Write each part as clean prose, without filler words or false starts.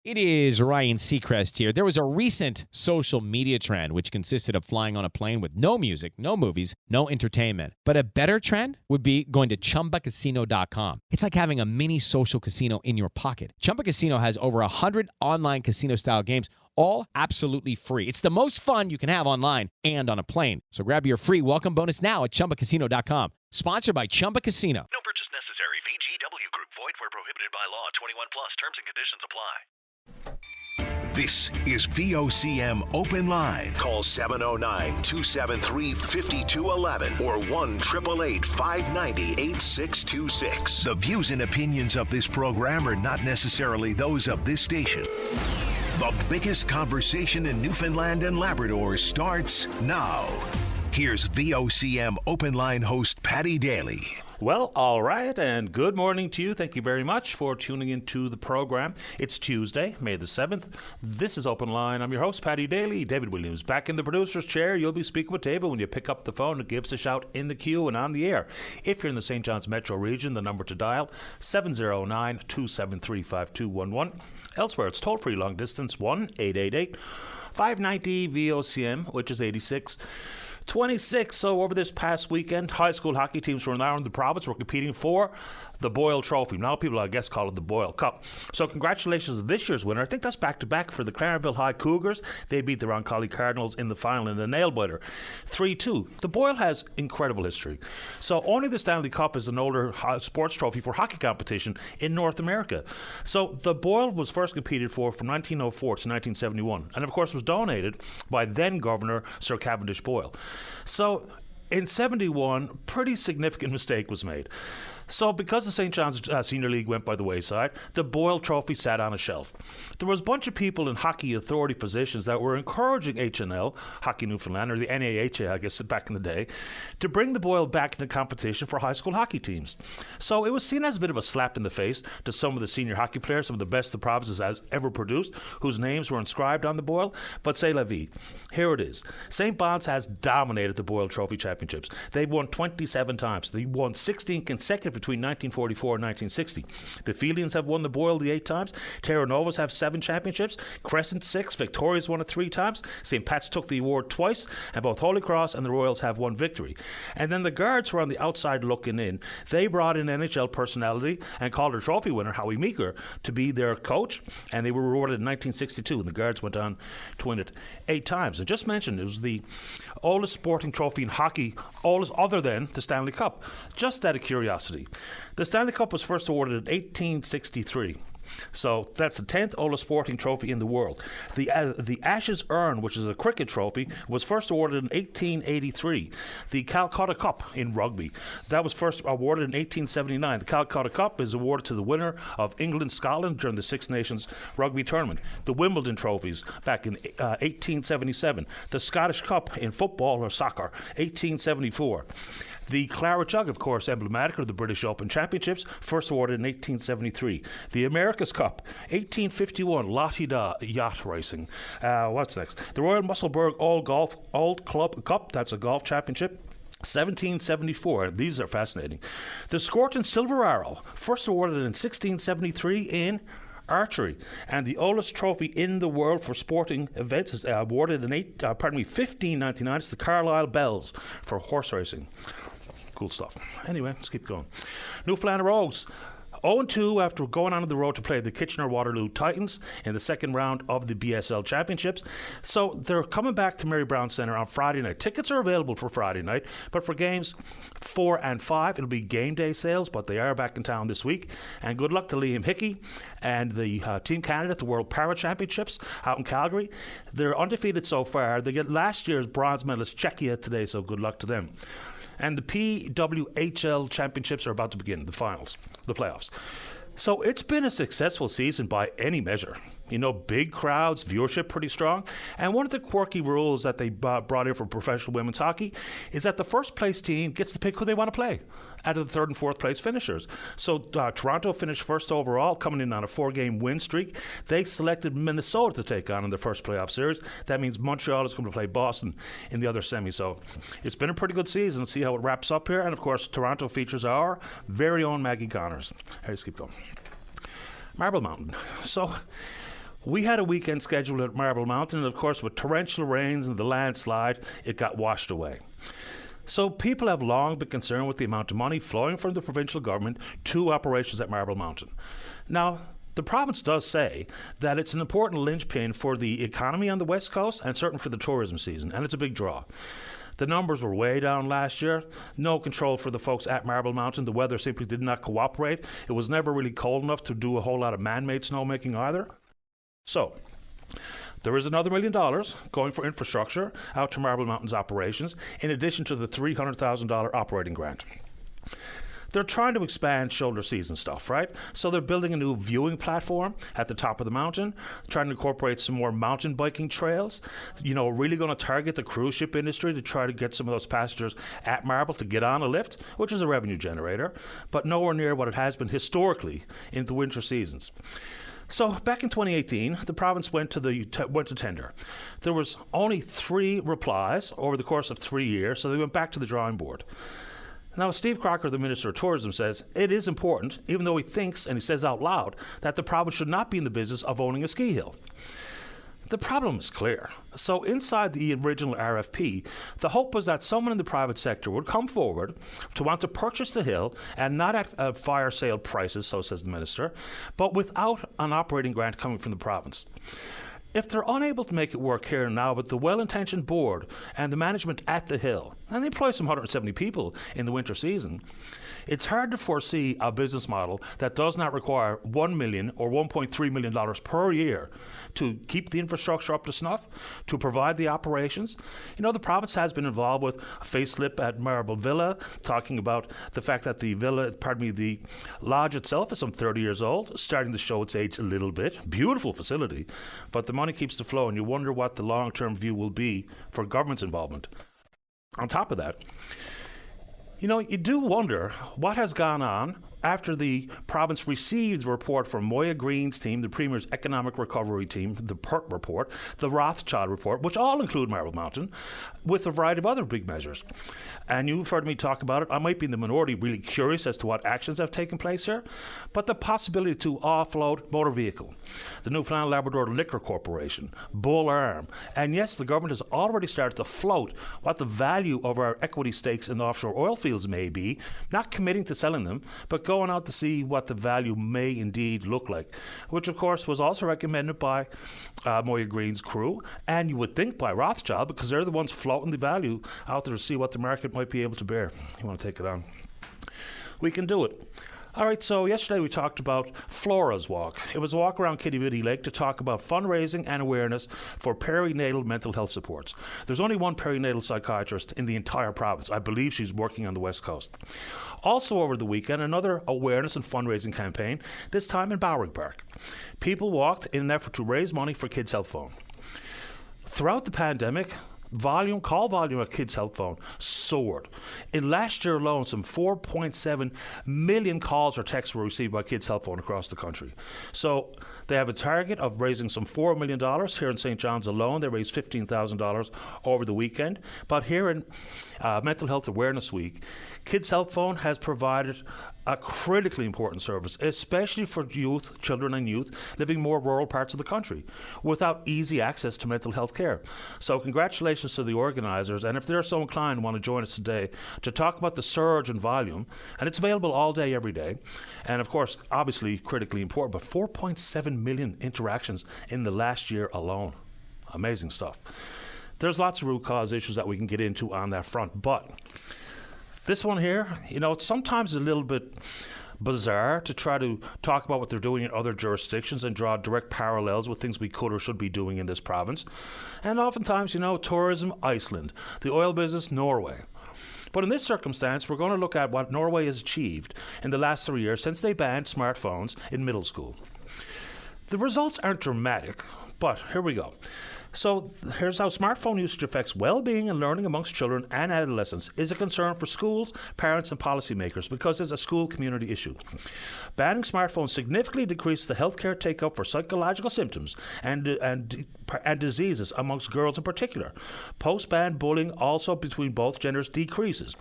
It is Ryan Seacrest here. There was a recent social media trend which consisted of flying on a plane with no music, no movies, no entertainment. But a better trend would be going to ChumbaCasino.com. It's like having a mini social casino in your pocket. Chumba Casino has over 100 online casino-style games, all absolutely free. It's the most fun you can have online and on a plane. So grab your free welcome bonus now at ChumbaCasino.com. Sponsored by Chumba Casino. No purchase necessary. VGW Group. Void where prohibited by law. 21 plus. Terms and conditions apply. This is VOCM Open Line. Call 709-273-5211 or 1-888-590-8626. The views and opinions of this program are not necessarily those of this station. The biggest conversation in Newfoundland and Labrador starts now. Here's VOCM Open Line host Paddy Daly. Well, all right, and good morning to you. Thank you very much for tuning into the program. It's Tuesday, May the 7th. This is Open Line. I'm your host, Paddy Daly. David Williams back in the producer's chair. You'll be speaking with David when you pick up the phone and give us a shout in the queue and on the air. If you're in the St. John's metro region, the number to dial, 709-273-5211. Elsewhere, it's toll-free long distance, 1-888-590-VOCM, which is 8626. So over this past weekend, high school hockey teams from around the province were competing for the Boyle Trophy. Now people, I guess, call it the Boyle Cup. So congratulations to this year's winner. I think that's back-to-back for the Clarenville High Cougars. They beat the Roncalli Cardinals in the final in a nail-biter, 3-2. The Boyle has incredible history. So only the Stanley Cup is an older sports trophy for hockey competition in North America. So the Boyle was first competed for from 1904 to 1971, and of course was donated by then-Governor Sir Cavendish Boyle. So in 71, pretty significant mistake was made. So because the St. John's Senior League went by the wayside, the Boyle Trophy sat on a shelf. There was a bunch of people in hockey authority positions that were encouraging HNL, Hockey Newfoundland, or the NAHA, I guess, back in the day, to bring the Boyle back into competition for high school hockey teams. So it was seen as a bit of a slap in the face to some of the senior hockey players, some of the best the province has ever produced, whose names were inscribed on the Boyle. But c'est la vie. Here it is. St. Bon's has dominated the Boyle Trophy Championships. They've won 27 times. They won 16 consecutive between 1944 and 1960. The Felians have won the Boyle the 8 times. Terra Novas have 7 championships. Crescent 6. Victoria's won it 3 times. St. Pat's took the award twice. And both Holy Cross and the Royals have 1 victory. And then the Guards were on the outside looking in. They brought in NHL personality and called their trophy winner, Howie Meeker, to be their coach. And they were rewarded in 1962. And the Guards went on to win it 8 times. And just mentioned, it was the oldest sporting trophy in hockey, oldest other than the Stanley Cup. Just out of curiosity. The Stanley Cup was first awarded in 1863. So that's the 10th oldest sporting trophy in the world. The Ashes Urn, which is a cricket trophy, was first awarded in 1883. The Calcutta Cup in rugby, that was first awarded in 1879. The Calcutta Cup is awarded to the winner of England-Scotland during the Six Nations rugby tournament. The Wimbledon trophies back in 1877. The Scottish Cup in football or soccer, 1874. The Claret Jug, of course, emblematic of the British Open Championships, first awarded in 1873. The America's Cup, 1851, La-Ti-Da yacht racing. What's next? The Royal Musselburgh Old Club Cup, that's a golf championship. 1774. These are fascinating. The Scorton Silver Arrow, first awarded in 1673 in archery, and the oldest trophy in the world for sporting events is awarded in 1599. It's the Carlisle Bells for horse racing. Cool stuff. Anyway, let's keep going. Newfoundland Rogues 0-2 after going on the road to play the Kitchener-Waterloo Titans in the second round of the BSL Championships. So they're coming back to Mary Brown Centre on Friday night. Tickets are available for Friday night, but for games 4 and 5, it'll be game day sales, but they are back in town this week. And good luck to Liam Hickey and the Team Canada at the World Para Championships out in Calgary. They're undefeated so far. They get last year's bronze medalist Czechia today, so good luck to them. And the PWHL Championships are about to begin, the finals, the playoffs. So it's been a successful season by any measure. You know, big crowds, viewership pretty strong. And one of the quirky rules that they brought in for professional women's hockey is that the first place team gets to pick who they want to play out of the third and fourth place finishers. So Toronto finished first overall, coming in on a 4-game win streak. They selected Minnesota to take on in their first playoff series. That means Montreal is going to play Boston in the other semi. So it's been a pretty good season. Let's see how it wraps up here. And of course, Toronto features our very own Maggie Connors. Let's keep going. Marble Mountain. So We had a weekend scheduled at Marble Mountain, and of course, with torrential rains and the landslide, it got washed away. So people have long been concerned with the amount of money flowing from the provincial government to operations at Marble Mountain. Now, the province does say that it's an important linchpin for the economy on the West Coast and certainly for the tourism season, and it's a big draw. The numbers were way down last year. No control for the folks at Marble Mountain. The weather simply did not cooperate. It was never really cold enough to do a whole lot of man-made snowmaking either. So, there is another $1 million going for infrastructure out to Marble Mountain's operations, in addition to the $300,000 operating grant. They're trying to expand shoulder season stuff, right? So they're building a new viewing platform at the top of the mountain, trying to incorporate some more mountain biking trails, really going to target the cruise ship industry to try to get some of those passengers at Marble to get on a lift, which is a revenue generator, but nowhere near what it has been historically in the winter seasons. So back in 2018, the province went to tender. There was only 3 replies over the course of 3 years, so they went back to the drawing board. Now, Steve Crocker, the Minister of Tourism, says it is important, even though he thinks, and he says out loud, that the province should not be in the business of owning a ski hill. The problem is clear. So inside the original RFP, the hope was that someone in the private sector would come forward to want to purchase the hill, and not at fire sale prices, so says the minister, but without an operating grant coming from the province. If they're unable to make it work here and now with the well-intentioned board and the management at the hill, and they employ some 170 people in the winter season, it's hard to foresee a business model that does not require $1 million or $1.3 million per year to keep the infrastructure up to snuff, to provide the operations. The province has been involved with a facelift at Marble Villa, talking about the fact that the lodge itself is some 30 years old, starting to show its age a little bit. Beautiful facility, but the money keeps to flow, and you wonder what the long-term view will be for government's involvement. On top of that, you do wonder what has gone on after the province received the report from Moya Green's team, the Premier's Economic Recovery team, the PERT report, the Rothschild report, which all include Marble Mountain, with a variety of other big measures. And you've heard me talk about it. I might be in the minority, really curious as to what actions have taken place here, but the possibility to offload motor vehicle, the Newfoundland and Labrador Liquor Corporation, Bull Arm, and yes, the government has already started to float what the value of our equity stakes in the offshore oil fields may be, not committing to selling them, but going out to see what the value may indeed look like, which of course was also recommended by Moya Green's crew, and you would think by Rothschild, because they're the ones floating the value out there to see what the market might be able to bear. You want to take it on? We can do it. All right, so yesterday we talked about Flora's Walk. It was a walk around Kitty Vitty Lake to talk about fundraising and awareness for perinatal mental health supports. There's only one perinatal psychiatrist in the entire province. I believe she's working on the West Coast. Also over the weekend, another awareness and fundraising campaign, this time in Bowery Park. People walked in an effort to raise money for Kids Help Phone. Throughout the pandemic, call volume of Kids Help Phone soared. In last year alone, some 4.7 million calls or texts were received by Kids Help Phone across the country. So they have a target of raising some $4 million. Here in St. John's alone, they raised $15,000 over the weekend. But here in Mental Health Awareness Week, Kids Help Phone has provided a critically important service, especially for children and youth living in more rural parts of the country without easy access to mental health care. So congratulations to the organisers, and if they're so inclined, want to join us today to talk about the surge in volume, and it's available all day, every day, and of course, obviously critically important, but 4.7 million interactions in the last year alone. Amazing stuff. There's lots of root cause issues that we can get into on that front, but this one here, it's sometimes a little bit bizarre to try to talk about what they're doing in other jurisdictions and draw direct parallels with things we could or should be doing in this province. And oftentimes, tourism, Iceland, the oil business, Norway. But in this circumstance, we're going to look at what Norway has achieved in the last 3 years since they banned smartphones in middle school. The results aren't dramatic, but here we go. So here's how smartphone usage affects well-being and learning amongst children and adolescents is a concern for schools, parents and policymakers because it's a school community issue. Banning smartphones significantly decreased the healthcare take-up for psychological symptoms and diseases amongst girls in particular. Post-ban bullying also between both genders decreases.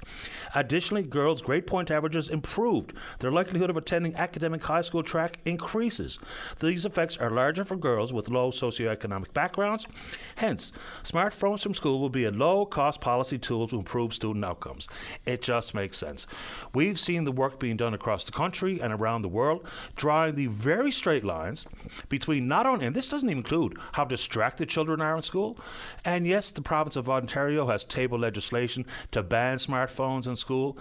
Additionally, girls' grade point averages improved. Their likelihood of attending academic high school track increases. These effects are larger for girls with low socioeconomic backgrounds. Hence, smartphones from school will be a low-cost policy tool to improve student outcomes. It just makes sense. We've seen the work being done across the country and around the world, drawing the very straight lines between not only, and this doesn't include how distracted children are in school, and yes, the province of Ontario has tabled legislation to ban smartphones in school.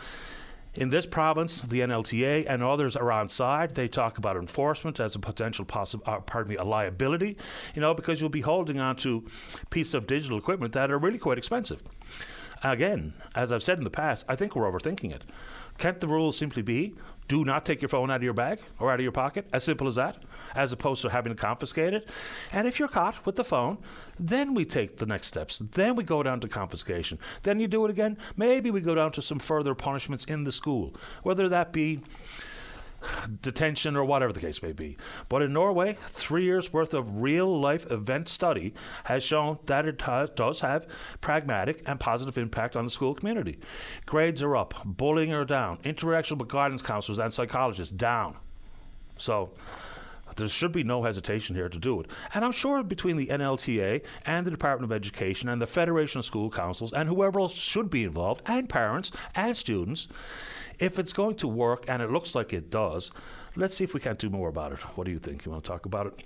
In this province, the NLTA and others are on side. They talk about enforcement as a potential a liability, because you'll be holding on to pieces of digital equipment that are really quite expensive. Again, as I've said in the past, I think we're overthinking it. Can't the rule simply be, do not take your phone out of your bag or out of your pocket? As simple as that, as opposed to having to confiscate it. And if you're caught with the phone, then we take the next steps. Then we go down to confiscation. Then you do it again. Maybe we go down to some further punishments in the school, whether that be detention or whatever the case may be. But in Norway, 3 years worth of real-life event study has shown that it does have pragmatic and positive impact on the school community. Grades are up, bullying are down, interaction with guidance counselors and psychologists down. So there should be no hesitation here to do it. And I'm sure between the NLTA and the Department of Education and the Federation of School Councils and whoever else should be involved, and parents and students, if it's going to work, and it looks like it does, let's see if we can't do more about it. What do you think? You want to talk about it?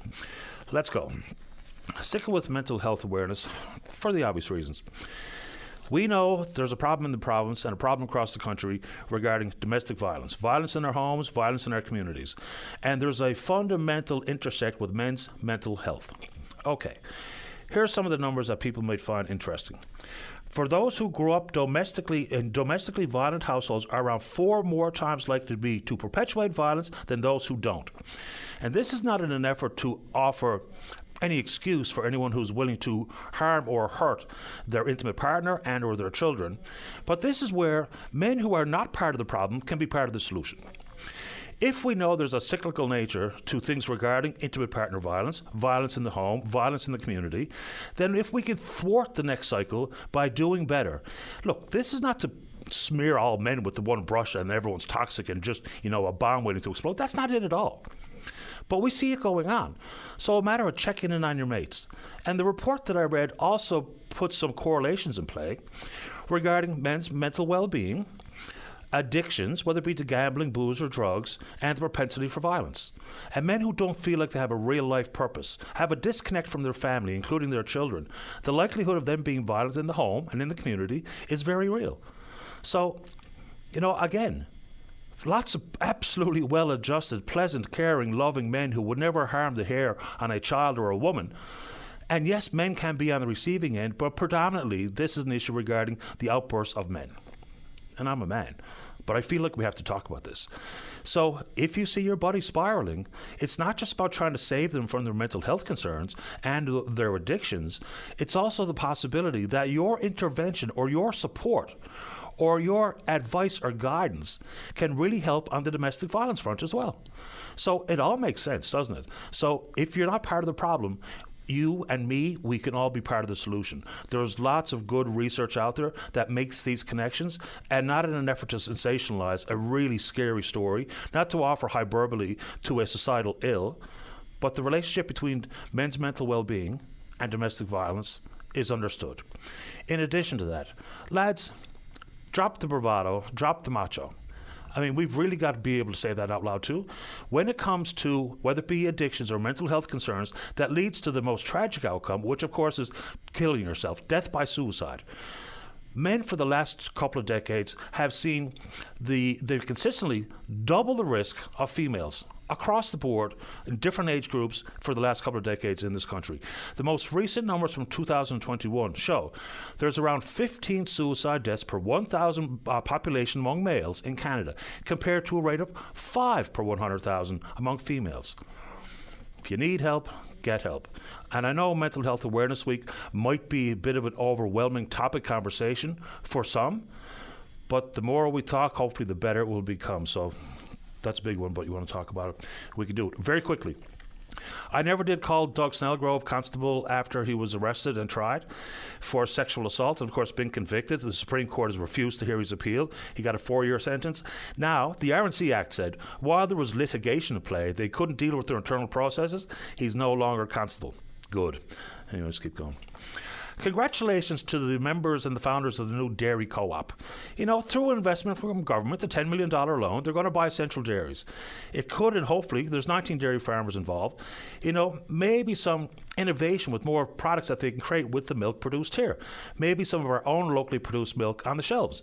Let's go. Sticking with mental health awareness for the obvious reasons. We know there's a problem in the province and a problem across the country regarding domestic violence. Violence in our homes, violence in our communities. And there's a fundamental intersect with men's mental health. Okay, here are some of the numbers that people might find interesting. For those who grew up domestically violent households are around 4 more times likely to perpetuate violence than those who don't. And this is not in an effort to offer any excuse for anyone who's willing to harm or hurt their intimate partner and or their children, but this is where men who are not part of the problem can be part of the solution. If we know there's a cyclical nature to things regarding intimate partner violence, violence in the home, violence in the community, then if we can thwart the next cycle by doing better. Look, this is not to smear all men with the one brush and everyone's toxic and just, a bomb waiting to explode. That's not it at all. But we see it going on. So a matter of checking in on your mates. And the report that I read also puts some correlations in play regarding men's mental well-being, addictions, whether it be to gambling, booze, or drugs, and the propensity for violence. And men who don't feel like they have a real-life purpose, have a disconnect from their family, including their children, the likelihood of them being violent in the home and in the community is very real. So, again, lots of absolutely well-adjusted, pleasant, caring, loving men who would never harm the hair on a child or a woman. And yes, men can be on the receiving end, but predominantly this is an issue regarding the outbursts of men. And I'm a man, but I feel like we have to talk about this. So if you see your buddy spiraling, it's not just about trying to save them from their mental health concerns and their addictions. It's also the possibility that your intervention or your support or your advice or guidance can really help on the domestic violence front as well. So it all makes sense, doesn't it? So if you're not part of the problem, you and me, we can all be part of the solution. There's lots of good research out there that makes these connections, and not in an effort to sensationalize a really scary story, not to offer hyperbole to a societal ill, but the relationship between men's mental well-being and domestic violence is understood. In addition to that, lads, drop the bravado, drop the macho. I mean, we've really got to be able to say that out loud too. When it comes to whether it be addictions or mental health concerns, that leads to the most tragic outcome, which of course is killing yourself, death by suicide. Men for the last couple of decades have seen they've consistently double the risk of females across the board in different age groups for the last couple of decades in this country. The most recent numbers from 2021 show there's around 15 suicide deaths per 1,000 population among males in Canada, compared to a rate of 5 per 100,000 among females. If you need help, get help. And I know Mental Health Awareness Week might be a bit of an overwhelming topic conversation for some, but the more we talk, hopefully the better it will become. So that's a big one, but you want to talk about it, we can do it very quickly. I never did call Doug Snellgrove constable after he was arrested and tried for sexual assault and, of course, been convicted. The Supreme Court has refused to hear his appeal. He got a 4-year sentence. Now, the RNC Act said while there was litigation at play, they couldn't deal with their internal processes. He's no longer constable. Good. Anyway, let's keep going. Congratulations to the members and the founders of the new dairy co-op. You know, through investment from government, the $10 million loan, they're going to buy Central Dairies. It could, and hopefully, there's 19 dairy farmers involved, you know, maybe some innovation with more products that they can create with the milk produced here. Maybe some of our own locally produced milk on the shelves.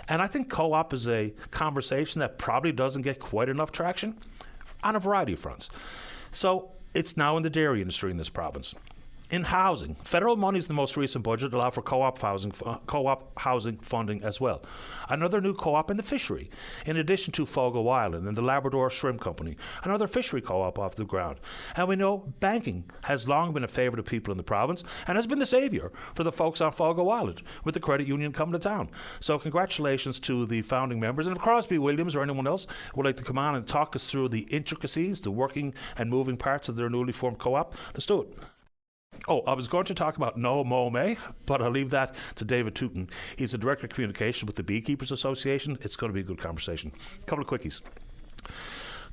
And I think co-op is a conversation that probably doesn't get quite enough traction on a variety of fronts. So it's now in the dairy industry in this province. In housing, federal monies in the most recent budget allow for co-op housing funding as well. Another new co-op in the fishery, in addition to Fogo Island and the Labrador Shrimp Company, another fishery co-op off the ground. And we know banking has long been a favourite of people in the province and has been the saviour for the folks on Fogo Island, with the credit union coming to town. So congratulations to the founding members. And if Crosby Williams or anyone else would like to come on and talk us through the intricacies, the working and moving parts of their newly formed co-op, let's do it. Oh, I was going to talk about No Mo May, but I'll leave that to David Tootin. He's the Director of Communication with the Beekeepers Association. It's going to be a good conversation. A couple of quickies.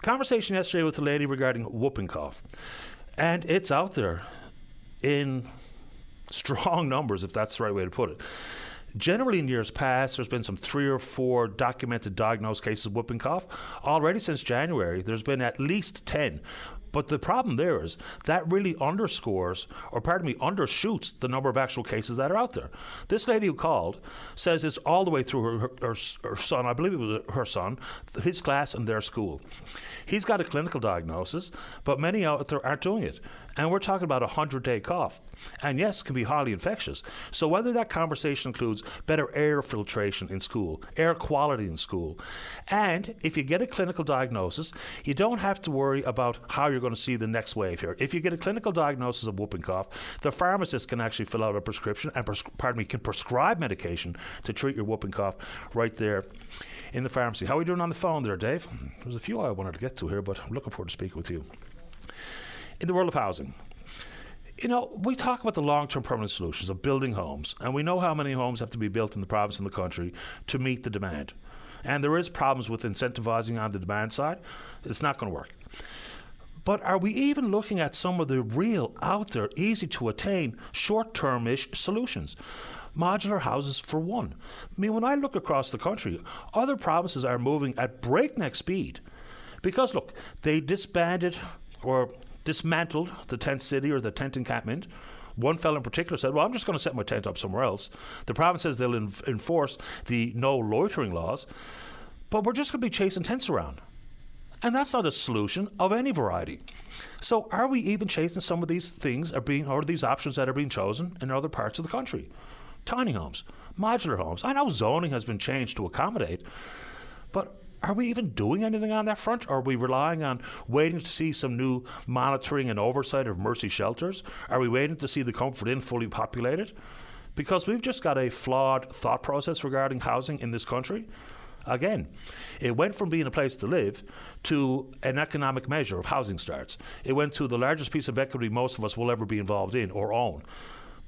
Conversation yesterday with a lady regarding whooping cough. And it's out there in strong numbers, if that's the right way to put it. Generally, in years past, there's been some 3 or 4 documented diagnosed cases of whooping cough. Already since January, there's been at least 10. But the problem there is that really undershoots the number of actual cases that are out there. This lady who called says it's all the way through her son, I believe it was her son, his class and their school. He's got a clinical diagnosis, but many out there aren't doing it. And we're talking about a 100-day cough. And yes, it can be highly infectious. So whether that conversation includes better air filtration in school, air quality in school, and if you get a clinical diagnosis, you don't have to worry about how you're going to see the next wave here. If you get a clinical diagnosis of whooping cough, the pharmacist can actually fill out a prescription and can prescribe medication to treat your whooping cough right there in the pharmacy. How are we doing on the phone there, Dave? There's a few I wanted to get to here, but I'm looking forward to speaking with you. In the world of housing, you know, we talk about the long-term permanent solutions of building homes, and we know how many homes have to be built in the province and the country to meet the demand. And there is problems with incentivizing on the demand side. It's not going to work. But are we even looking at some of the real, out there, easy to attain, short-term-ish solutions? Modular houses for one. I mean, when I look across the country, other provinces are moving at breakneck speed. Because, look, they disbanded or dismantled the tent city or the tent encampment. One fellow in particular said, well, I'm just going to set my tent up somewhere else. The province says they'll enforce the no loitering laws, but we're just going to be chasing tents around. And that's not a solution of any variety. So are we even chasing some of these things or these options that are being chosen in other parts of the country? Tiny homes, modular homes. I know zoning has been changed to accommodate, but are we even doing anything on that front? Or are we relying on waiting to see some new monitoring and oversight of Mercy shelters? Are we waiting to see the Comfort Inn fully populated? Because we've just got a flawed thought process regarding housing in this country. Again, it went from being a place to live to an economic measure of housing starts. It went to the largest piece of equity most of us will ever be involved in or own.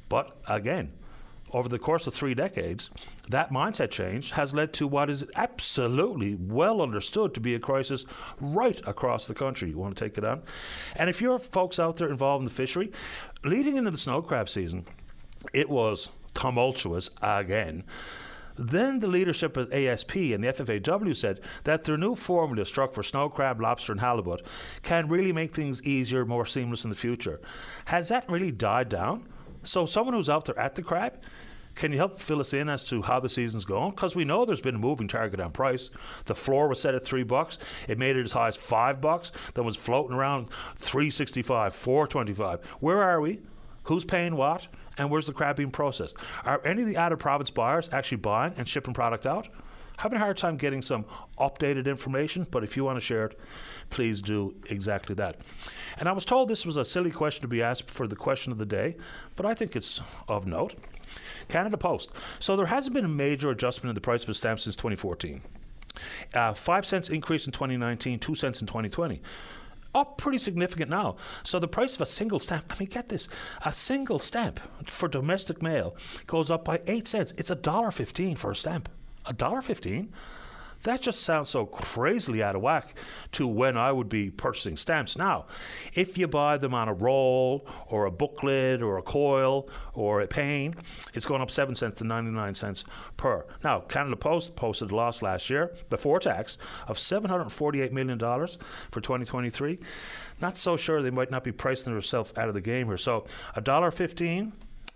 But again, over the course of 3 decades, that mindset change has led to what is absolutely well understood to be a crisis right across the country. You want to take it on? And if you're folks out there involved in the fishery, leading into the snow crab season, it was tumultuous again. Then the leadership at ASP and the FFAW said that their new formula struck for snow crab, lobster and halibut can really make things easier, more seamless in the future. Has that really died down? So someone who's out there at the crab, can you help fill us in as to how the season's going? Because we know there's been a moving target on price. The floor was set at $3. It made it as high as $5. Then was floating around $3.65, $4.25. Where are we? Who's paying what? And where's the crab being processed? Are any of the out-of-province buyers actually buying and shipping product out? having a hard time getting some updated information, but if you want to share it, please do exactly that. And I was told this was a silly question to be asked for the question of the day, but I think it's of note. Canada Post. So there hasn't been a major adjustment in the price of a stamp since 2014. 5 cents increase in 2019, 2 cents in 2020. Up pretty significant now. So the price of a single stamp, I mean, get this, a single stamp for domestic mail goes up by 8 cents. It's $1.15 for a stamp. $1.15? That just sounds so crazily out of whack to when I would be purchasing stamps. Now, if you buy them on a roll or a booklet or a coil or a pane, it's going up 7 cents to 99 cents per. Now, Canada Post posted a loss last year, before tax, of $748 million for 2023. Not so sure they might not be pricing themselves out of the game here. So, $1.15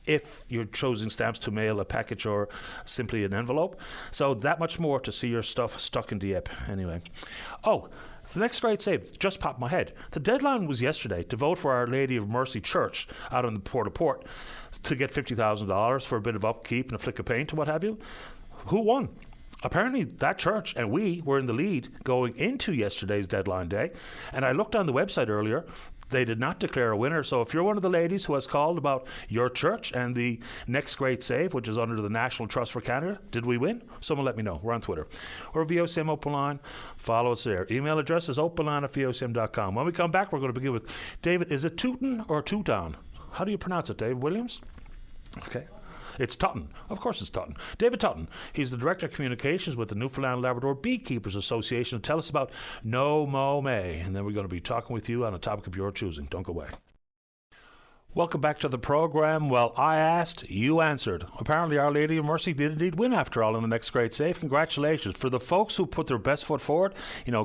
if you're choosing stamps to mail a package or simply an envelope. So that much more to see your stuff stuck in Dieppe anyway. Oh, the next great save just popped in my head. The deadline was yesterday to vote for Our Lady of Mercy Church out on the Port to get $50,000 for a bit of upkeep and a flick of paint and what have you. Who won? Apparently that church and we were in the lead going into yesterday's deadline day. And I looked on the website earlier. They did not declare a winner. So if you're one of the ladies who has called about your church and the next great save, which is under the National Trust for Canada, did we win? Someone let me know. We're on Twitter. Or VOCM Open Line. Follow us there. Email address is openline@vocm.com. When we come back, we're going to begin with David. Is it Tootin or Tootown? How do you pronounce it, Dave Williams? Okay. It's Tutton. Of course it's Tutton. David Tutton. He's the Director of Communications with the Newfoundland Labrador Beekeepers Association. Tell us about No Mo May. And then we're going to be talking with you on a topic of your choosing. Don't go away. Welcome back to the program. Well, I asked, you answered. Apparently Our Lady of Mercy did indeed win after all in the next great save. Congratulations. For the folks who put their best foot forward,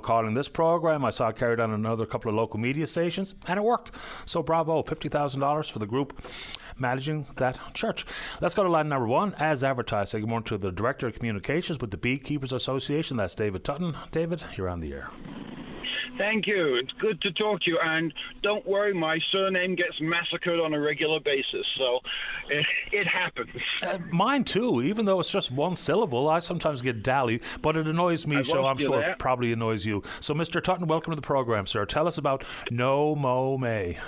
calling this program, I saw it carried on another couple of local media stations, and it worked. So bravo, $50,000 for the group managing that church. Let's go to line number one. As advertised, say good morning to the Director of Communications with the Beekeepers Association. That's David Tutton. David, you're on the air. Thank you. It's good to talk to you. And don't worry, my surname gets massacred on a regular basis, so it happens. Mine too, even though it's just one syllable. I sometimes get dally, but it annoys me, so I'm sure it probably annoys you. So, Mr. Tutton, welcome to the program, sir. Tell us about No Mo May.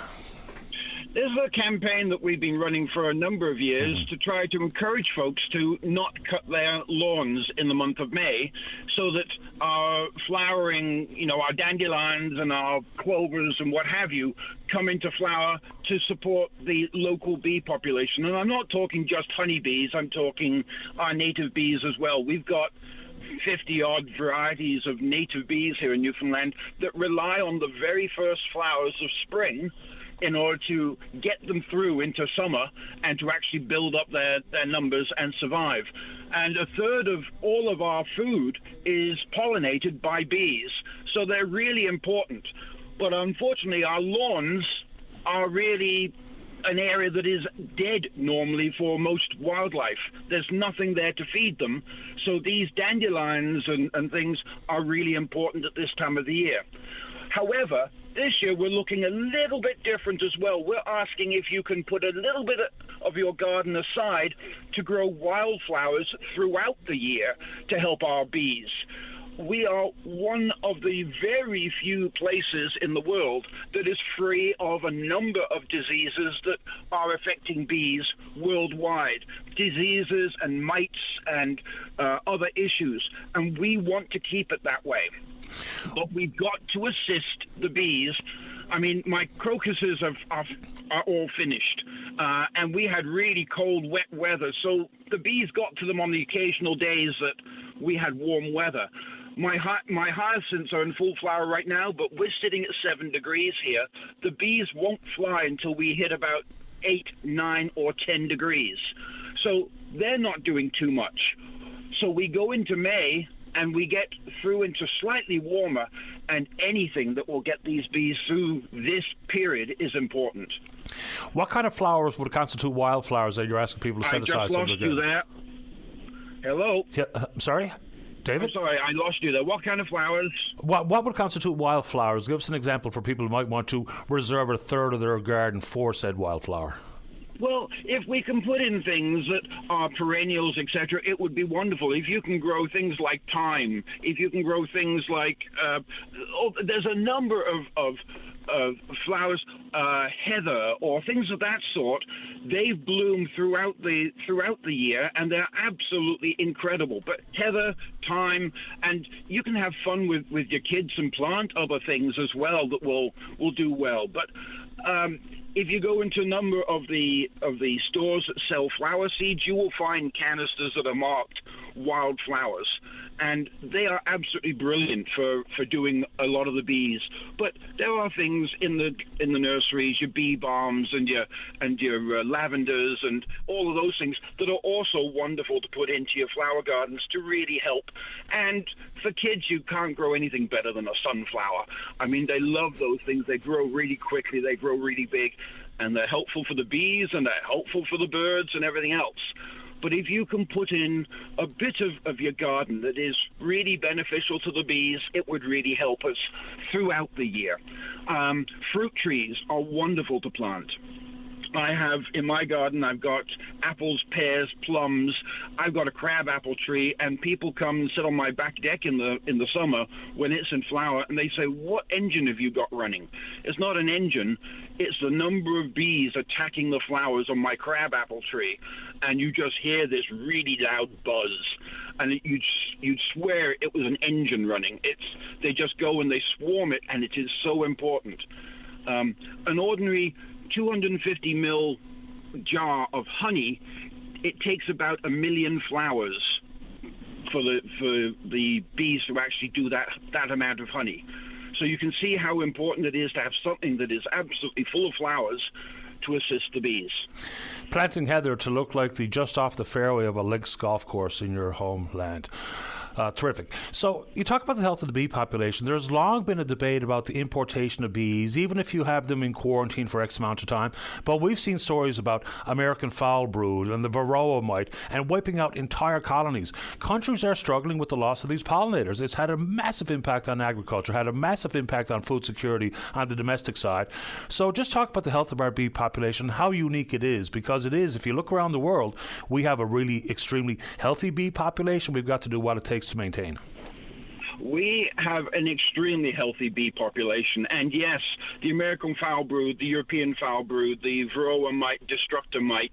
This is a campaign that we've been running for a number of years to try to encourage folks to not cut their lawns in the month of May so that our flowering, our dandelions and our clovers and what have you come into flower to support the local bee population. And I'm not talking just honeybees, I'm talking our native bees as well. We've got 50-odd varieties of native bees here in Newfoundland that rely on the very first flowers of spring in order to get them through into summer and to actually build up their numbers and survive. And a third of all of our food is pollinated by bees, so they're really important. But unfortunately, our lawns are really an area that is dead normally for most wildlife. There's nothing there to feed them, so these dandelions and things are really important at this time of the year. However, this year we're looking a little bit different as well. We're asking if you can put a little bit of your garden aside to grow wildflowers throughout the year to help our bees. We are one of the very few places in the world that is free of a number of diseases that are affecting bees worldwide. Diseases and mites and other issues. And we want to keep it that way. But we've got to assist the bees. I mean, my crocuses are all finished, and we had really cold, wet weather, so the bees got to them on the occasional days that we had warm weather. My hyacinths are in full flower right now, but we're sitting at 7 degrees here. The bees won't fly until we hit about 8, 9, or 10 degrees. So they're not doing too much. So we go into May, and we get through into slightly warmer, and anything that will get these bees through this period is important. What kind of flowers would constitute wildflowers that you're asking people to set aside? I just lost you there. Hello? Yeah, sorry? David? I'm sorry, I lost you there. What kind of flowers? What would constitute wildflowers? Give us an example for people who might want to reserve a third of their garden for said wildflower. Well, if we can put in things that are perennials, etc., it would be wonderful. If you can grow things like thyme, if you can grow things like, there's a number of flowers, heather or things of that sort. They've bloomed throughout the year, and they're absolutely incredible. But heather, thyme, and you can have fun with your kids and plant other things as well that will do well. But if you go into a number of the stores that sell flower seeds, you will find canisters that are marked wildflowers, and they are absolutely brilliant for doing a lot of the bees. But there are things in the nurseries, your bee balms and your lavenders and all of those things that are also wonderful to put into your flower gardens to really help. And for kids, you can't grow anything better than a sunflower. I mean, they love those things. They grow really quickly. They grow really big, and they're helpful for the bees, and they're helpful for the birds and everything else. But if you can put in a bit of your garden that is really beneficial to the bees, it would really help us throughout the year. Fruit trees are wonderful to plant. I have in my garden, I've got apples, pears, plums. I've got a crab apple tree, and people come and sit on my back deck in the summer when it's in flower, and they say, "What engine have you got running?" It's not an engine; it's the number of bees attacking the flowers on my crab apple tree, and you just hear this really loud buzz, and you'd swear it was an engine running. They just go and they swarm it, and it is so important. An ordinary 250 ml jar of honey, it takes about 1 million flowers for the bees to actually do that amount of honey. So you can see how important it is to have something that is absolutely full of flowers to assist the bees. Planting heather to look like the just off the fairway of a links golf course in your homeland. Terrific. So you talk about the health of the bee population. There's long been a debate about the importation of bees, even if you have them in quarantine for X amount of time. But we've seen stories about American foul brood and the varroa mite and wiping out entire colonies. Countries are struggling with the loss of these pollinators. It's had a massive impact on agriculture, had a massive impact on food security on the domestic side. So just talk about the health of our bee population, how unique it is, because it is, if you look around the world, we have a really extremely healthy bee population. We've got to do what it takes to maintain. We have an extremely healthy bee population, and yes, the American foul brood, the European foul brood, the varroa mite, destructor mite,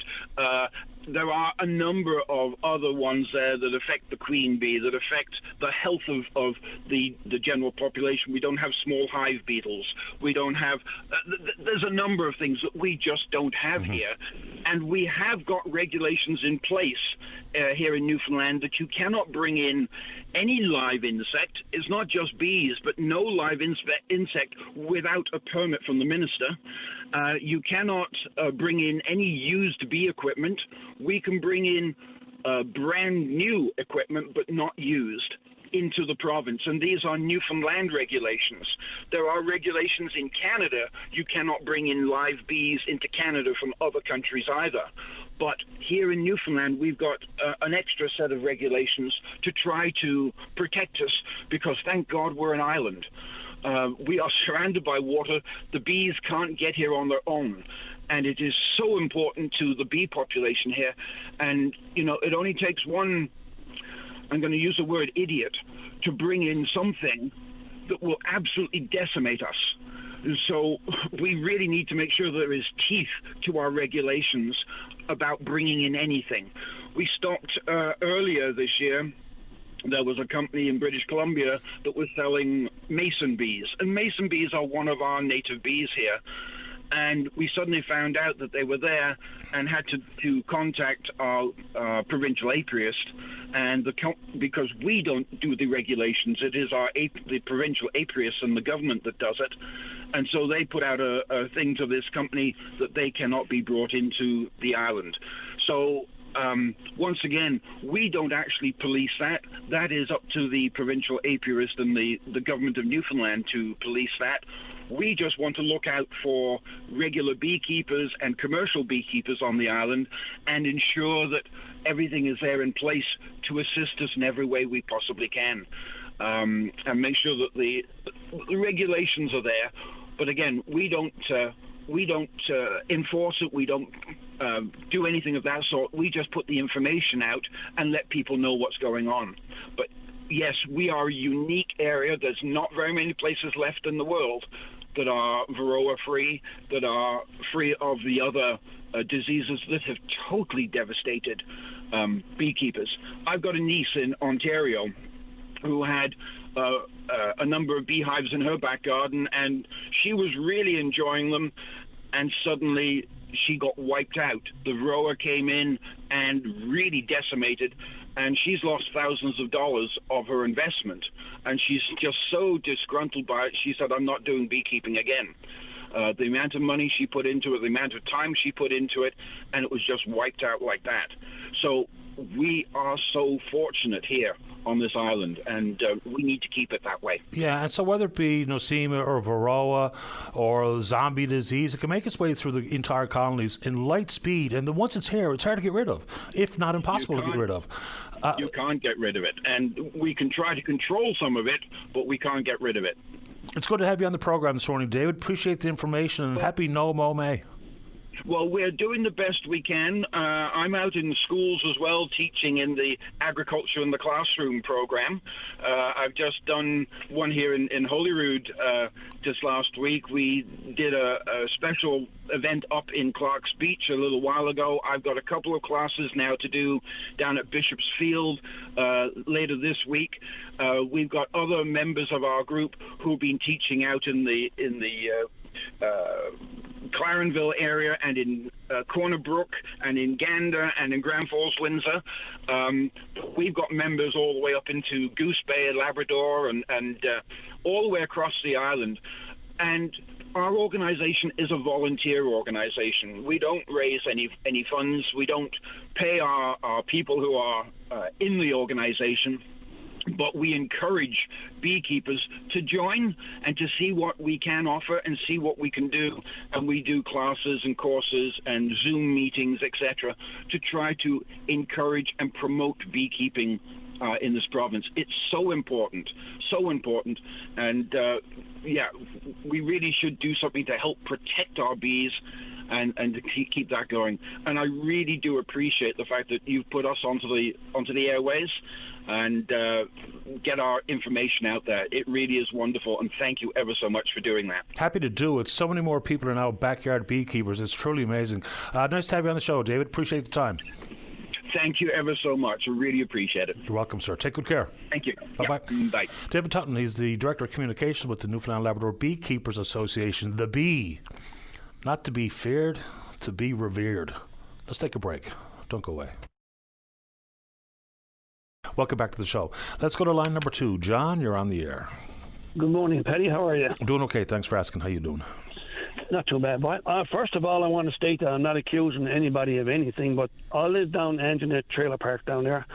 there are a number of other ones there that affect the queen bee, that affect the health of the general population. We don't have small hive beetles. We don't have... there's a number of things that we just don't have here. And we have got regulations in place here in Newfoundland that you cannot bring in any live insect. It's not just bees, but no live insect without a permit from the minister. You cannot bring in any used bee equipment. We can bring in brand new equipment, but not used, into the province, and these are Newfoundland regulations. There are regulations in Canada. You cannot bring in live bees into Canada from other countries either. But here in Newfoundland, we've got an extra set of regulations to try to protect us, because thank God we're an island. We are surrounded by water. The bees can't get here on their own. And it is so important to the bee population here. And, you know, it only takes one, I'm going to use the word idiot, to bring in something that will absolutely decimate us. So we really need to make sure there is teeth to our regulations about bringing in anything. We stopped earlier this year. There was a company in British Columbia that was selling mason bees. And mason bees are one of our native bees here. And we suddenly found out that they were there and had to contact our provincial apiarist, and because we don't do the regulations, it is the provincial apiarist and the government that does it. And so they put out a thing to this company that they cannot be brought into the island. So once again, we don't actually police that. That is up to the provincial apiarist and the government of Newfoundland to police that. We just want to look out for regular beekeepers and commercial beekeepers on the island and ensure that everything is there in place to assist us in every way we possibly can, and make sure that the regulations are there. But again, we don't we don't enforce it. We don't do anything of that sort. We just put the information out and let people know what's going on. But yes, we are a unique area. There's not very many places left in the world that are varroa-free, that are free of the other diseases that have totally devastated beekeepers. I've got a niece in Ontario who had a number of beehives in her back garden, and she was really enjoying them, and suddenly she got wiped out. The varroa came in and really decimated, and she's lost thousands of dollars of her investment, and she's just so disgruntled by it. She said, I'm not doing beekeeping again. The amount of money she put into it, the amount of time she put into it, and it was just wiped out like that. So we are so fortunate here on this island, and we need to keep it that way. Yeah, and so whether it be nosema or varroa or zombie disease, it can make its way through the entire colonies in light speed, and then once it's here, it's hard to get rid of, if not impossible to get rid of. You can't get rid of it, and we can try to control some of it, but we can't get rid of it. It's good to have you on the program this morning, David. Appreciate the information, and happy No Mo May. Well, we're doing the best we can. I'm out in schools as well, teaching in the agriculture in the classroom program. I've just done one here in Holyrood just last week. We did a special event up in Clark's Beach a little while ago. I've got a couple of classes now to do down at Bishop's Field later this week. We've got other members of our group who've been teaching out in the Clarenville area and in Corner Brook and in Gander and in Grand Falls, Windsor. We've got members all the way up into Goose Bay, Labrador, and all the way across the island. And our organization is a volunteer organization. We don't raise any funds. We don't pay our people who are in the organization. But we encourage beekeepers to join and to see what we can offer and see what we can do. And we do classes and courses and Zoom meetings, etc., to try to encourage and promote beekeeping in this province. It's so important, so important. And, we really should do something to help protect our bees and to keep that going. And I really do appreciate the fact that you've put us onto the airways and get our information out there. It really is wonderful, and thank you ever so much for doing that. Happy to do it. So many more people are now backyard beekeepers. It's truly amazing. Nice to have you on the show, David. Appreciate the time. Thank you ever so much. I really appreciate it. You're welcome, sir. Take good care. Thank you. Bye-bye. Yeah. Bye. David Tutton, he's the Director of Communications with the Newfoundland Labrador Beekeepers Association, the Bee. Not to be feared, to be revered. Let's take a break. Don't go away. Welcome back to the show. Let's go to line number 2. John, you're on the air. Good morning, Paddy. How are you? I'm doing okay. Thanks for asking. How you doing? Not too bad, boy. First of all, I want to state that I'm not accusing anybody of anything, but I live down Anjanette Trailer Park down there.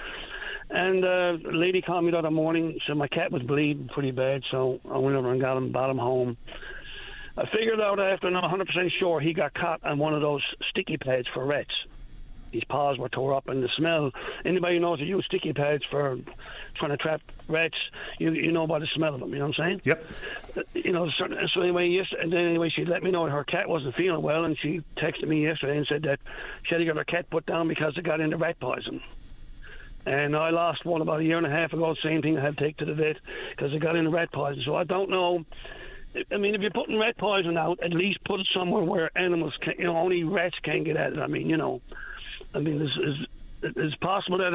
And a lady called me the other morning, said my cat was bleeding pretty bad, so I went over and brought him home. I figured out after I'm not 100% sure he got caught on one of those sticky pads for rats. His paws were tore up, and the smell. Anybody who knows that use sticky pads for trying to trap rats, you know by the smell of them. You know what I'm saying? Yep. So anyway, she let me know her cat wasn't feeling well, and she texted me yesterday and said that she had to get her cat put down because it got into rat poison. And I lost one about a year and a half ago. Same thing, I had to take to the vet because it got into rat poison. So I don't know. I mean, if you're putting rat poison out, at least put it somewhere where animals can, only rats can't get at it. I mean, it's possible that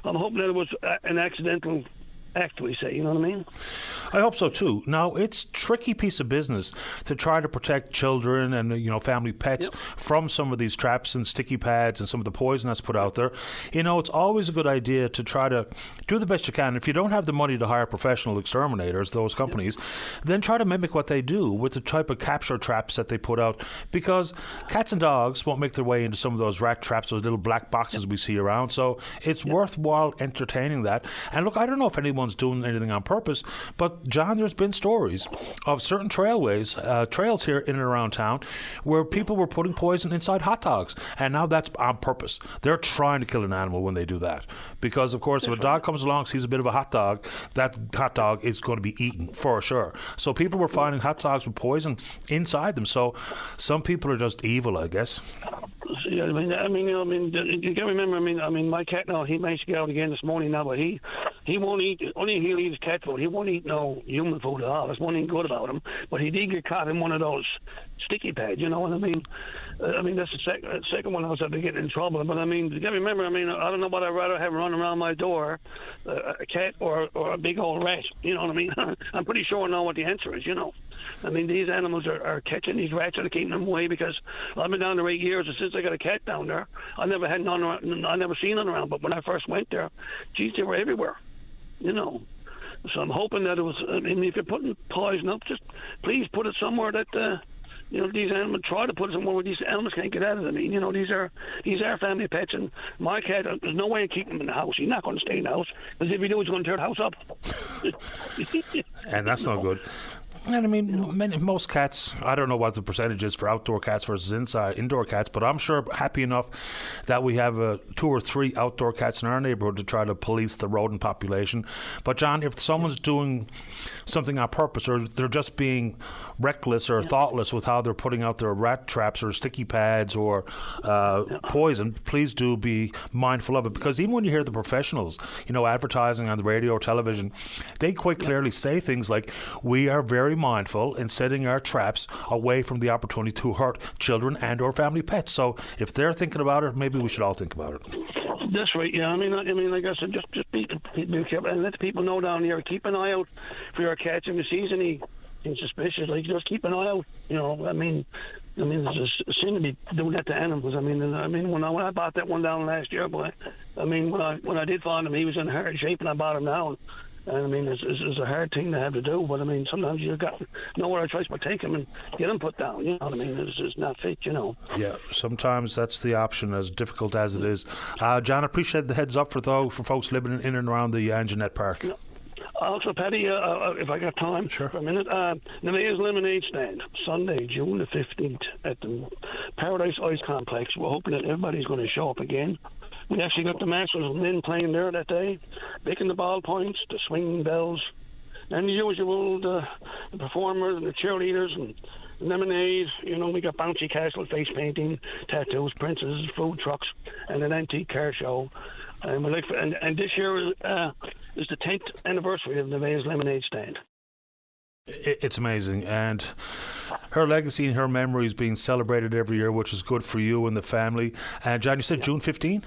I'm hoping that it was an accidental act, we say. You know what I mean? I hope so too. Now, it's a tricky piece of business to try to protect children and family pets from some of these traps and sticky pads and some of the poison that's put out there. It's always a good idea to try to do the best you can. If you don't have the money to hire professional exterminators, those companies, then try to mimic what they do with the type of capture traps that they put out, because cats and dogs won't make their way into some of those rat traps, those little black boxes we see around. So it's worthwhile entertaining that. And look, I don't know if anyone anyone's doing anything on purpose. But, John, there's been stories of certain trails here in and around town where people were putting poison inside hot dogs. And now that's on purpose. They're trying to kill an animal when they do that. Because, of course, if a dog comes along, sees a bit of a hot dog, that hot dog is going to be eaten for sure. So people were finding hot dogs with poison inside them. So some people are just evil, I guess. Yeah, you got to remember. My cat now. He managed to get out again this morning now, but he won't eat. Only he'll eat his cat food. He won't eat no human food at all. There's one thing good about him. But he did get caught in one of those sticky pads. You know what I mean? That's the second one I was ever getting in trouble. But you got to remember. I don't know what I'd rather have run around my door, a cat or a big old rat. You know what I mean? I'm pretty sure I know what the answer is. You know. These animals are catching these rats and keeping them away, because I've been down there 8 years, and since I got a cat down there, I never had none around, I never seen none around. But when I first went there, geez, they were everywhere, you know. So I'm hoping that it was. If you're putting poison up, just please put it somewhere that these animals, try to put it somewhere where these animals can't get out of it. These are family pets, and my cat, there's no way of keeping him in the house. He's not going to stay in the house, because if he do, he's going to tear the house up. And that's not good. And most cats, I don't know what the percentage is for outdoor cats versus indoor cats, but I'm sure happy enough that we have 2 or 3 outdoor cats in our neighborhood to try to police the rodent population. But, John, if someone's doing something on purpose, or they're just being reckless or thoughtless with how they're putting out their rat traps or sticky pads or poison, please do be mindful of it. Because even when you hear the professionals, advertising on the radio or television, they quite clearly say things like, we are very mindful in setting our traps away from the opportunity to hurt children and or family pets. So if they're thinking about it, maybe we should all think about it. That's right. Yeah. Like I said, just be careful and let the people know down here. Keep an eye out for your cats. If you see anything suspicious, just keep an eye out. There's a sin to be doing that to animals. When I bought that one down last year, boy, when I did find him, he was in hard shape, and I bought him down. And it's a hard thing to have to do, but sometimes you've got no other choice but take him and get him put down. You know what I mean? It's not fit, Yeah, sometimes that's the option, as difficult as it is. John, I appreciate the heads up for folks living in and around the Anjanette Park. Yeah. Also, Paddy, if I got time for a minute, Nevaeh's Lemonade Stand, Sunday, June the 15th at the Paradise Ice Complex. We're hoping that everybody's going to show up again. We actually got the Masters of Lynn playing there that day, making the ballpoints, the swinging bells, and the usual, the performers and the cheerleaders and lemonade. We got bouncy castle, face painting, tattoos, princesses, food trucks, and an antique car show. And this year is the 10th anniversary of Nevaeh's Lemonade Stand. It's amazing, and her legacy and her memories being celebrated every year, which is good for you and the family. And John, you said June 15?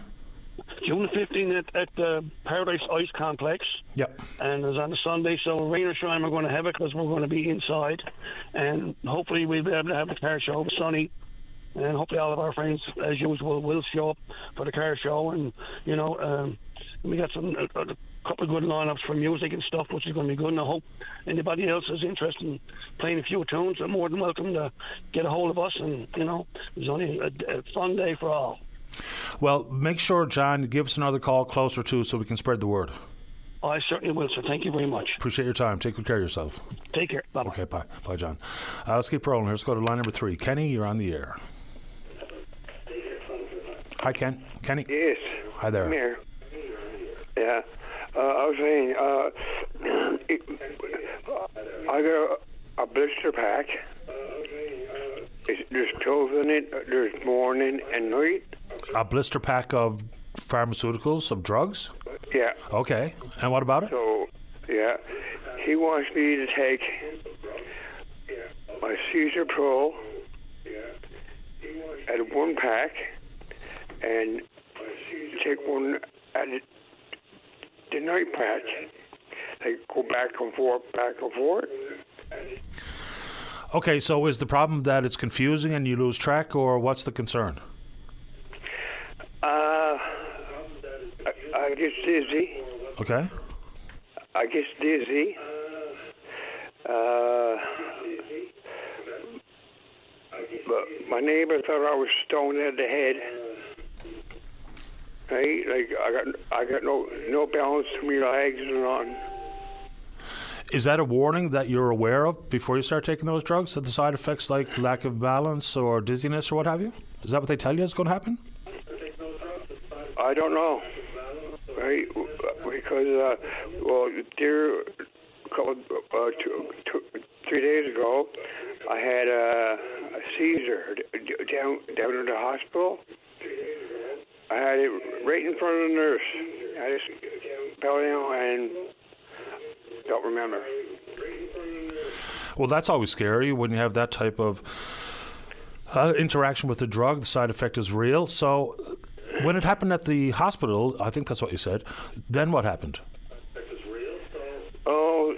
June 15th at the Paradise Ice Complex. Yep. And it's on a Sunday, so rain or shine, we're going to have it because we're going to be inside. And hopefully we'll be able to have the car show sunny. And hopefully all of our friends, as usual, will show up for the car show. And, we got a couple of good lineups for music and stuff, which is going to be good. And I hope anybody else is interested in playing a few tunes, they're more than welcome to get a hold of us. And, it's only a fun day for all. Well, make sure, John, give us another call closer to so we can spread the word. I certainly will, sir. Thank you very much. Appreciate your time. Take good care of yourself. Take care. Bye-bye. Okay, bye. Bye, John. Let's keep rolling. Let's go to line number 3. Kenny, you're on the air. Hi, Kenny. Yes. Hi there. I'm here. Yeah. I was saying, I got a blister pack. There's pills in it. There's morning and night. A blister pack of pharmaceuticals, of drugs? Yeah. Okay. And what about it? So, yeah. He wants me to take my Caesar Pro at 1 pack and take one at the night pack. Like go back and forth. Okay, so is the problem that it's confusing and you lose track, or what's the concern? I get dizzy. Okay. I get dizzy. But my neighbor thought I was stoned at the head. Right? Like I got no balance to my legs and on. Is that a warning that you're aware of before you start taking those drugs, that the side effects like lack of balance or dizziness or what have you? Is that what they tell you is going to happen? I don't know, right? Because, there, a couple, 3 days ago, I had a seizure down in the hospital. I had it right in front of the nurse. I just fell down and don't remember. Well, that's always scary when you have that type of interaction with the drug. The side effect is real. So when it happened at the hospital, I think that's what you said, then what happened? Oh,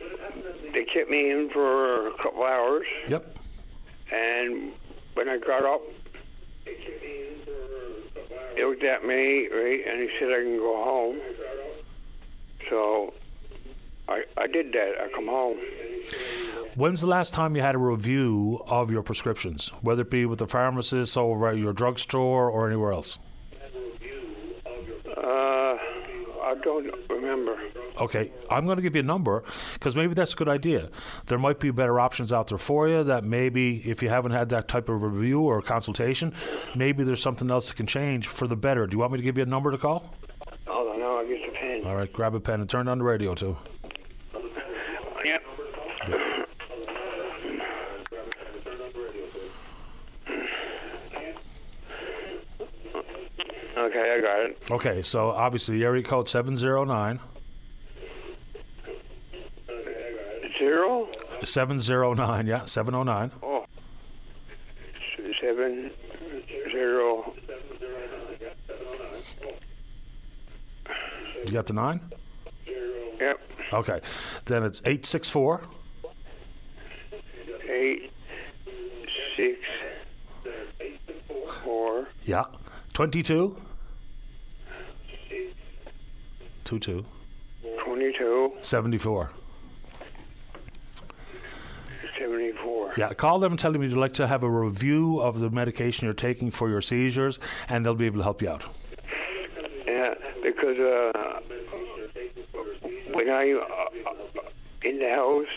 they kept me in for a couple hours. Yep. And when I got up, he looked at me, right, and he said I can go home. So I did that. I come home. When's the last time you had a review of your prescriptions, whether it be with the pharmacist or at your drugstore or anywhere else? I don't remember. Okay, I'm going to give you a number because maybe that's a good idea. There might be better options out there for you that maybe if you haven't had that type of review or consultation, maybe there's something else that can change for the better. Do you want me to give you a number to call? Oh, no, I'll get the pen. All right, grab a pen and turn on the radio too. Yep. Okay, I got it. Okay, so obviously area code 709. 709, yeah, 709. Oh. 70. You got the 9? Yep. Okay, then it's 864. 864. Yeah. 22. 22. 74. 74. Yeah, call them and tell them you'd like to have a review of the medication you're taking for your seizures, and they'll be able to help you out. Yeah, because when I'm in the house,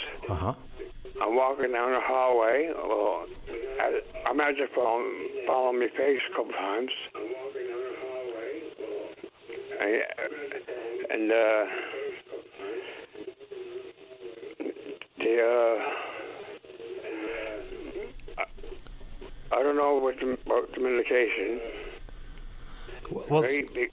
I'm walking down the hallway. Well, I might just fall on my face a couple times. And I don't know about the medication. Well, Right?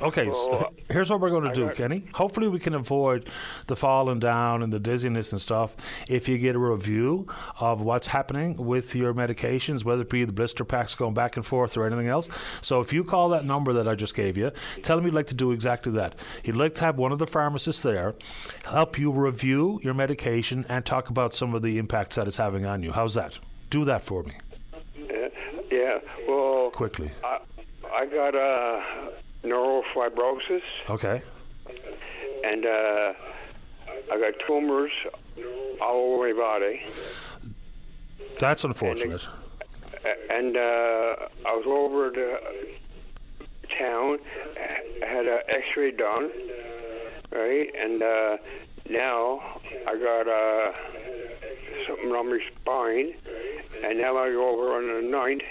okay, so here's what we're going to do, Kenny. Hopefully we can avoid the falling down and the dizziness and stuff if you get a review of what's happening with your medications, whether it be the blister packs going back and forth or anything else. So if you call that number that I just gave you, tell him you'd like to do exactly that. You'd like to have one of the pharmacists there help you review your medication and talk about some of the impacts that it's having on you. How's that? Do that for me. Yeah, well... Quickly. I got neurofibrosis. Okay. And I got tumors all over my body. That's unfortunate. And I was over to town, had an X-ray done, right? And now I got something on my spine, and now I go over on the 9th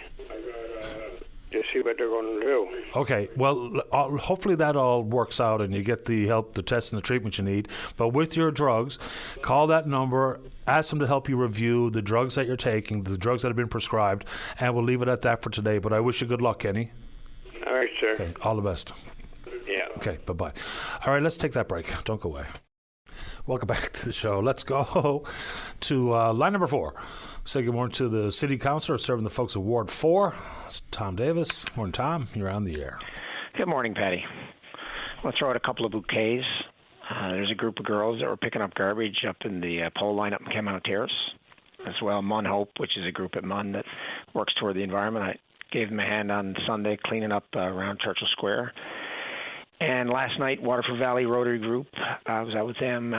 to see what they're going to do. Okay, well, hopefully that all works out and you get the help, the test, and the treatment you need. But with your drugs, call that number, ask them to help you review the drugs that you're taking, the drugs that have been prescribed, and we'll leave it at that for today. But I wish you good luck, Kenny. All right, sir. Okay, all the best. Yeah. Okay, bye-bye. All right, let's take that break. Don't go away. Welcome back to the show. Let's go to line number 4. Say good morning to the city councillor serving the folks of Ward 4. It's Tom Davis. Morning, Tom. You're on the air. Good morning, Patty. Let's throw out a couple of bouquets. There's a group of girls that were picking up garbage up in the pole line up in Kemano Terrace. As well, Mun Hope, which is a group at Mun that works toward the environment. I gave them a hand on Sunday cleaning up around Churchill Square. And last night, Waterford Valley Rotary Group, I was out with them.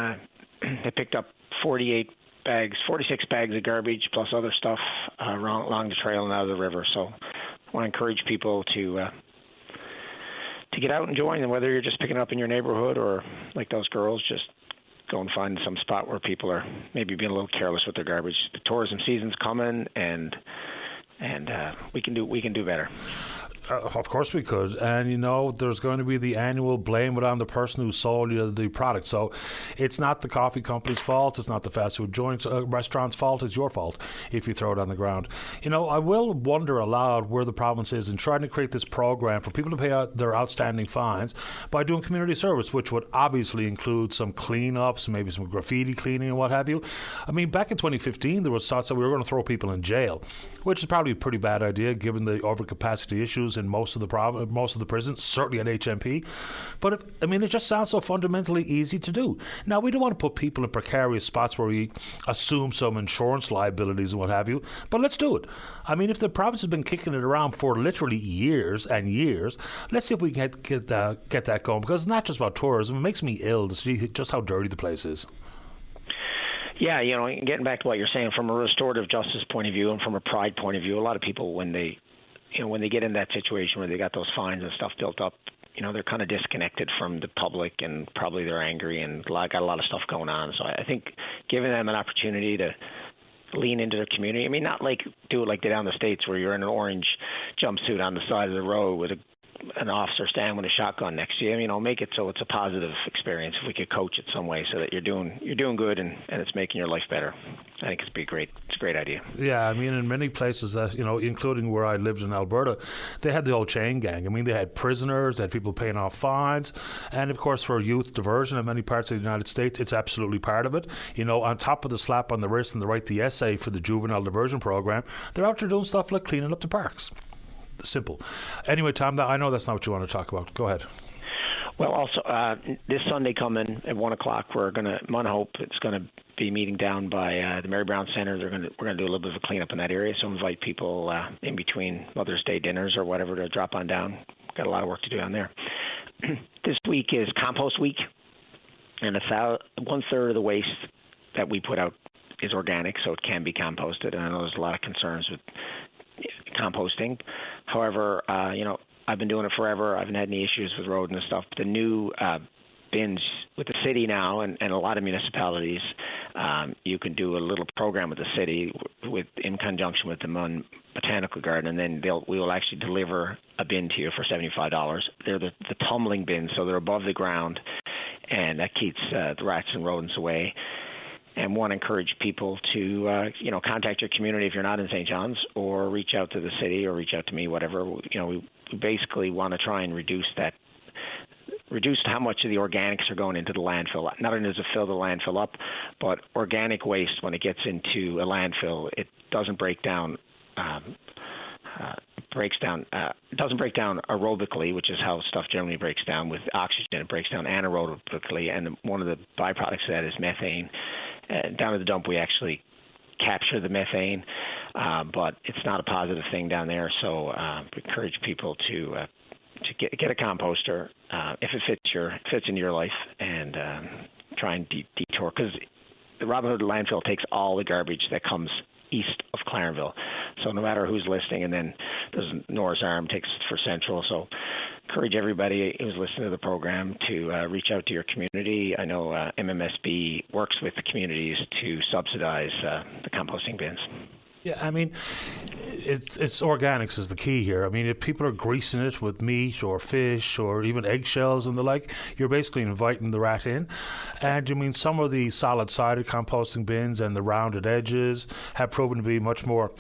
They picked up 46 bags of garbage plus other stuff along the trail and out of the river. So I want to encourage people to get out and join, and whether you're just picking up in your neighborhood or like those girls, just go and find some spot where people are maybe being a little careless with their garbage. The tourism season's coming, and we can do better. Of course we could. And, there's going to be the annual blame it on the person who sold you the product. So it's not the coffee company's fault. It's not the fast food restaurant's fault. It's your fault if you throw it on the ground. I will wonder aloud where the province is in trying to create this program for people to pay out their outstanding fines by doing community service, which would obviously include some cleanups, maybe some graffiti cleaning and what have you. I mean, back in 2015, there was thoughts that we were going to throw people in jail, which is probably a pretty bad idea given the overcapacity issues in most of the prisons, certainly at HMP. But it just sounds so fundamentally easy to do. Now, we don't want to put people in precarious spots where we assume some insurance liabilities and what have you, but let's do it. I mean, if the province has been kicking it around for literally years and years, let's see if we can get that going, because it's not just about tourism. It makes me ill to see just how dirty the place is. Yeah, getting back to what you're saying, from a restorative justice point of view and from a pride point of view, a lot of people, when they get in that situation where they got those fines and stuff built up, they're kind of disconnected from the public, and probably they're angry and got a lot of stuff going on. So I think giving them an opportunity to lean into their community. I mean, not like do it like they down the States where you're in an orange jumpsuit on the side of the road with an officer standing with a shotgun next to you. Make it so it's a positive experience. If we could coach it some way so that you're doing good and it's making your life better, I think it's a great idea. Yeah, I mean, in many places that including where I lived in Alberta, they had the old chain gang. I mean, they had prisoners, they had people paying off fines, and of course for youth diversion in many parts of the United States, it's absolutely part of it. On top of the slap on the wrist and the write the essay for the juvenile diversion program, they're out there doing stuff like cleaning up the parks. Simple. Anyway, Tom, I know that's not what you want to talk about. Go ahead. Well, also, this Sunday coming at 1 o'clock, we're going to, Munhope, it's going to be meeting down by the Mary Brown Center. We're going to do a little bit of a cleanup in that area, so invite people in between Mother's Day dinners or whatever to drop on down. Got a lot of work to do down there. This week is Compost Week, and 1/3 of the waste that we put out is organic, so it can be composted, and I know there's a lot of concerns with composting. However, I've been doing it forever. I haven't had any issues with road and stuff. The new bins with the city now and a lot of municipalities, you can do a little program with the city in conjunction with the Munn Botanical Garden, and then we will actually deliver a bin to you for $75. They're the tumbling bins, so they're above the ground, and that keeps the rats and rodents away. And want to encourage people to, contact your community if you're not in St. John's, or reach out to the city or reach out to me, whatever. We basically want to try and reduce how much of the organics are going into the landfill. Not only does it fill the landfill up, but organic waste, when it gets into a landfill, it doesn't break down. It doesn't break down aerobically, which is how stuff generally breaks down with oxygen. It breaks down anaerobically, and one of the byproducts of that is methane. Down at the dump, we actually capture the methane, but it's not a positive thing down there. So we encourage people to get a composter if it fits into your life, and try and detour, because the Robin Hood landfill takes all the garbage that comes east of Clarenville. So no matter who's listening, and then there's Norris Arm takes for Central. So encourage everybody who's listening to the program to reach out to your community. I know MMSB works with the communities to subsidize the composting bins. Yeah, I mean, it's organics is the key here. I mean, if people are greasing it with meat or fish or even eggshells and the like, you're basically inviting the rat in. And I mean, some of the solid-sided composting bins and the rounded edges have proven to be much more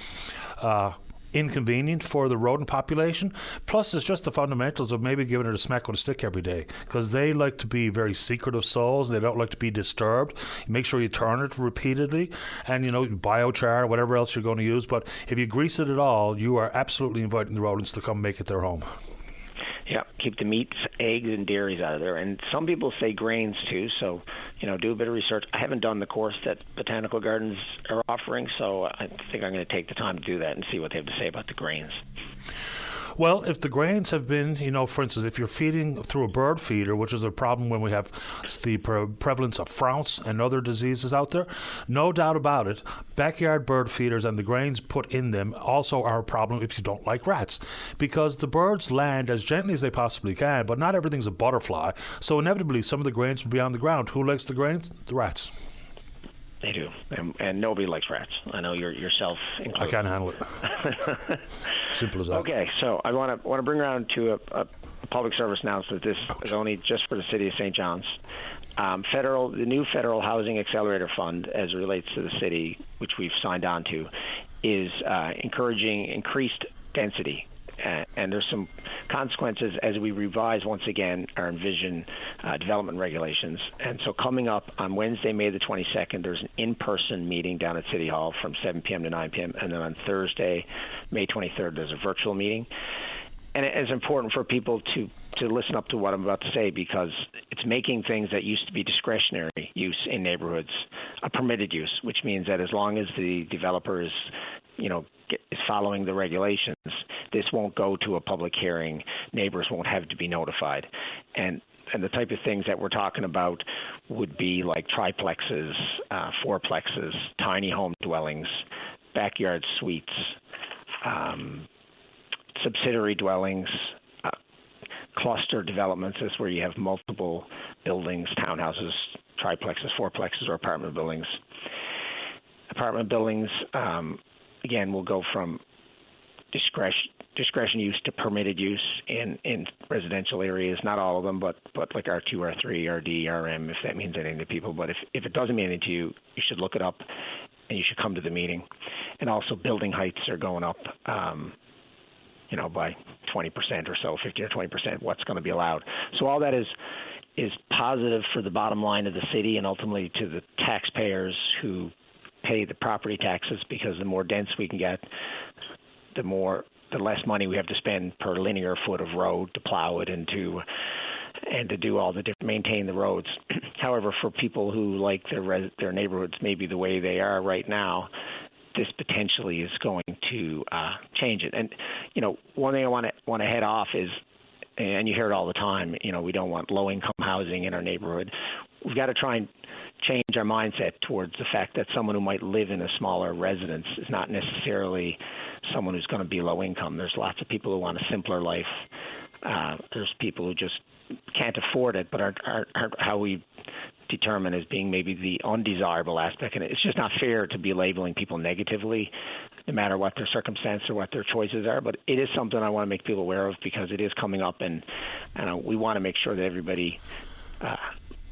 inconvenient for the rodent population. Plus, it's just the fundamentals of maybe giving it a smack with a stick every day, because they like to be very secretive souls. They don't like to be disturbed. Make sure you turn it repeatedly, and biochar, whatever else you're going to use. But if you grease it at all, you are absolutely inviting the rodents to come make it their home. Yeah, keep the meats, eggs, and dairies out of there. And some people say grains too, so do a bit of research. I haven't done the course that Botanical Gardens are offering, so I think I'm going to take the time to do that and see what they have to say about the grains. Well, if the grains have been, for instance, if you're feeding through a bird feeder, which is a problem when we have the prevalence of frounce and other diseases out there, no doubt about it, backyard bird feeders and the grains put in them also are a problem if you don't like rats, because the birds land as gently as they possibly can, but not everything's a butterfly, so inevitably some of the grains will be on the ground. Who likes the grains? The rats. They do, and nobody likes rats. I know yourself included. I can't handle it. Simple as that. Okay, so I want to bring around to a public service announcement. This is only just for the city of St. John's. The new Federal Housing Accelerator Fund, as it relates to the city, which we've signed on to, is encouraging increased density. And there's some consequences as we revise once again our envision development regulations. And so coming up on Wednesday, May the 22nd, there's an in-person meeting down at City Hall from 7 p.m. to 9 p.m. And then on Thursday, May 23rd, there's a virtual meeting. And it's important for people to listen up to what I'm about to say, because it's making things that used to be discretionary use in neighborhoods a permitted use, which means that as long as the developer is following the regulations, this won't go to a public hearing. Neighbors won't have to be notified. And the type of things that we're talking about would be like triplexes, fourplexes, tiny home dwellings, backyard suites, subsidiary dwellings, cluster developments is where you have multiple buildings, townhouses, triplexes, fourplexes, or apartment buildings. Apartment buildings, again, will go from discretion use to permitted use in residential areas. Not all of them, but like R2, R3, RD, RM, if that means anything to people. But if it doesn't mean anything to you, you should look it up and you should come to the meeting. And also building heights are going up, by 20% or so, 50 or 20%, what's going to be allowed. So all that is positive for the bottom line of the city and ultimately to the taxpayers who pay the property taxes, because the more dense we can get, the less money we have to spend per linear foot of road to plow it and to do all the maintain the roads. However, for people who like their neighborhoods maybe the way they are right now, this potentially is going to change it. And one thing I want to head off is, and you hear it all the time, we don't want low-income housing in our neighborhood. We've got to try and change our mindset towards the fact that someone who might live in a smaller residence is not necessarily someone who's going to be low income. There's lots of people who want a simpler life. There's people who just can't afford it, but aren't how we determine as being maybe the undesirable aspect. And it's just not fair to be labeling people negatively, no matter what their circumstance or what their choices are. But it is something I want to make people aware of, because it is coming up, and we want to make sure that everybody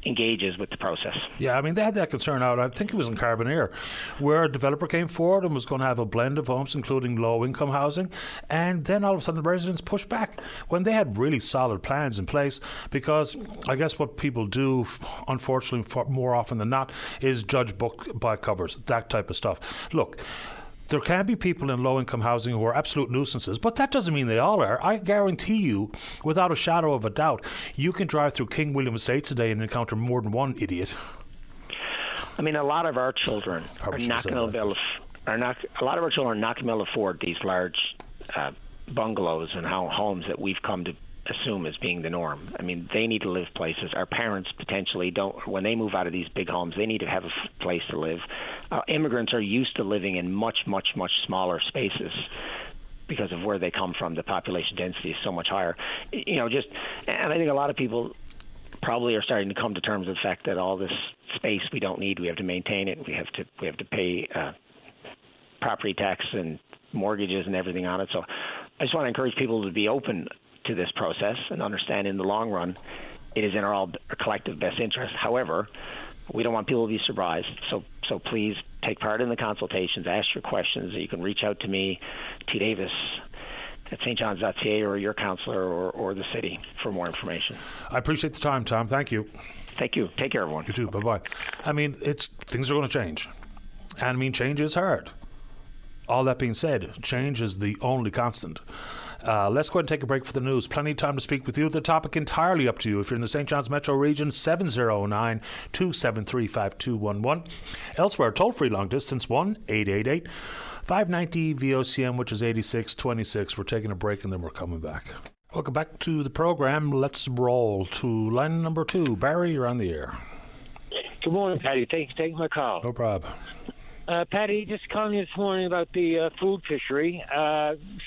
engages with the process. Yeah, I mean, they had that concern out, I think it was in Carbonear, where a developer came forward and was going to have a blend of homes, including low-income housing, and then all of a sudden the residents pushed back when they had really solid plans in place, because I guess what people do, unfortunately, more often than not, is judge book by covers, that type of stuff. Look, there can be people in low-income housing who are absolute nuisances, but that doesn't mean they all are. I guarantee you, without a shadow of a doubt, you can drive through King William Estates today and encounter more than one idiot. I mean, a lot of our children are not going to be able to afford these large bungalows and homes that we've come to assume as being the norm. I mean, they need to live places. Our parents potentially don't, when they move out of these big homes, they need to have a place to live. Immigrants are used to living in much, much, much smaller spaces because of where they come from. The population density is so much higher. And I think a lot of people probably are starting to come to terms with the fact that all this space we don't need, we have to maintain it. We have to pay property tax and mortgages and everything on it. So I just want to encourage people to be open to this process and understand in the long run it is in our collective best interest. However, we don't want people to be surprised. So please take part in the consultations, ask your questions. You can reach out to me, T. Davis at stjohns.ca, or your counselor or the city for more information. I appreciate the time, Tom. Thank you. Thank you. Take care, everyone. You too. Bye-bye. I mean, things are going to change. And I mean, change is hard. All that being said, change is the only constant. Let's go ahead and take a break for the news. Plenty of time to speak with you. The topic entirely up to you. If you're in the St. John's Metro region, 709-273-5211. Elsewhere, toll-free long distance, 1-888-590-VOCM, which is 8626. We're taking a break and then we're coming back. Welcome back to the program. Let's roll to line number 2. Barry, you're on the air. Good morning, Patty. Thanks for taking my call. No problem. Patty, just calling you this morning about the food fishery.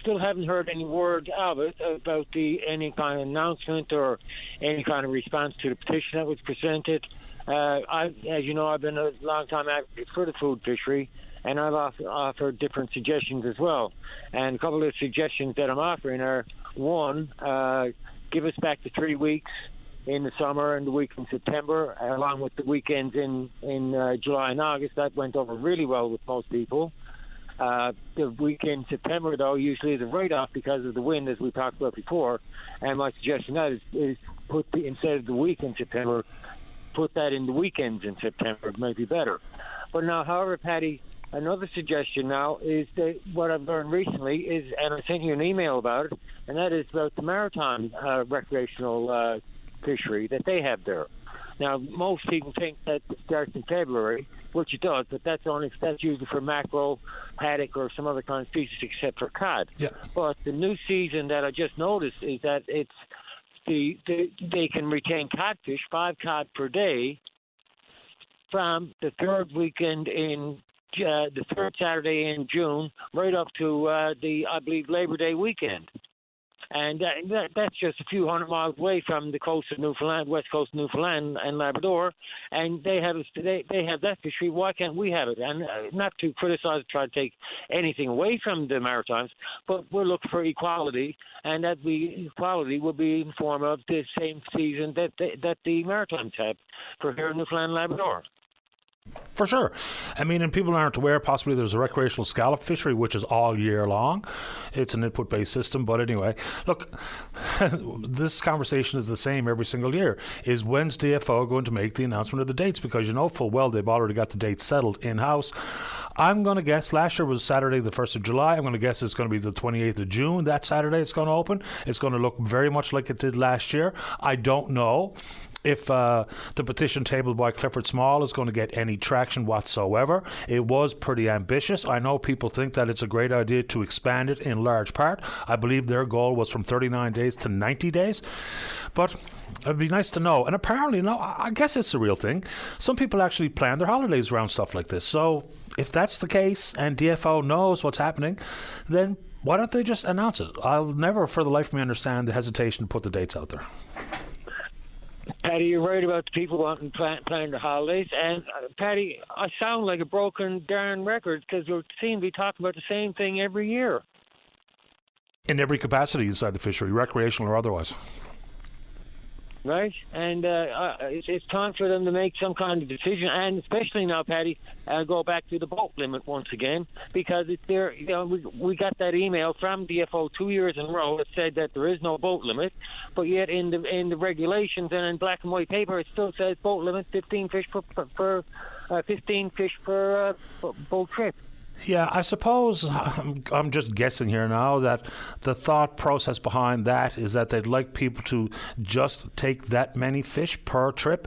Still haven't heard any word of it, about any kind of announcement or any kind of response to the petition that was presented. As you know, I've been a long-time advocate for the food fishery, and I've offered different suggestions as well. And a couple of the suggestions that I'm offering are, one, give us back to 3 weeks in the summer and the week in September, along with the weekends in July and August. That went over really well with most people. The week in September, though, usually is a write-off because of the wind, as we talked about before. And my suggestion now is put instead of the week in September, put that in the weekends in September. It might be better. But now, however, Patty, another suggestion now is that what I've learned recently is, and I sent you an email about it, and that is about the maritime recreational fishery that they have there. Now, most people think that it starts in February, which it does, but that's usually for mackerel, haddock, or some other kind of species, except for cod. Yeah. But the new season that I just noticed is that they can retain codfish, 5 cod per day, from the third weekend in the third Saturday in June, right up to I believe, Labor Day weekend. And that's just a few hundred miles away from the coast of Newfoundland, west coast of Newfoundland and Labrador, and they have that fishery. Why can't we have it? And not to criticize, try to take anything away from the Maritimes, but we're looking for equality, and that equality will be in the form of the same season that the Maritimes have for here in Newfoundland and Labrador. For sure. I mean, and people aren't aware, possibly there's a recreational scallop fishery, which is all year long. It's an input-based system. But anyway, look, this conversation is the same every single year. Is when's DFO going to make the announcement of the dates? Because you know full well they've already got the dates settled in-house. I'm going to guess last year was Saturday the 1st of July. I'm going to guess it's going to be the 28th of June. That Saturday it's going to open. It's going to look very much like it did last year. I don't know if the petition tabled by Clifford Small is going to get any traction whatsoever. It was pretty ambitious. I know people think that it's a great idea to expand it in large part. I believe their goal was from 39 days to 90 days. But it'd be nice to know. And apparently, no, I guess it's a real thing. Some people actually plan their holidays around stuff like this. So if that's the case and DFO knows what's happening, then why don't they just announce it? I'll never for the life of me understand the hesitation to put the dates out there. Patty, you're worried about the people wanting to plan their holidays. And, Patty, I sound like a broken darn record because we seem to be talking about the same thing every year. In every capacity inside the fishery, recreational or otherwise. Right? And it's time for them to make some kind of decision. And especially now, Patty, go back to the boat limit once again, because it's there. You know, we got that email from DFO 2 years in a row that said that there is no boat limit, but yet in the regulations and in black and white paper, it still says boat limit 15 fish per 15 fish per boat trip. Yeah, I suppose I'm just guessing here now that the thought process behind that is that they'd like people to just take that many fish per trip.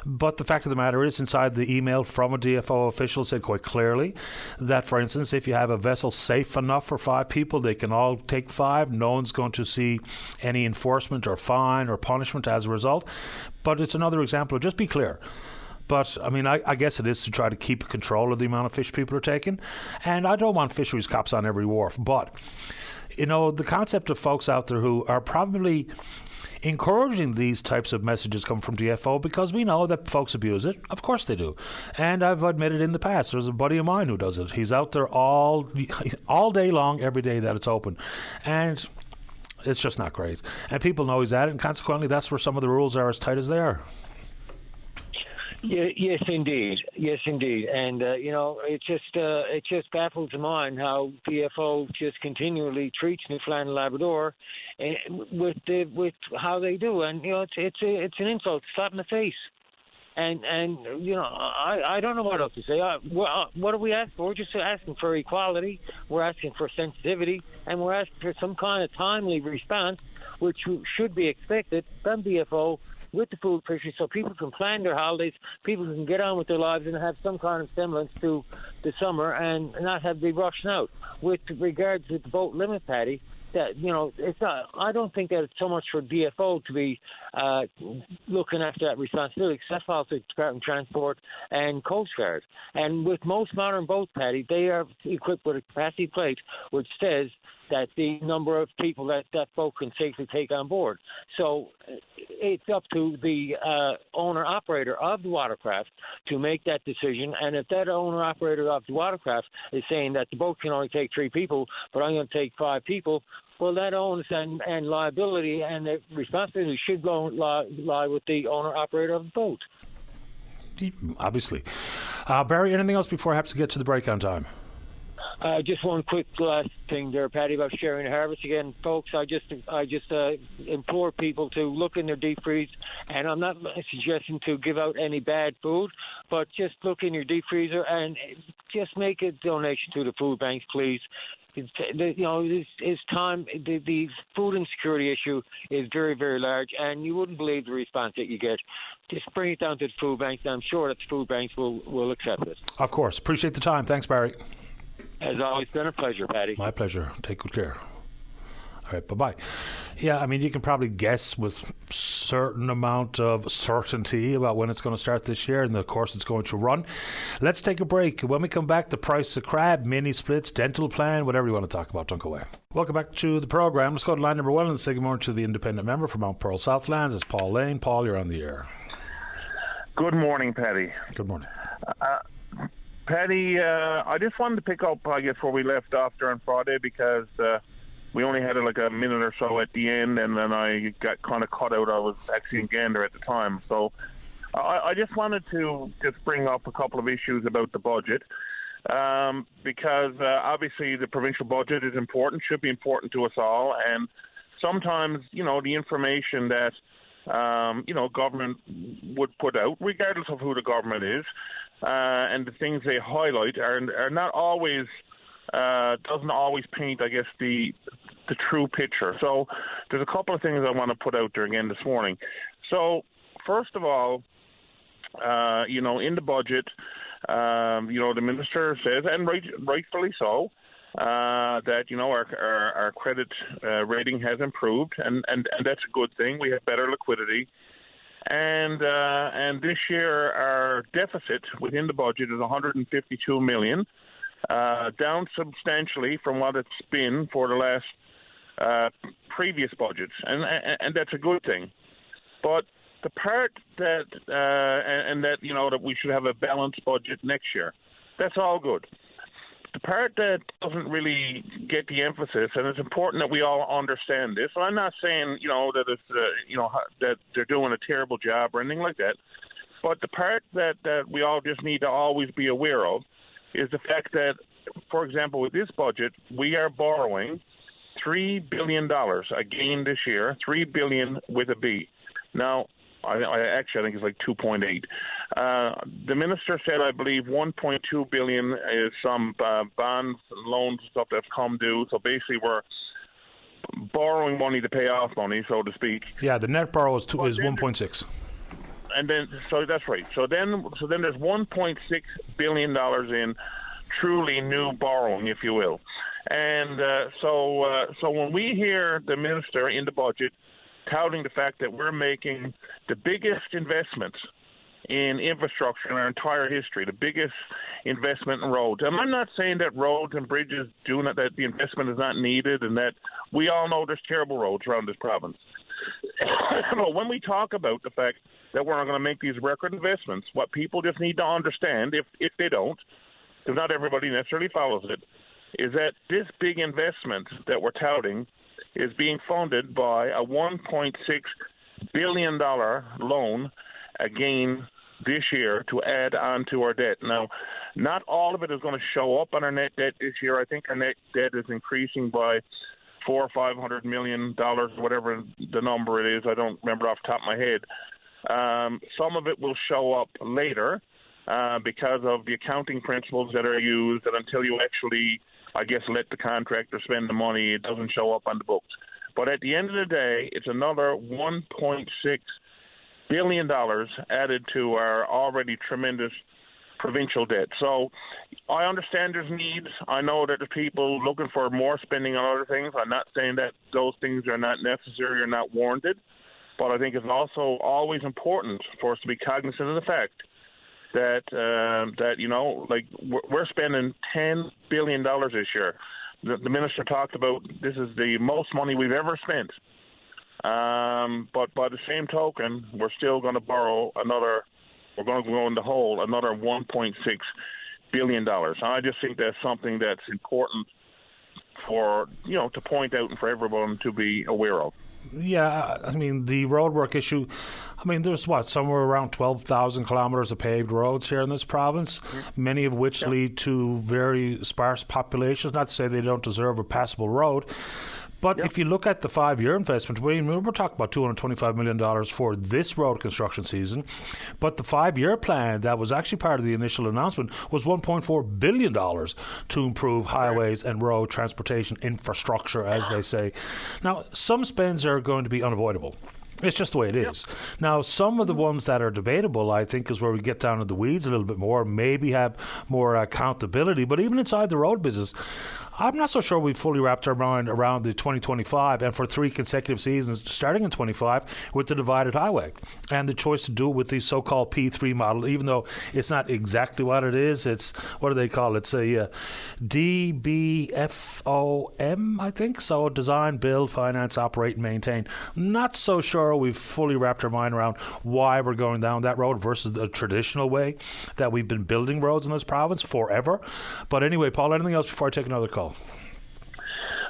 But the fact of the matter is, inside the email from a DFO official said quite clearly that, for instance, if you have a vessel safe enough for 5 people, they can all take 5. No one's going to see any enforcement or fine or punishment as a result. But it's another example of, just be clear. But, I mean, I guess it is to try to keep control of the amount of fish people are taking. And I don't want fisheries cops on every wharf. But, you know, the concept of folks out there who are probably encouraging these types of messages come from DFO, because we know that folks abuse it. Of course they do. And I've admitted in the past, there's a buddy of mine who does it. He's out there all day long, every day that it's open. And it's just not great. And people know he's at it, and consequently that's where some of the rules are as tight as they are. Yeah, yes, indeed. And, you know, it just baffles the mind how DFO just continually treats Newfoundland and Labrador with how they do. And, you know, it's an insult, slap in the face. And I don't know what else to say. What are we asking for? We're just asking for equality. We're asking for sensitivity, and we're asking for some kind of timely response, which should be expected from BFO with the food fishery, so people can plan their holidays, people can get on with their lives and have some kind of semblance to the summer and not have to be rushing out. With regards to the boat limit, Paddy, that it's not. I don't think that it's so much for DFO to be looking after that responsibility. That's also Department of Transport and Coast Guard. And with most modern boats, Paddy, they are equipped with a capacity plate which says that the number of people that boat can safely take on board. So it's up to the owner-operator of the watercraft to make that decision. And if that owner-operator of the watercraft is saying that the boat can only take 3 people, but I'm going to take 5 people, well, that onus and liability and the responsibility should lie with the owner-operator of the boat. Obviously. Barry, anything else before I have to get to the break on time? Just one quick last thing there, Paddy, about sharing the harvest. Again, folks, I just implore people to look in their deep freeze, and I'm not suggesting to give out any bad food, but just look in your deep freezer and just make a donation to the food banks, please. It's time. The food insecurity issue is very, very large, and you wouldn't believe the response that you get. Just bring it down to the food banks, and I'm sure that the food banks will accept it. Of course. Appreciate the time. Thanks, Barry. As always, been a pleasure, Paddy. My pleasure. Take good care. All right, bye-bye. Yeah, I mean, you can probably guess with certain amount of certainty about when it's going to start this year and the course it's going to run. Let's take a break. When we come back, the price of crab, mini splits, dental plan, whatever you want to talk about, don't go away. Welcome back to the program. Let's go to line number 1 and say good morning to the independent member from Mount Pearl Southlands. It's Paul Lane. Paul, you're on the air. Good morning, Paddy. Good morning. Paddy, I just wanted to pick up, I guess, where we left off during Friday because we only had like a minute or so at the end, and then I got kind of cut out. I was actually in Gander at the time. So I just wanted to just bring up a couple of issues about the budget because obviously the provincial budget is important, should be important to us all, and sometimes, the information that, government would put out, regardless of who the government is, and the things they highlight are not always doesn't always paint, I guess, the true picture. So there's a couple of things I want to put out there again this morning. So first of all, in the budget, the minister says, and rightfully so, that our credit rating has improved, and that's a good thing. We have better liquidity. And this year our deficit within the budget is $152 million, down substantially from what it's been for the last previous budgets, and that's a good thing. But the part that that we should have a balanced budget next year, that's all good. The part that doesn't really get the emphasis, and it's important that we all understand this. I'm not saying, that it's, that they're doing a terrible job or anything like that. But the part that we all just need to always be aware of is the fact that, for example, with this budget, we are borrowing $3 billion again this year, $3 billion with a B. Now, I think it's like 2.8. The minister said, I believe, 1.2 billion is some bonds, loans, stuff that's come due. So basically, we're borrowing money to pay off money, so to speak. Yeah, the net borrow is 1.6. And then, so that's right. So then there's $1.6 billion in truly new borrowing, if you will. And so when we hear the minister in the budget touting the fact that we're making the biggest investments in infrastructure in our entire history, the biggest investment in roads. And I'm not saying that roads and bridges that the investment is not needed, and that we all know there's terrible roads around this province. But when we talk about the fact that we're going to make these record investments, what people just need to understand, if they don't, because not everybody necessarily follows it, is that this big investment that we're touting is being funded by a $1.6 billion loan again this year to add on to our debt. Now, not all of it is going to show up on our net debt this year. I think our net debt is increasing by $400 or $500 million, whatever the number it is. I don't remember off the top of my head. Some of it will show up later because of the accounting principles that are used, and until you actually, I guess, let the contractor spend the money, it doesn't show up on the books. But at the end of the day, it's another $1.6 billion added to our already tremendous provincial debt. So I understand there's needs. I know that there's people looking for more spending on other things. I'm not saying that those things are not necessary or not warranted, but I think it's also always important for us to be cognizant of the fact that we're spending $10 billion this year. The minister talked about this is the most money we've ever spent. But by the same token, we're still going to borrow we're going to go in the hole another $1.6 billion. I just think that's something that's important to point out and for everyone to be aware of. Yeah, I mean, the roadwork issue, there's somewhere around 12,000 kilometres of paved roads here in this province, many of which lead to very sparse populations. Not to say they don't deserve a passable road. But if you look at the 5-year investment, we're talking about $225 million for this road construction season. But the 5-year plan that was actually part of the initial announcement was $1.4 billion to improve highways and road transportation infrastructure, as they say. Now, some spends are going to be unavoidable. It's just the way it is. Now, some of the ones that are debatable, I think, is where we get down in the weeds a little bit more, maybe have more accountability. But even inside the road business, I'm not so sure we've fully wrapped our mind around the 2025 and for 3 consecutive seasons starting in 25 with the divided highway and the choice to do it with the so-called P3 model, even though it's not exactly what it is. It's, what do they call it? It's a DBFOM, I think. So design, build, finance, operate, and maintain. Not so sure we've fully wrapped our mind around why we're going down that road versus the traditional way that we've been building roads in this province forever. But anyway, Paul, anything else before I take another call?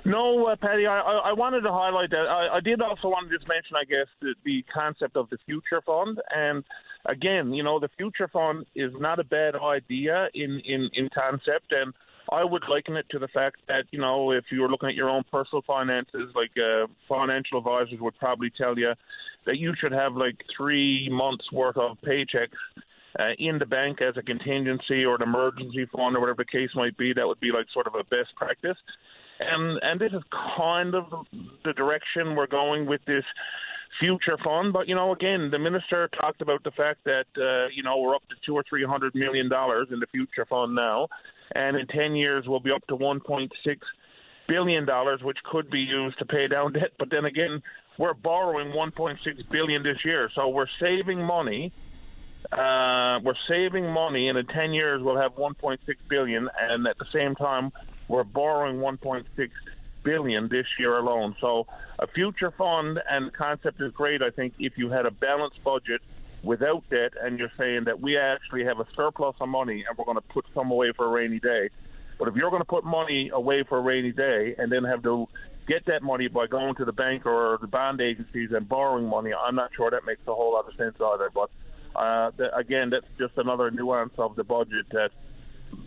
No, Paddy, I wanted to highlight that. I did also want to just mention, I guess, the concept of the Future Fund. And again, the Future Fund is not a bad idea in concept. And I would liken it to the fact that, if you were looking at your own personal finances, like financial advisors would probably tell you that you should have like 3 months worth of paychecks in the bank as a contingency or an emergency fund or whatever the case might be. That would be like sort of a best practice. And this is kind of the direction we're going with this future fund. But, again, the minister talked about the fact that, we're up to $200 or $300 million in the future fund now. And in 10 years, we'll be up to $1.6 billion, which could be used to pay down debt. But then again, we're borrowing $1.6 billion this year. So we're saving money. And in 10 years we'll have $1.6 billion, and at the same time we're borrowing $1.6 billion this year alone. So a future fund and concept is great, I think, if you had a balanced budget without debt and you're saying that we actually have a surplus of money and we're going to put some away for a rainy day. But if you're going to put money away for a rainy day and then have to get that money by going to the bank or the bond agencies and borrowing money, I'm not sure that makes a whole lot of sense either. But again, that's just another nuance of the budget that,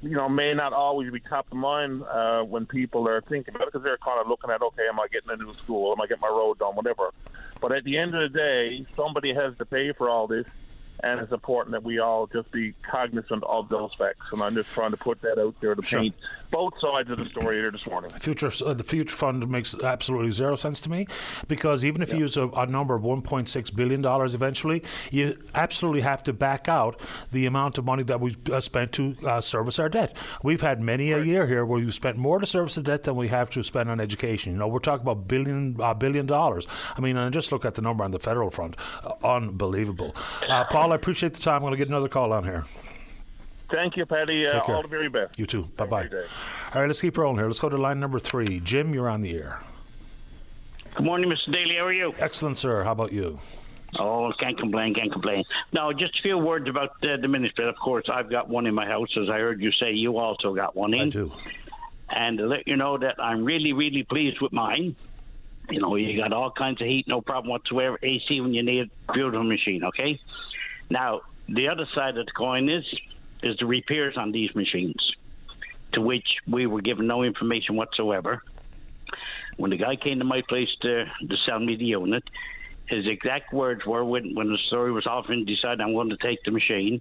may not always be top of mind when people are thinking about it, because they're kind of looking at, okay, am I getting a new school? Am I getting my road done? Whatever. But at the end of the day, somebody has to pay for all this, and it's important that we all just be cognizant of those facts. And I'm just trying to put that out there to paint both sides of the story here this morning. The Future Fund makes absolutely zero sense to me, because even if you use a number of $1.6 billion eventually, you absolutely have to back out the amount of money that we spent to service our debt. We've had many a year here where we've spent more to service the debt than we have to spend on education. We're talking about $1 billion. And just look at the number on the federal front. Unbelievable. Paul, I appreciate the time. I'm going to get another call on here. Thank you, Paddy. All the very best. You too. Bye-bye. All right, let's keep rolling here. Let's go to line number 3. Jim, you're on the air. Good morning, Mr. Daly. How are you? Excellent, sir. How about you? Oh, can't complain. Now, just a few words about the minister. Of course, I've got one in my house. As I heard you say, you also got one in. I do. And to let you know that I'm really, really pleased with mine. You got all kinds of heat, no problem whatsoever. AC when you need a beautiful machine, okay? Now, the other side of the coin is the repairs on these machines, to which we were given no information whatsoever. When the guy came to my place to sell me the unit, his exact words were when the story was off and decided I'm going to take the machine,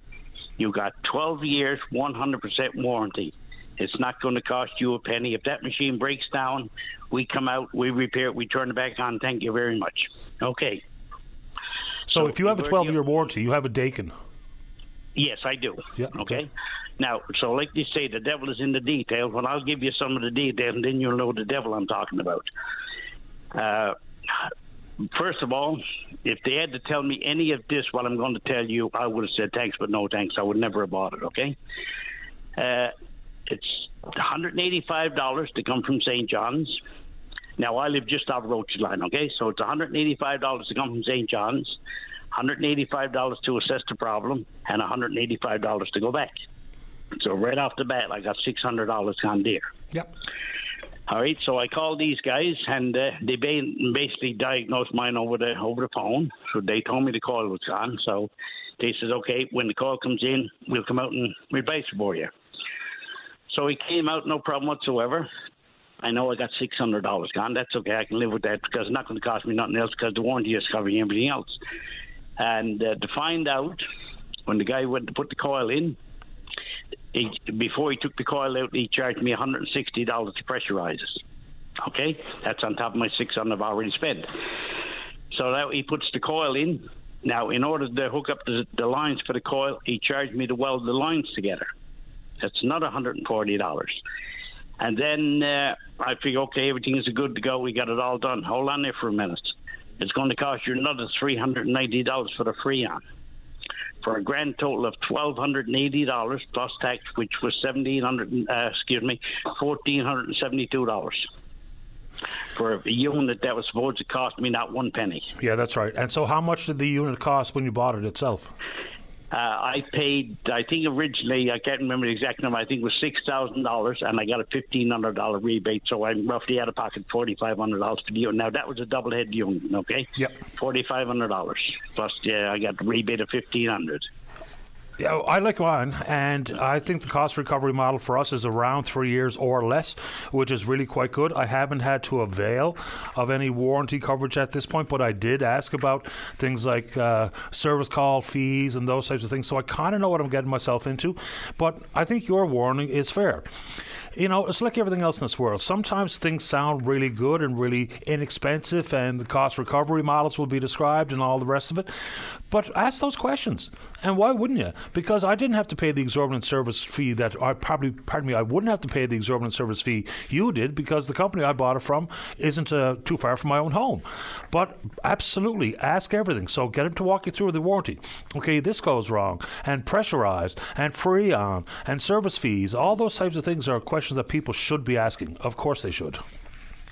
you got 12 years, 100% warranty. It's not going to cost you a penny. If that machine breaks down, we come out, we repair it, we turn it back on. Thank you very much. Okay. So if you have a 12-year warranty, you have a Dakin. Yes, I do. Yeah. Okay. Now, so like they say, the devil is in the details. Well, I'll give you some of the details, and then you'll know the devil I'm talking about. First of all, if they had to tell me any of this, what I'm going to tell you, I would have said thanks, but no thanks. I would never have bought it, okay? It's $185 to come from St. John's. Now, I live just off Roach's Line, okay? So it's $185 to come from St. John's, $185 to assess the problem, and $185 to go back. So right off the bat, I got $600 gone there. Yep. All right, so I called these guys, and they basically diagnosed mine over the phone. So they told me the coil was gone. So they said, okay, when the coil comes in, we'll come out and replace it for you. So he came out, no problem whatsoever. I know I got $600 gone. That's okay. I can live with that because it's not going to cost me nothing else because the warranty is covering everything else. And to find out, when the guy went to put the coil in, before he took the coil out, he charged me $160 to pressurize it. Okay? That's on top of my $600 I've already spent. So now he puts the coil in. Now, in order to hook up the lines for the coil, he charged me to weld the lines together. That's another $140. And then I figure, okay, everything is good to go. We got it all done. Hold on there for a minute. It's going to cost you another $390 for the Freon, for a grand total of $1,280 plus tax, which was $1,472 for a unit that was supposed to cost me not one penny. Yeah, that's right. And so how much did the unit cost when you bought it itself? I paid, I think originally, I can't remember the exact number, I think it was $6,000, and I got a $1,500 rebate, so I'm roughly out of pocket $4,500 for the unit. Now, that was a double-head unit, okay? Yep. $4,500, plus I got the rebate of $1,500. Yeah, I like mine, and I think the cost recovery model for us is around 3 years or less, which is really quite good. I haven't had to avail of any warranty coverage at this point, but I did ask about things like service call fees and those types of things, so I kind of know what I'm getting myself into. But I think your warning is fair. You know, it's like everything else in this world. Sometimes things sound really good and really inexpensive, and the cost recovery models will be described and all the rest of it. But ask those questions. And why wouldn't you? Because I didn't have to pay the exorbitant service fee I wouldn't have to pay the exorbitant service fee you did, because the company I bought it from isn't too far from my own home. But absolutely, ask everything. So get them to walk you through the warranty. Okay, this goes wrong, and pressurized, and Freon, and service fees. All those types of things are questions that people should be asking. Of course they should.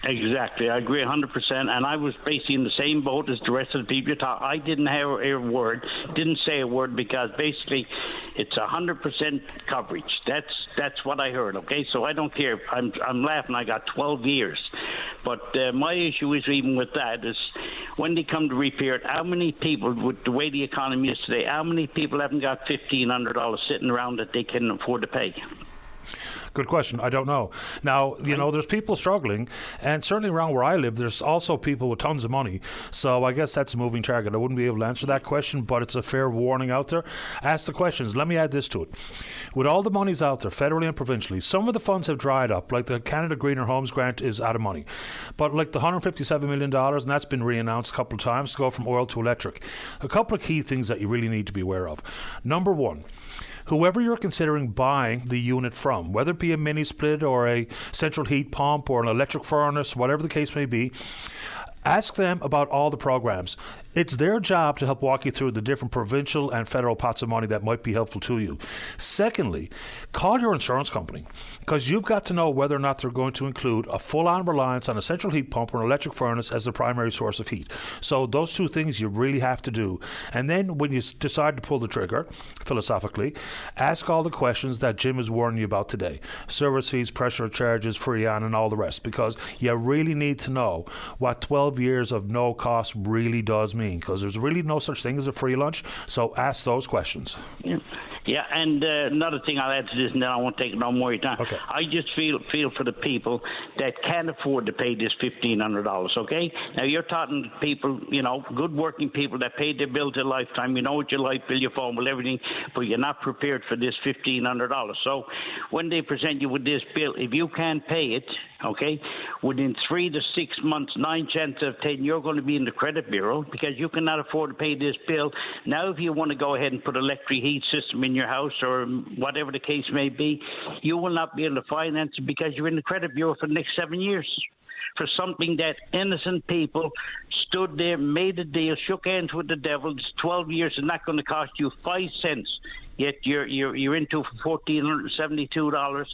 Exactly. I agree 100%. And I was basically in the same boat as the rest of the people you talk. I didn't have didn't say a word, because basically it's 100% coverage. That's what I heard, okay? So I don't care. I'm laughing. I got 12 years. But my issue is, even with that, is when they come to repair it, how many people, with the way the economy is today, how many people haven't got $1,500 sitting around that they can afford to pay? Good question. I don't know. Now, you know, there's people struggling, and certainly around where I live, there's also people with tons of money. So I guess that's a moving target. I wouldn't be able to answer that question, but it's a fair warning out there. Ask the questions. Let me add this to it. With all the monies out there, federally and provincially, some of the funds have dried up, like the Canada Greener Homes Grant is out of money. But like the $157 million, and that's been re-announced a couple of times, to go from oil to electric. A couple of key things that you really need to be aware of. Number one, whoever you're considering buying the unit from, whether it be a mini split or a central heat pump or an electric furnace, whatever the case may be, ask them about all the programs. It's their job to help walk you through the different provincial and federal pots of money that might be helpful to you. Secondly, call your insurance company, because you've got to know whether or not they're going to include a full-on reliance on a central heat pump or an electric furnace as the primary source of heat. So those two things you really have to do. And then when you decide to pull the trigger, philosophically, ask all the questions that Jim is warning you about today. Service fees, pressure charges, Freon, and all the rest, because you really need to know what 12 years of no cost really does mean. mean? Because there's really no such thing as a free lunch. So ask those questions. Yeah, and another thing I'll add to this, and then I won't take no more of your time. Okay. I just feel for the people that can't afford to pay this $1,500, okay? Now, you're talking people, good working people that paid their bill to lifetime. You know what your light bill, your phone bill, everything, but you're not prepared for this $1,500. So when they present you with this bill, if you can't pay it, okay, within 3 to 6 months, 9 chances of 10, you're going to be in the credit bureau because you cannot afford to pay this bill. Now, if you want to go ahead and put electric heat system in your house or whatever the case may be, you will not be able to finance it because you're in the credit bureau for the next 7 years for something that innocent people stood there, made a deal, shook hands with the devil. It's 12 years is not going to cost you 5 cents. Yet you're into for $1,472,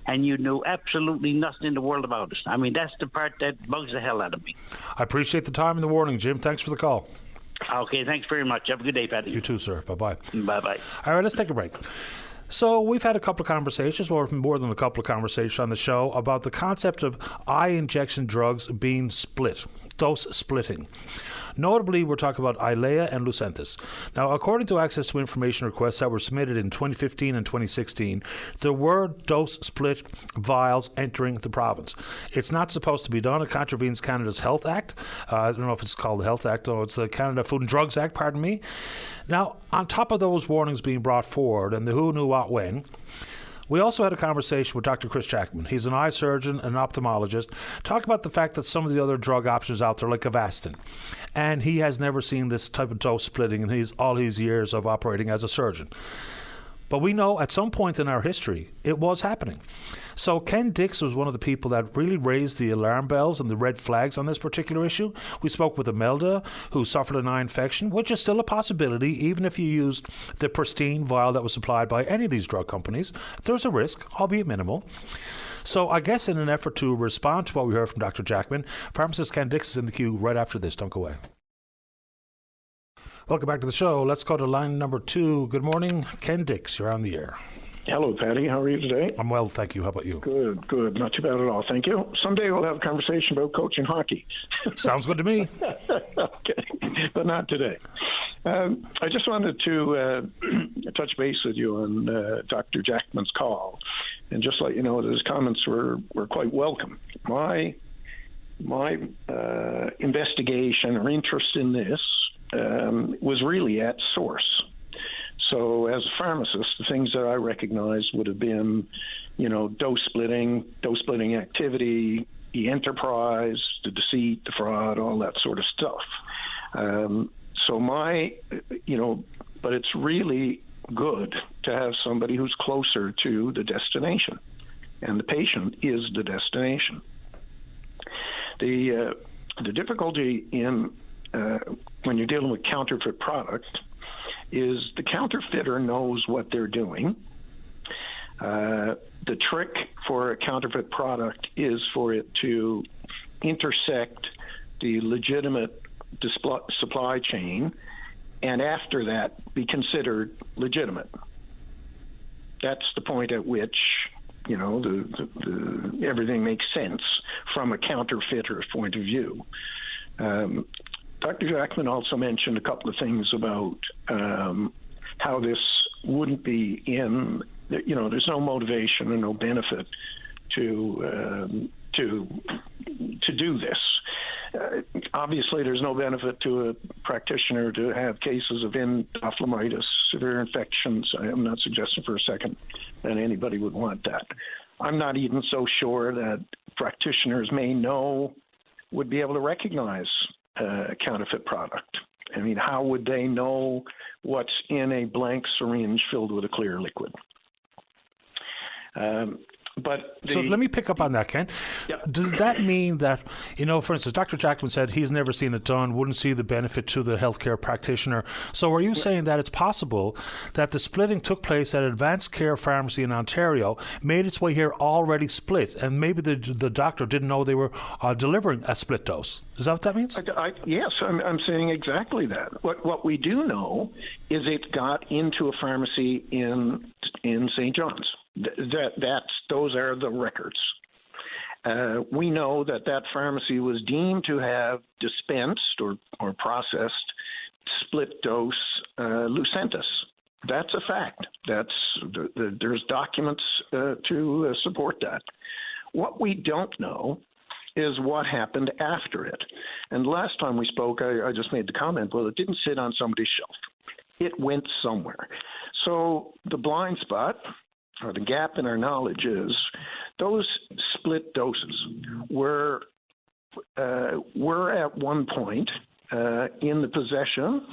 and you knew absolutely nothing in the world about it. I mean, that's the part that bugs the hell out of me. I appreciate the time and the warning, Jim. Thanks for the call. Okay, thanks very much. Have a good day, Paddy. You too, sir. Bye-bye. Bye-bye. All right, let's take a break. So we've had a couple of conversations, or more than a couple of conversations on the show, about the concept of eye injection drugs being split, dose splitting. Notably, we're talking about Eylea and Lucentis. Now, according to access to information requests that were submitted in 2015 and 2016, there were dose split vials entering the province. It's not supposed to be done. It contravenes Canada's Health Act. I don't know if it's called the Health Act. No, it's the Canada Food and Drugs Act, pardon me. Now, on top of those warnings being brought forward and the who knew what when, we also had a conversation with Dr. Chris Jackman. He's an eye surgeon and ophthalmologist. Talk about the fact that some of the other drug options out there, like Avastin, and he has never seen this type of dose splitting in all his years of operating as a surgeon. But we know at some point in our history, it was happening. So Ken Dix was one of the people that really raised the alarm bells and the red flags on this particular issue. We spoke with Imelda, who suffered an eye infection, which is still a possibility, even if you used the pristine vial that was supplied by any of these drug companies. There's a risk, albeit minimal. So I guess in an effort to respond to what we heard from Dr. Jackman, pharmacist Ken Dix is in the queue right after this. Don't go away. Welcome back to the show. Let's go to line number 2. Good morning, Ken Dix. You're on the air. Hello, Patty. How are you today? I'm well, thank you. How about you? Good. Not too bad at all, thank you. Someday we'll have a conversation about coaching hockey. Sounds good to me. Okay, but not today. I just wanted to touch base with you on Dr. Jackman's call, and just let you know that his comments were quite welcome. My investigation or interest in this was really at source. So as a pharmacist, the things that I recognized would have been, dose splitting activity, the enterprise, the deceit, the fraud, all that sort of stuff. But it's really good to have somebody who's closer to the destination, and the patient is the destination. The difficulty in when you're dealing with counterfeit product is the counterfeiter knows what they're doing. The trick for a counterfeit product is for it to intersect the legitimate supply chain, and after that be considered legitimate. That's the point at which everything makes sense from a counterfeiter's point of view. Dr. Jackman also mentioned a couple of things about how this wouldn't be there's no motivation and no benefit to do this. Obviously, there's no benefit to a practitioner to have cases of endophthalmitis, severe infections. I'm not suggesting for a second that anybody would want that. I'm not even so sure that practitioners would be able to recognize a counterfeit product. I mean, how would they know what's in a blank syringe filled with a clear liquid? So let me pick up on that, Ken. Yeah. Does that mean that, for instance, Dr. Jackman said he's never seen it done, wouldn't see the benefit to the healthcare practitioner. So are you saying that it's possible that the splitting took place at Advanced Care Pharmacy in Ontario, made its way here already split, and maybe the doctor didn't know they were delivering a split dose? Is that what that means? Yes, I'm saying exactly that. What we do know is it got into a pharmacy in St. John's. Those are the records. We know that pharmacy was deemed to have dispensed or processed split dose Lucentis. That's a fact. There's documents to support that. What we don't know is what happened after it. And last time we spoke, I just made the comment, well, it didn't sit on somebody's shelf. It went somewhere. So the blind spot, or the gap in our knowledge, is those split doses were at one point in the possession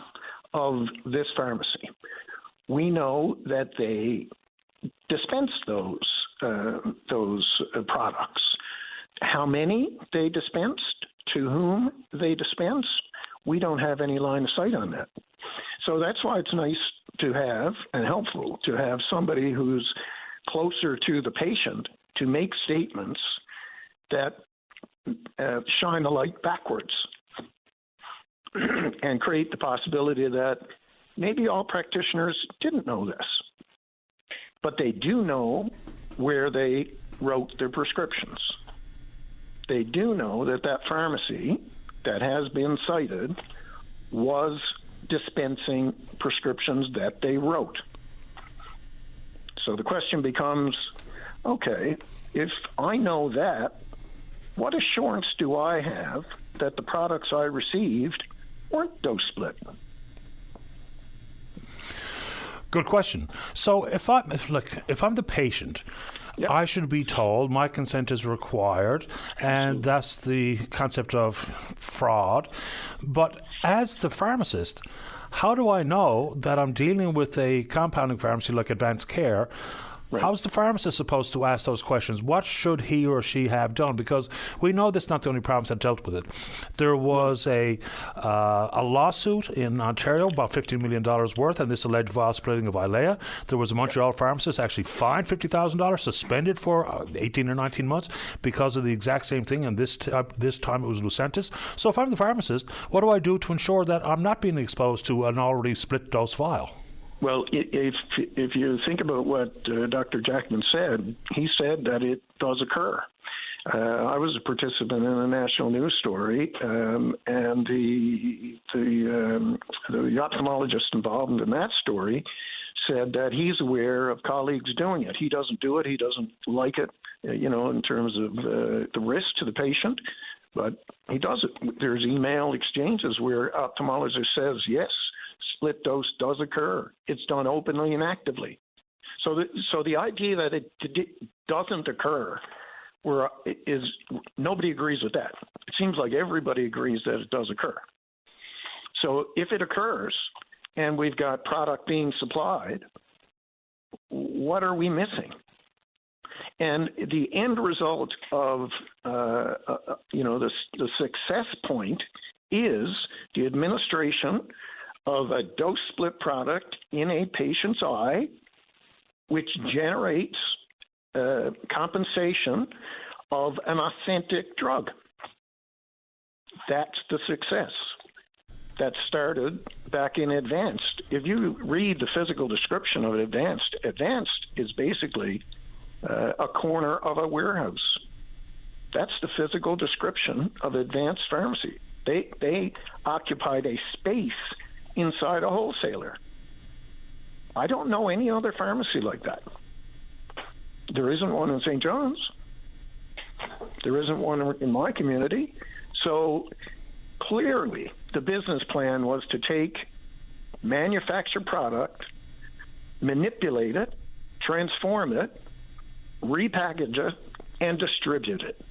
of this pharmacy. We know that they dispensed those products. How many they dispensed, to whom they dispensed, we don't have any line of sight on that. So that's why it's nice to have, and helpful to have, somebody who's closer to the patient to make statements that shine a light backwards and create the possibility that maybe all practitioners didn't know this, but they do know where they wrote their prescriptions. They do know that that pharmacy that has been cited was dispensing prescriptions that they wrote. So the question becomes, okay, if I know that, what assurance do I have that the products I received weren't dose split? Good question. So if I'm the patient, yep, I should be told my consent is required, and that's the concept of fraud. But as the pharmacist, how do I know that I'm dealing with a compounding pharmacy like Advanced Care? Right. How's the pharmacist supposed to ask those questions? What should he or she have done? Because we know that's not the only province that dealt with it. There was a lawsuit in Ontario, about $15 million worth, and this alleged vile splitting of Ilea. There was a Montreal pharmacist actually fined $50,000, suspended for 18 or 19 months because of the exact same thing, and this time it was Lucentis. So if I'm the pharmacist, what do I do to ensure that I'm not being exposed to an already split dose vial? Well, if you think about what Dr. Jackman said, he said that it does occur. I was a participant in a national news story, and the ophthalmologist involved in that story said that he's aware of colleagues doing it. He doesn't do it. He doesn't like it, in terms of the risk to the patient, but he does it. There's email exchanges where ophthalmologist says, yes, split dose does occur. It's done openly and actively. So the idea that it doesn't occur is nobody agrees with that. It seems like everybody agrees that it does occur. So if it occurs and we've got product being supplied, what are we missing? And the end result of the success point is the administration of a dose split product in a patient's eye, which generates compensation of an authentic drug. That's the success that started back in Advanced. If you read the physical description of Advanced is basically a corner of a warehouse. That's the physical description of Advanced Pharmacy. They occupied a space inside a wholesaler. I don't know any other pharmacy like that. There isn't one in St. John's. There isn't one in my community. So clearly the business plan was to take manufactured product, manipulate it, transform it, repackage it, and distribute it.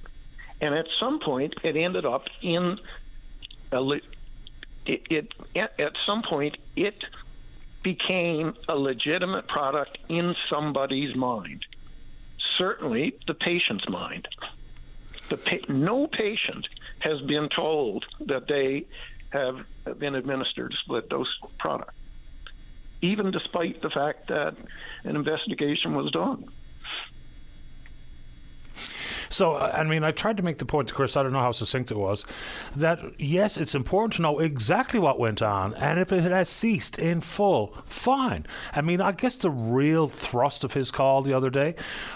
And at some point it ended up in at some point, it became a legitimate product in somebody's mind. Certainly, the patient's mind. No patient has been told that they have been administered split dose product, even despite the fact that an investigation was done. So, I mean, I tried to make the point to Chris, I don't know how succinct it was, that yes, it's important to know exactly what went on, and if it has ceased in full, fine. I mean, I guess the real thrust of his call the other day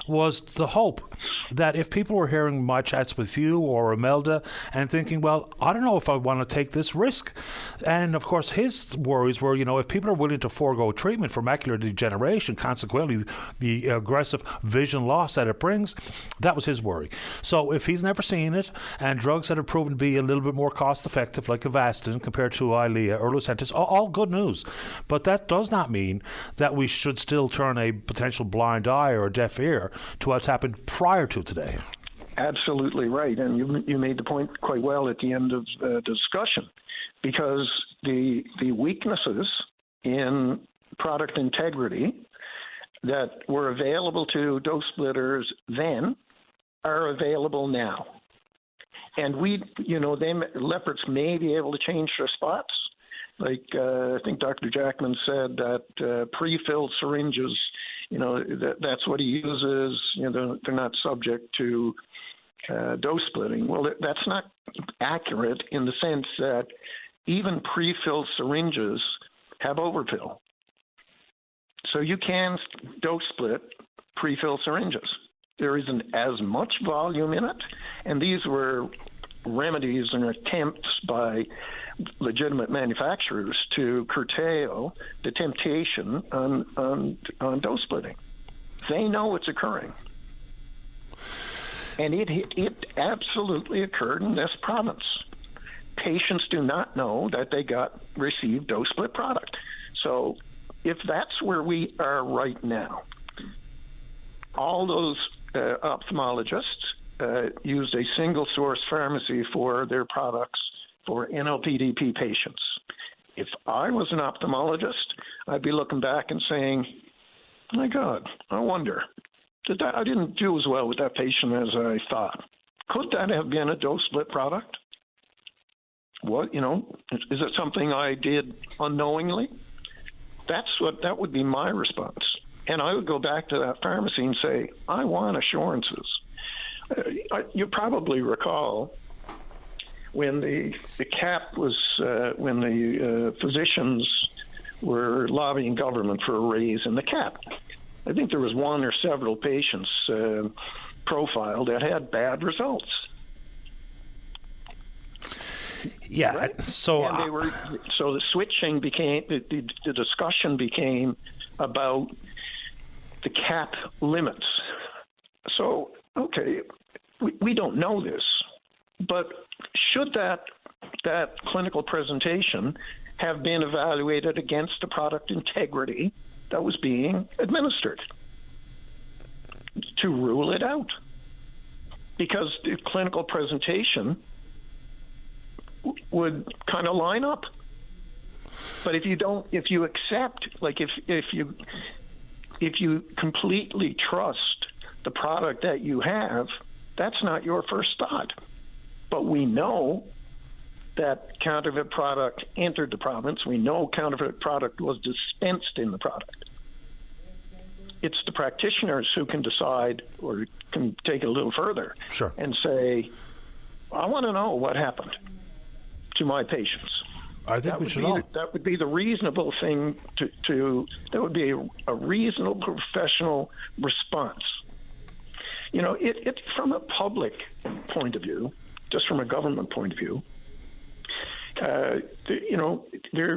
was the hope that if people were hearing my chats with you or Imelda and thinking, well, I don't know if I want to take this risk. And of course, his worries were, if people are willing to forego treatment for macular degeneration, consequently the aggressive vision loss that it brings, that was his worry. So if he's never seen it, and drugs that have proven to be a little bit more cost effective, like Avastin compared to Eylea or Lucentis, all good news. But that does not mean that we should still turn a potential blind eye or a deaf ear to what's happened prior to today. Absolutely right. And you made the point quite well at the end of the discussion, because the weaknesses in product integrity that were available to dose splitters then are available now. And leopards may be able to change their spots. Like I think Dr. Jackman said that pre-filled syringes, that's what he uses. They're not subject to dose splitting. Well, that's not accurate in the sense that even pre-filled syringes have overfill. So you can dose split pre-filled syringes. There isn't as much volume in it, and these were remedies and attempts by legitimate manufacturers to curtail the temptation on dose splitting. They know it's occurring. And it absolutely occurred in this province. Patients do not know that they received dose split product. So if that's where we are right now, all those ophthalmologists used a single source pharmacy for their products for NLPDP patients. If I was an ophthalmologist, I'd be looking back and saying, my God, I wonder, I didn't do as well with that patient as I thought. Could that have been a dose split product? What, is it something I did unknowingly? That would be my response. And I would go back to that pharmacy and say, I want assurances. You probably recall when the cap was, when the physicians were lobbying government for a raise in the cap. I think there was one or several patients profiled that had bad results. Yeah. Right? So the switching became the discussion became about the cap limits. So okay, we don't know this, but should that clinical presentation have been evaluated against the product integrity that was being administered to rule it out? Because the clinical presentation would kind of line up. But if you accept, like if you completely trust the product that you have, that's not your first thought. But we know that counterfeit product entered the province. We know counterfeit product was dispensed in the product. It's the practitioners who can decide or can take it a little further and say, I want to know what happened to my patients. I think we should all. That would be the reasonable thing that would be a reasonable professional response. It from a public point of view, just from a government point of view, there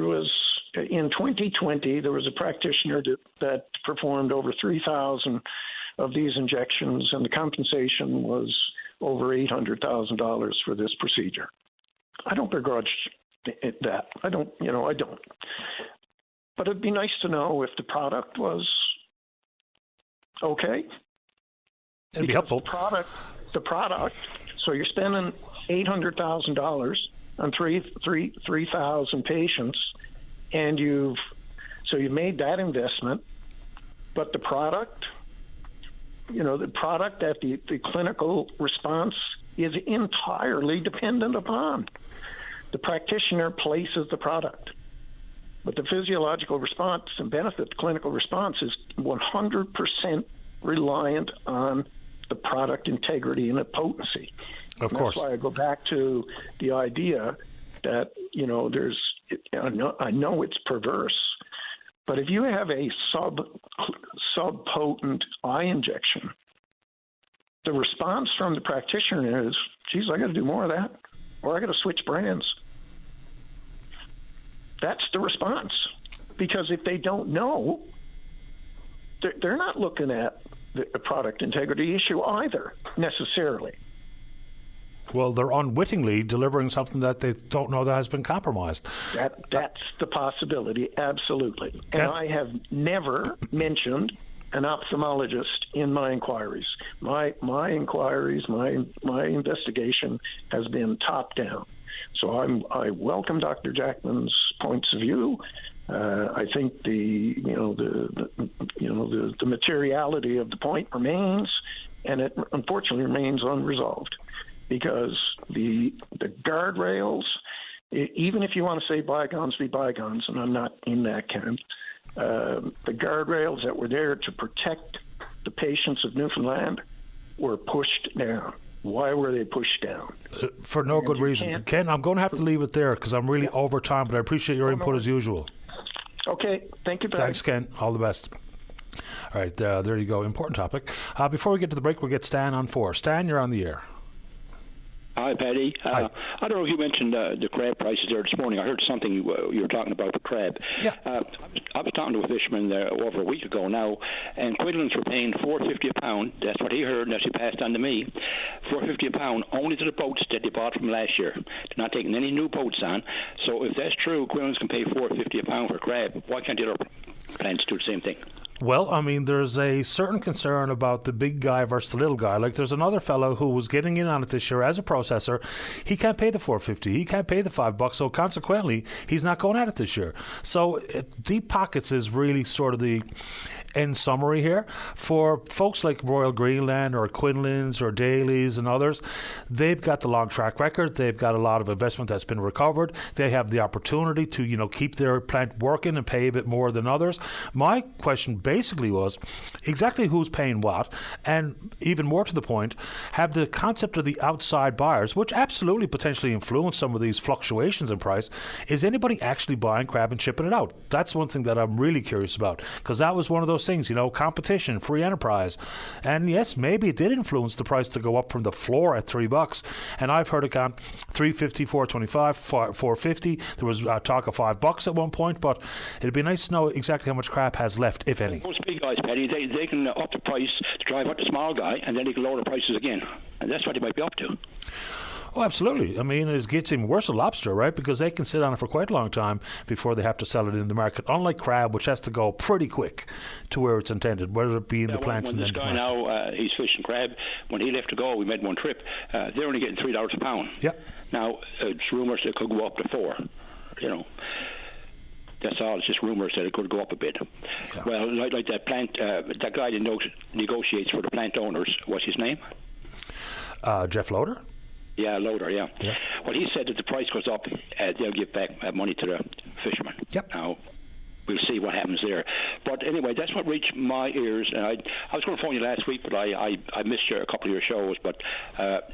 was, in 2020, there was a practitioner that performed over 3,000 of these injections, and the compensation was over $800,000 for this procedure. I don't begrudge that. I don't. But it'd be nice to know if the product was okay. It'd be helpful. The product. So you're spending $800,000 on 3,000 patients, and you've made that investment. But the product, the product that the clinical response is entirely dependent upon. The practitioner places the product, but the physiological response and benefit, the clinical response, is 100% reliant on the product integrity and the potency. Of course. That's why I go back to the idea that, I know it's perverse, but if you have a sub-potent eye injection, the response from the practitioner is, geez, I got to do more of that, or I got to switch brands. That's the response. Because if they don't know, they're not looking at the product integrity issue either, necessarily. Well, they're unwittingly delivering something that they don't know that has been compromised. That's the possibility, absolutely. And I have never mentioned an ophthalmologist in my inquiries. My inquiries, my investigation has been top down. So I welcome Dr. Jackman's points of view. I think the materiality of the point remains, and it unfortunately remains unresolved, because the guardrails, even if you want to say bygones be bygones, and I'm not in that camp, the guardrails that were there to protect the patients of Newfoundland were pushed down. Why were they pushed down? For no good reason. Ken, I'm going to have to leave it there because I'm really over time, but I appreciate your input as usual. Okay, thank you, Barry. Thanks, Ken. All the best. All right, there you go. Important topic. Before we get to the break, we'll get Stan on 4. Stan, you're on the air. Hi, Paddy. I don't know if you mentioned the crab prices there this morning. I heard something you were talking about the crab. Yeah. I was talking to a fisherman there over a week ago now, and Quinlan's were paying $4.50 a pound. That's what he heard, and that's what he passed on to me. $4.50 a pound only to the boats that they bought from last year. They're not taking any new boats on. So if that's true, Quinlan's can pay $4.50 a pound for crab. Why can't the other plants do the same thing? Well, I mean, there's a certain concern about the big guy versus the little guy. Like, there's another fellow who was getting in on it this year as a processor. He can't pay the $4.50. He can't pay the $5. So consequently, he's not going at it this year. So deep pockets is really sort of the end summary here. For folks like Royal Greenland or Quinlan's or Daly's and others, they've got the long track record. They've got a lot of investment that's been recovered. They have the opportunity to, keep their plant working and pay a bit more than others. My question basically was exactly who's paying what, and even more to the point, have the concept of the outside buyers, which absolutely potentially influence some of these fluctuations in price. Is anybody actually buying crab and shipping it out? That's one thing that I'm really curious about, because that was one of those things, competition, free enterprise. And yes, maybe it did influence the price to go up from the floor at $3. And I've heard it gone $3.50, $4.25, $4.50. There was talk of $5 at one point, but it'd be nice to know exactly how much crab has left, if any. Those big guys, Paddy, they can up the price to drive up the small guy, and then they can lower the prices again. And that's what they might be up to. Oh, absolutely. I mean, it gets even worse with lobster, right? Because they can sit on it for quite a long time before they have to sell it in the market. Unlike crab, which has to go pretty quick to where it's intended, whether it be in the plant. When this guy now, he's fishing crab. When he left to go, we made one trip. They're only getting $3 a pound. Yeah. Now, it's rumours it could go up to $4. That's all. It's just rumours that it could go up a bit. Yeah. Well, like that plant, that guy that negotiates for the plant owners, what's his name? Jeff Loader? Yeah, Loader, yeah. Well, he said that the price goes up, they'll give back money to the fishermen. Yep. Now, we'll see what happens there. But anyway, that's what reached my ears. And I was going to phone you last week, but I missed a couple of your shows. But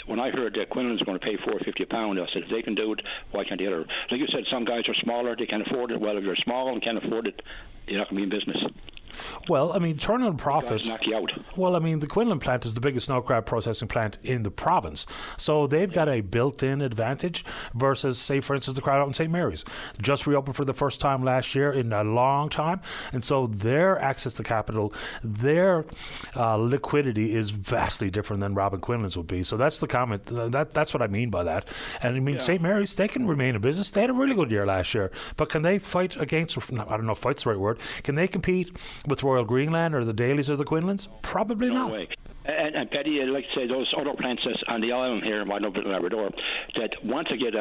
when I heard that Quinlan's going to pay $4.50 a pound, I said, if they can do it, why can't the other? Like you said, some guys are smaller, they can't afford it. Well, if you're small and can't afford it, you're not going to be in business. Well, I mean, turn on profit. Knock you out. Well, I mean, the Quinlan plant is the biggest snow crab processing plant in the province. So they've got a built-in advantage versus, say, for instance, the crowd out in St. Mary's. Just reopened for the first time last year in a long time. And so their access to capital, their liquidity is vastly different than Robin Quinlan's would be. So that's the comment. That's what I mean by that. And I mean, St. Mary's, they can remain in business. They had a really good year last year. But can they fight against, I don't know if fight's the right word, can they compete with Royal Greenland or the Dailies or the Quinlans? Probably not. Way. And Paddy, I'd like to say those other plants on the island here in Labrador that want to get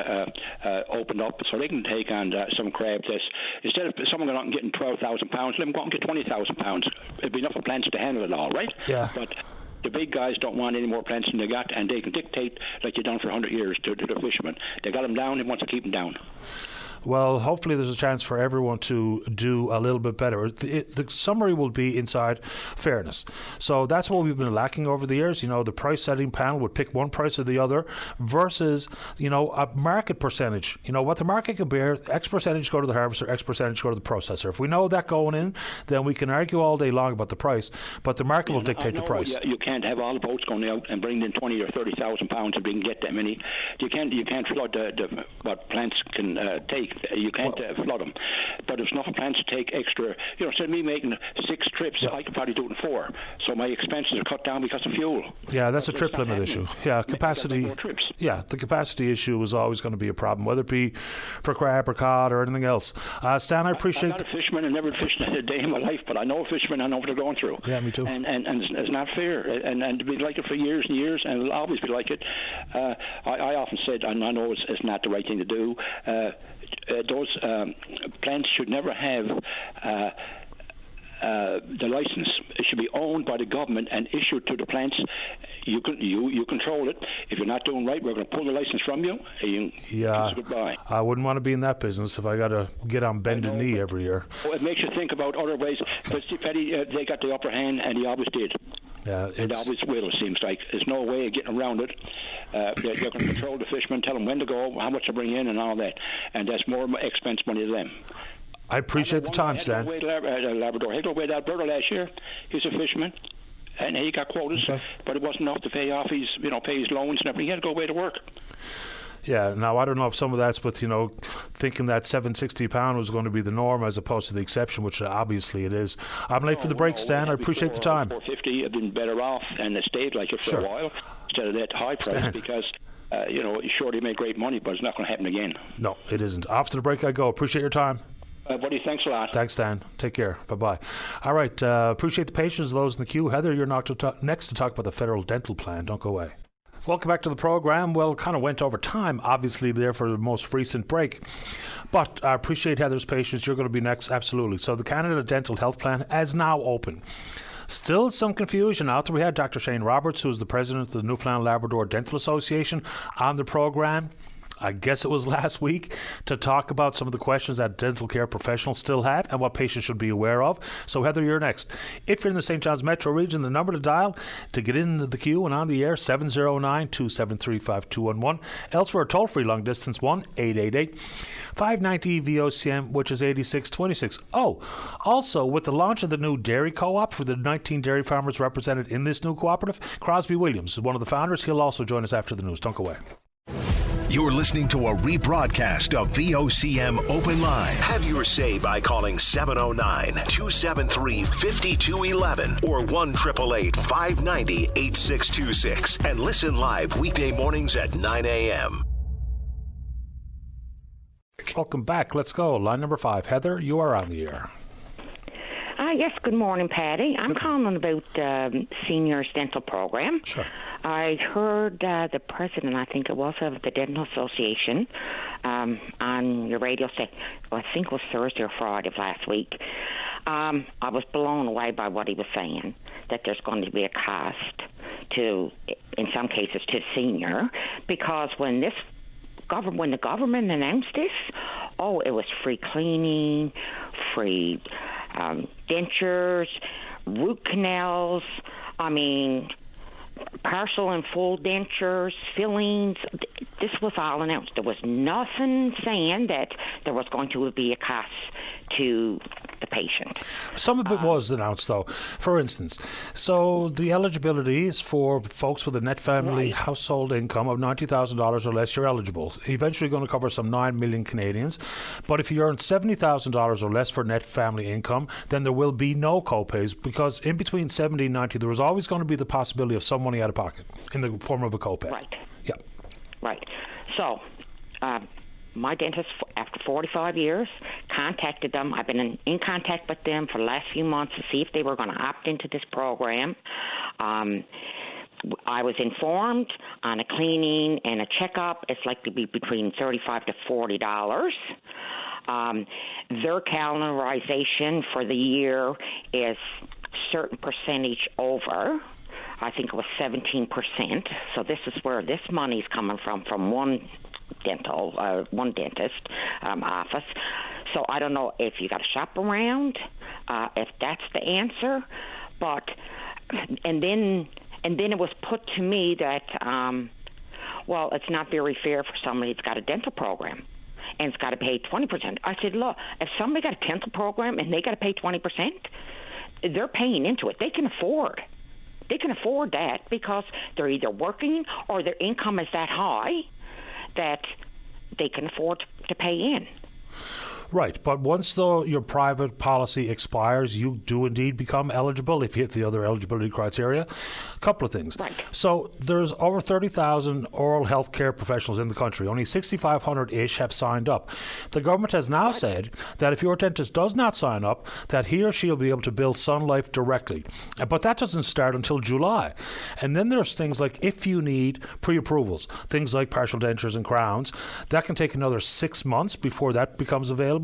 opened up so they can take on some crab that instead of someone going out and getting 12,000 pounds, let them go out and get 20,000 pounds. It'd be enough of plants to handle it all, right? Yeah. But the big guys don't want any more plants than they got, and they can dictate like they've done for 100 years to the fishermen. They got them down, they want to keep them down. Well, hopefully there's a chance for everyone to do a little bit better. The summary will be inside fairness. So that's what we've been lacking over the years. The price-setting panel would pick one price or the other versus, a market percentage. What the market can bear, X percentage go to the harvester, X percentage go to the processor. If we know that going in, then we can argue all day long about the price, but the market will dictate the price. You can't have all the boats going out and bring in 20 or 30,000 pounds if we can get that many. You can't flood what plants can take. You can't flood them. But if enough plants take extra, instead of me making 6 trips, I could probably do it in 4. So my expenses are cut down because of fuel. Yeah, that's a trip limit issue. Yeah, capacity. Yeah, the capacity issue is always going to be a problem, whether it be for crab or cod or anything else. Stan, I appreciate. I'm not a fisherman. I've never fished a day in my life, but I know a fisherman. I know what they're going through. Yeah, me too. And it's not fair. And it'll be like it for years and years, and it'll always be like it. I often said, and I know it's not the right thing to do. Those plants should never have the license. It should be owned by the government and issued to the plants. You control it. If you're not doing right, we're going to pull the license from you. Yeah, goodbye. I wouldn't want to be in that business if I got to get on bended knee every year. It makes you think about other ways. But Petty, they got the upper hand, and he always did. Yeah, it always will, it seems like. There's no way of getting around it. They're going to control the fishermen, tell them when to go, how much to bring in, and all that. And that's more expense money to them. I appreciate the time, Stan. Labrador. He had to go away to Alberta last year. He's a fisherman, and he got quotas, but it wasn't enough to pay off his, pay his loans and everything. He had to go away to work. Yeah, now I don't know if some of that's with, thinking that £760 was going to be the norm as opposed to the exception, which obviously it is. I'm late for the break, Stan. I appreciate the time. $450 have been better off, and it stayed like it for a while instead of that high price, Stan. Because sure, they make great money, but it's not going to happen again. No, it isn't. After the break I go. Appreciate your time. Buddy, thanks a lot. Thanks, Dan. Take care. Bye-bye. All right. Appreciate the patience of those in the queue. Heather, you're next to talk about the federal dental plan. Don't go away. Welcome back to the program. Well, kind of went over time, obviously, there for the most recent break. But I appreciate Heather's patience. You're going to be next. Absolutely. So the Canada Dental Health Plan is now open. Still some confusion out there. We had Dr. Shane Roberts, who is the president of the Newfoundland Labrador Dental Association, on the program. I guess it was last week, to talk about some of the questions that dental care professionals still have and what patients should be aware of. So, Heather, you're next. If you're in the St. John's metro region, the number to dial to get into the queue and on the air, 709-273-5211. Elsewhere, toll-free long distance, 1-888-590-VOCM, which is 8626. Oh, also, with the launch of the new dairy co-op for the 19 dairy farmers represented in this new cooperative, Crosby Williams is one of the founders. He'll also join us after the news. Don't go away. You're listening to a rebroadcast of VOCM Open Line. Have your say by calling 709-273-5211 or 1-888-590-8626 and listen live weekday mornings at 9 a.m. Welcome back. Let's go. Line number 5. Heather, you are on the air. Yes, good morning, Patty. I'm calling about seniors dental program. Sure. I heard the president, I think it was, of the Dental Association on your radio station, I think it was Thursday or Friday of last week. I was blown away by what he was saying, that there's going to be a cost to, in some cases, to senior, because when the government announced this, it was free cleaning, free dentures, root canals, partial and full dentures, fillings. This was all announced. There was nothing saying that there was going to be a cost to the patient. Some of it was announced, though. For instance, so the eligibility is for folks with a net family household income of $90,000 or less. You're eligible. Eventually going to cover some 9 million Canadians. But if you earn $70,000 or less for net family income, then there will be no co-pays, because in between 70 and 90, there was always going to be the possibility of some money out of pocket in the form of a co-pay. Right. Yeah. Right. So, my dentist, after 45 years, contacted them. I've been in contact with them for the last few months to see if they were going to opt into this program. I was informed on a cleaning and a checkup, it's likely to be between $35 to $40. Their calendarization for the year is a certain percentage over. I think it was 17%. So this is where this money's coming from one one dentist office. So I don't know if you got to shop around, if that's the answer. But and then it was put to me that well, it's not very fair for somebody that's got a dental program and it's got to pay 20%. I said, look, if somebody got a dental program and they got to pay 20%, they're paying into it. They can afford that because they're either working or their income is that high that they can afford to pay in. Right, but once your private policy expires, you do indeed become eligible if you hit the other eligibility criteria. A couple of things. Right. So there's over 30,000 oral health care professionals in the country. Only 6,500-ish have signed up. The government has now said that if your dentist does not sign up, that he or she will be able to bill Sun Life directly. But that doesn't start until July. And then there's things like if you need pre-approvals, things like partial dentures and crowns, that can take another 6 months before that becomes available.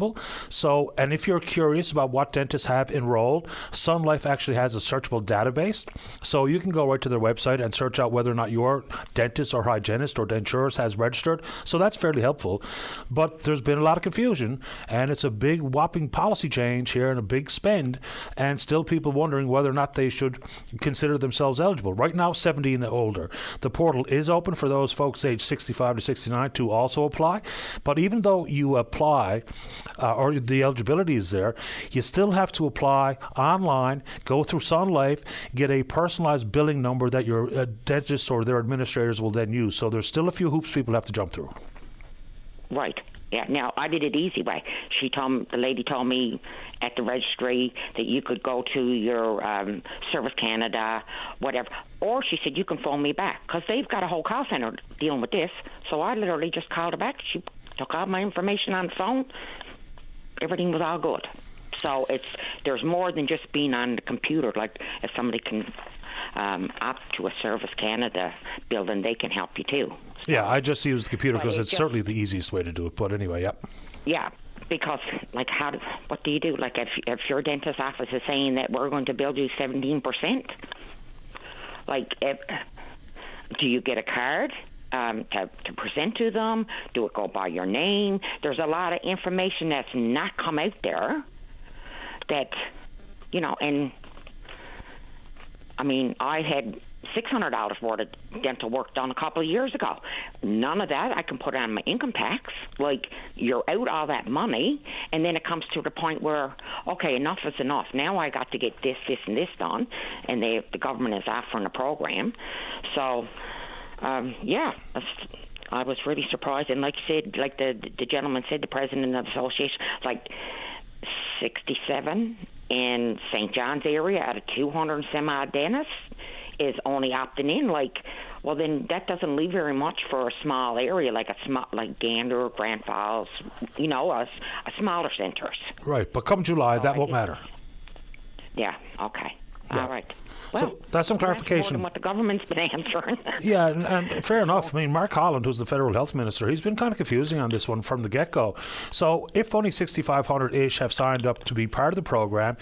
So, and if you're curious about what dentists have enrolled, Sun Life actually has a searchable database. So you can go right to their website and search out whether or not your dentist or hygienist or denturist has registered. So that's fairly helpful. But there's been a lot of confusion, and it's a big whopping policy change here and a big spend, and still people wondering whether or not they should consider themselves eligible. Right now, 70 and older. The portal is open for those folks aged 65 to 69 to also apply. But even though you apply, or the eligibility is there, you still have to apply online, go through Sun Life, get a personalized billing number that your dentist or their administrators will then use. So there's still a few hoops people have to jump through. Right. Yeah. Now, I did it easy way. The lady told me at the registry that you could go to your Service Canada, whatever. Or she said, you can phone me back because they've got a whole call center dealing with this. So I literally just called her back. She took all my information on the phone. Everything was all good. So there's more than just being on the computer. Like if somebody can opt to a Service Canada building, they can help you too. Yeah, I just use the computer because it's certainly the easiest way to do it. But anyway, yep. Yeah, because like what do you do? Like if your dentist office is saying that we're going to bill you 17%, like do you get a card? To present to them? Do it go by your name? There's a lot of information that's not come out there that, and I mean, I had $600 worth of dental work done a couple of years ago. None of that I can put on my income tax. Like, you're out all that money, and then it comes to the point where, okay, enough is enough. Now I got to get this, and this done, and the government is offering a program. So, yeah, I was really surprised. And like you said, like the gentleman said, the president of the association, like 67 in St. John's area out of 200 and some odd dentists is only opting in. Like, well, then that doesn't leave very much for a small area like Gander, Grand Falls, a smaller centers. Right, but come July, that won't matter. Yeah, okay. Yeah. All right. So Well, that's some clarification. More than what the government's been answering. Yeah, and fair enough. I mean, Mark Holland, who's the federal health minister, he's been kind of confusing on this one from the get-go. So if only 6,500-ish have signed up to be part of the program,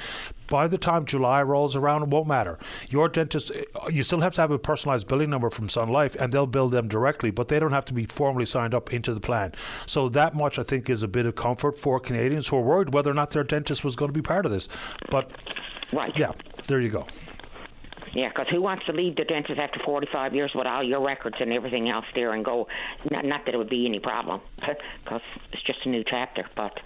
by the time July rolls around, it won't matter. Your dentist, you still have to have a personalized billing number from Sun Life, and they'll bill them directly, but they don't have to be formally signed up into the plan. So that much, I think, is a bit of comfort for Canadians who are worried whether or not their dentist was going to be part of this. But, right. Yeah, there you go. Yeah, because who wants to leave the dentist after 45 years with all your records and everything else there and go, not that it would be any problem, because it's just a new chapter. But,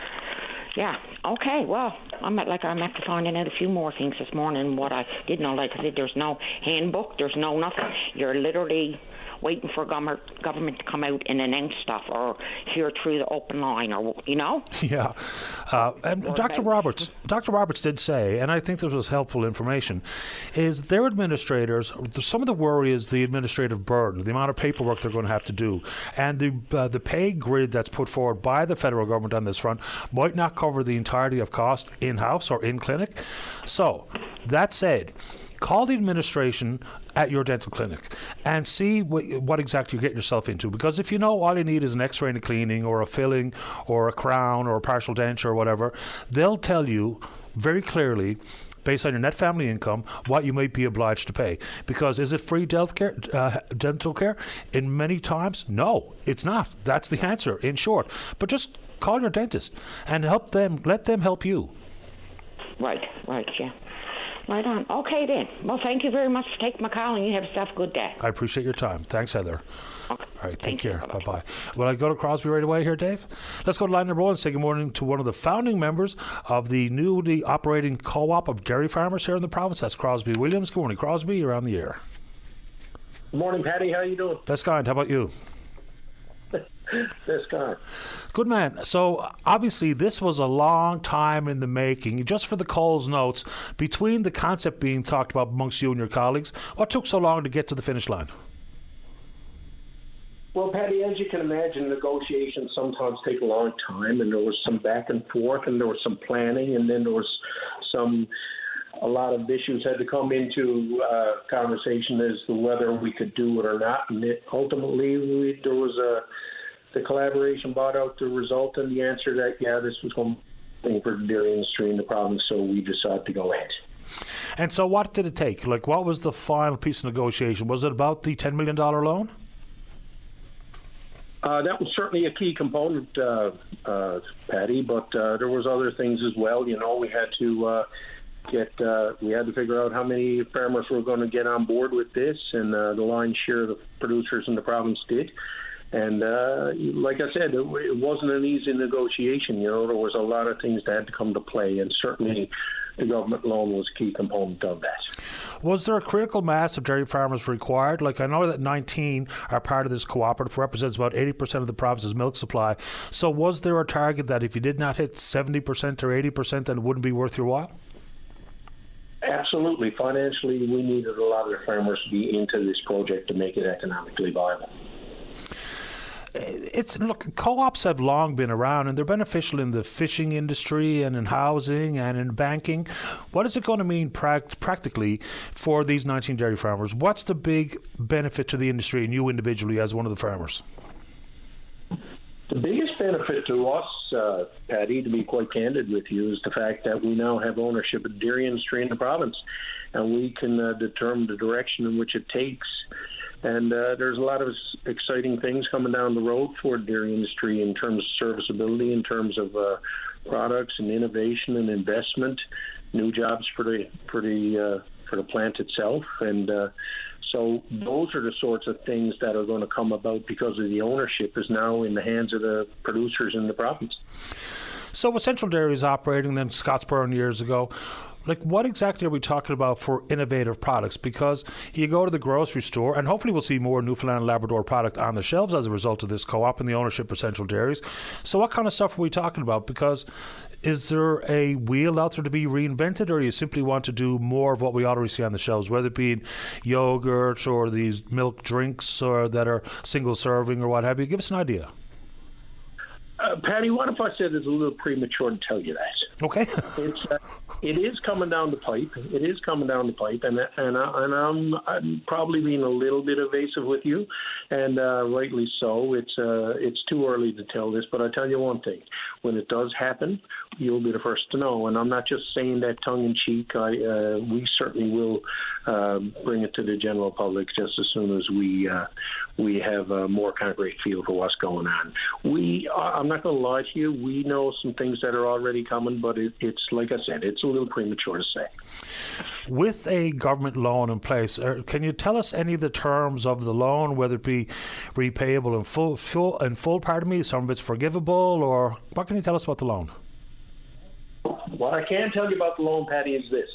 yeah, okay, well, I'm have to find out a few more things this morning. What I did know, like I said, there's no handbook, there's no nothing. You're literally waiting for government to come out and announce stuff or hear through the open line or, Yeah. And Dr. Roberts did say, and I think this was helpful information, is their administrators, some of the worry is the administrative burden, the amount of paperwork they're going to have to do. And the pay grid that's put forward by the federal government on this front might not cover the entirety of cost in-house or in-clinic. So, that said, call the administration at your dental clinic and see what exactly you get yourself into. Because if you know all you need is an x-ray and a cleaning or a filling or a crown or a partial denture or whatever, they'll tell you very clearly based on your net family income, what you might be obliged to pay. Because is it free dental care? In many times, no, it's not. That's the answer, in short. But just call your dentist and let them help you. Right, yeah. Right on. Okay, then. Well, thank you very much for taking my call, and you have yourself a good day. I appreciate your time. Thanks, Heather. Okay. All right, take care. Bye-bye. Will I go to Crosby right away here, Dave? Let's go to line number 1 and say good morning to one of the founding members of the newly operating co-op of dairy farmers here in the province. That's Crosby Williams. Good morning, Crosby. You're on the air. Good morning, Paddy. How you doing? Best kind. How about you? Best kind. Good man. So obviously this was a long time in the making. Just for the Coles notes, between the concept being talked about amongst you and your colleagues, what took so long to get to the finish line? Well, Paddy, as you can imagine, negotiations sometimes take a long time, and there was some back and forth, and there was some planning, and then there was a lot of issues had to come into conversation as to whether we could do it or not. And ultimately, there was the collaboration brought out the result and the answer that, this was going to be for the dairy industry in the province, so we decided to go ahead. And so what did it take? Like, what was the final piece of negotiation? Was it about the $10 million loan? That was certainly a key component, Paddy, but there was other things as well. You know, we had to we had to figure out how many farmers were going to get on board with this, and the lion's share of the producers in the province did. And like I said, it wasn't an easy negotiation. You know, there was a lot of things that had to come to play, and certainly the government loan was a key component of that. Was there a critical mass of dairy farmers required? Like, I know that 19 are part of this cooperative, represents about 80% of the province's milk supply. So was there a target that if you did not hit 70% or 80%, then it wouldn't be worth your while? Absolutely. Financially, we needed a lot of the farmers to be into this project to make it economically viable. Look, co-ops have long been around, and they're beneficial in the fishing industry and in housing and in banking. What is it going to mean practically for these 19 dairy farmers? What's the big benefit to the industry and you individually as one of the farmers? The biggest benefit to us, Paddy, to be quite candid with you, is the fact that we now have ownership of the dairy industry in the province, and we can determine the direction in which it takes. And there's a lot of exciting things coming down the road for the dairy industry in terms of serviceability, in terms of products and innovation and investment, new jobs for the plant itself, and so those are the sorts of things that are going to come about because of the ownership is now in the hands of the producers in the province. So with Central Dairies operating then Scottsboro years ago, like, what exactly are we talking about for innovative products? Because you go to the grocery store, and hopefully we'll see more Newfoundland and Labrador product on the shelves as a result of this co-op and the ownership of Central Dairies. So what kind of stuff are we talking about? Because is there a wheel out there to be reinvented, or you simply want to do more of what we already see on the shelves, whether it be yogurt or these milk drinks or that are single serving or what have you? Give us an idea. Paddy, what if I said it's a little premature to tell you that? Okay. It is coming down the pipe. It is coming down the pipe, and I'm probably being a little bit evasive with you, and rightly so. It's too early to tell this, but I tell you one thing: when it does happen, you'll be the first to know. And I'm not just saying that tongue in cheek. We certainly will bring it to the general public just as soon as we have a more concrete feel for what's going on. I'm not going to lie to you. We know some things that are already coming, but it's like I said, it's a little premature to say. With a government loan in place, can you tell us any of the terms of the loan, whether it be repayable in full, some of it's forgivable, or what can you tell us about the loan? What I can tell you about the loan, Paddy, is this.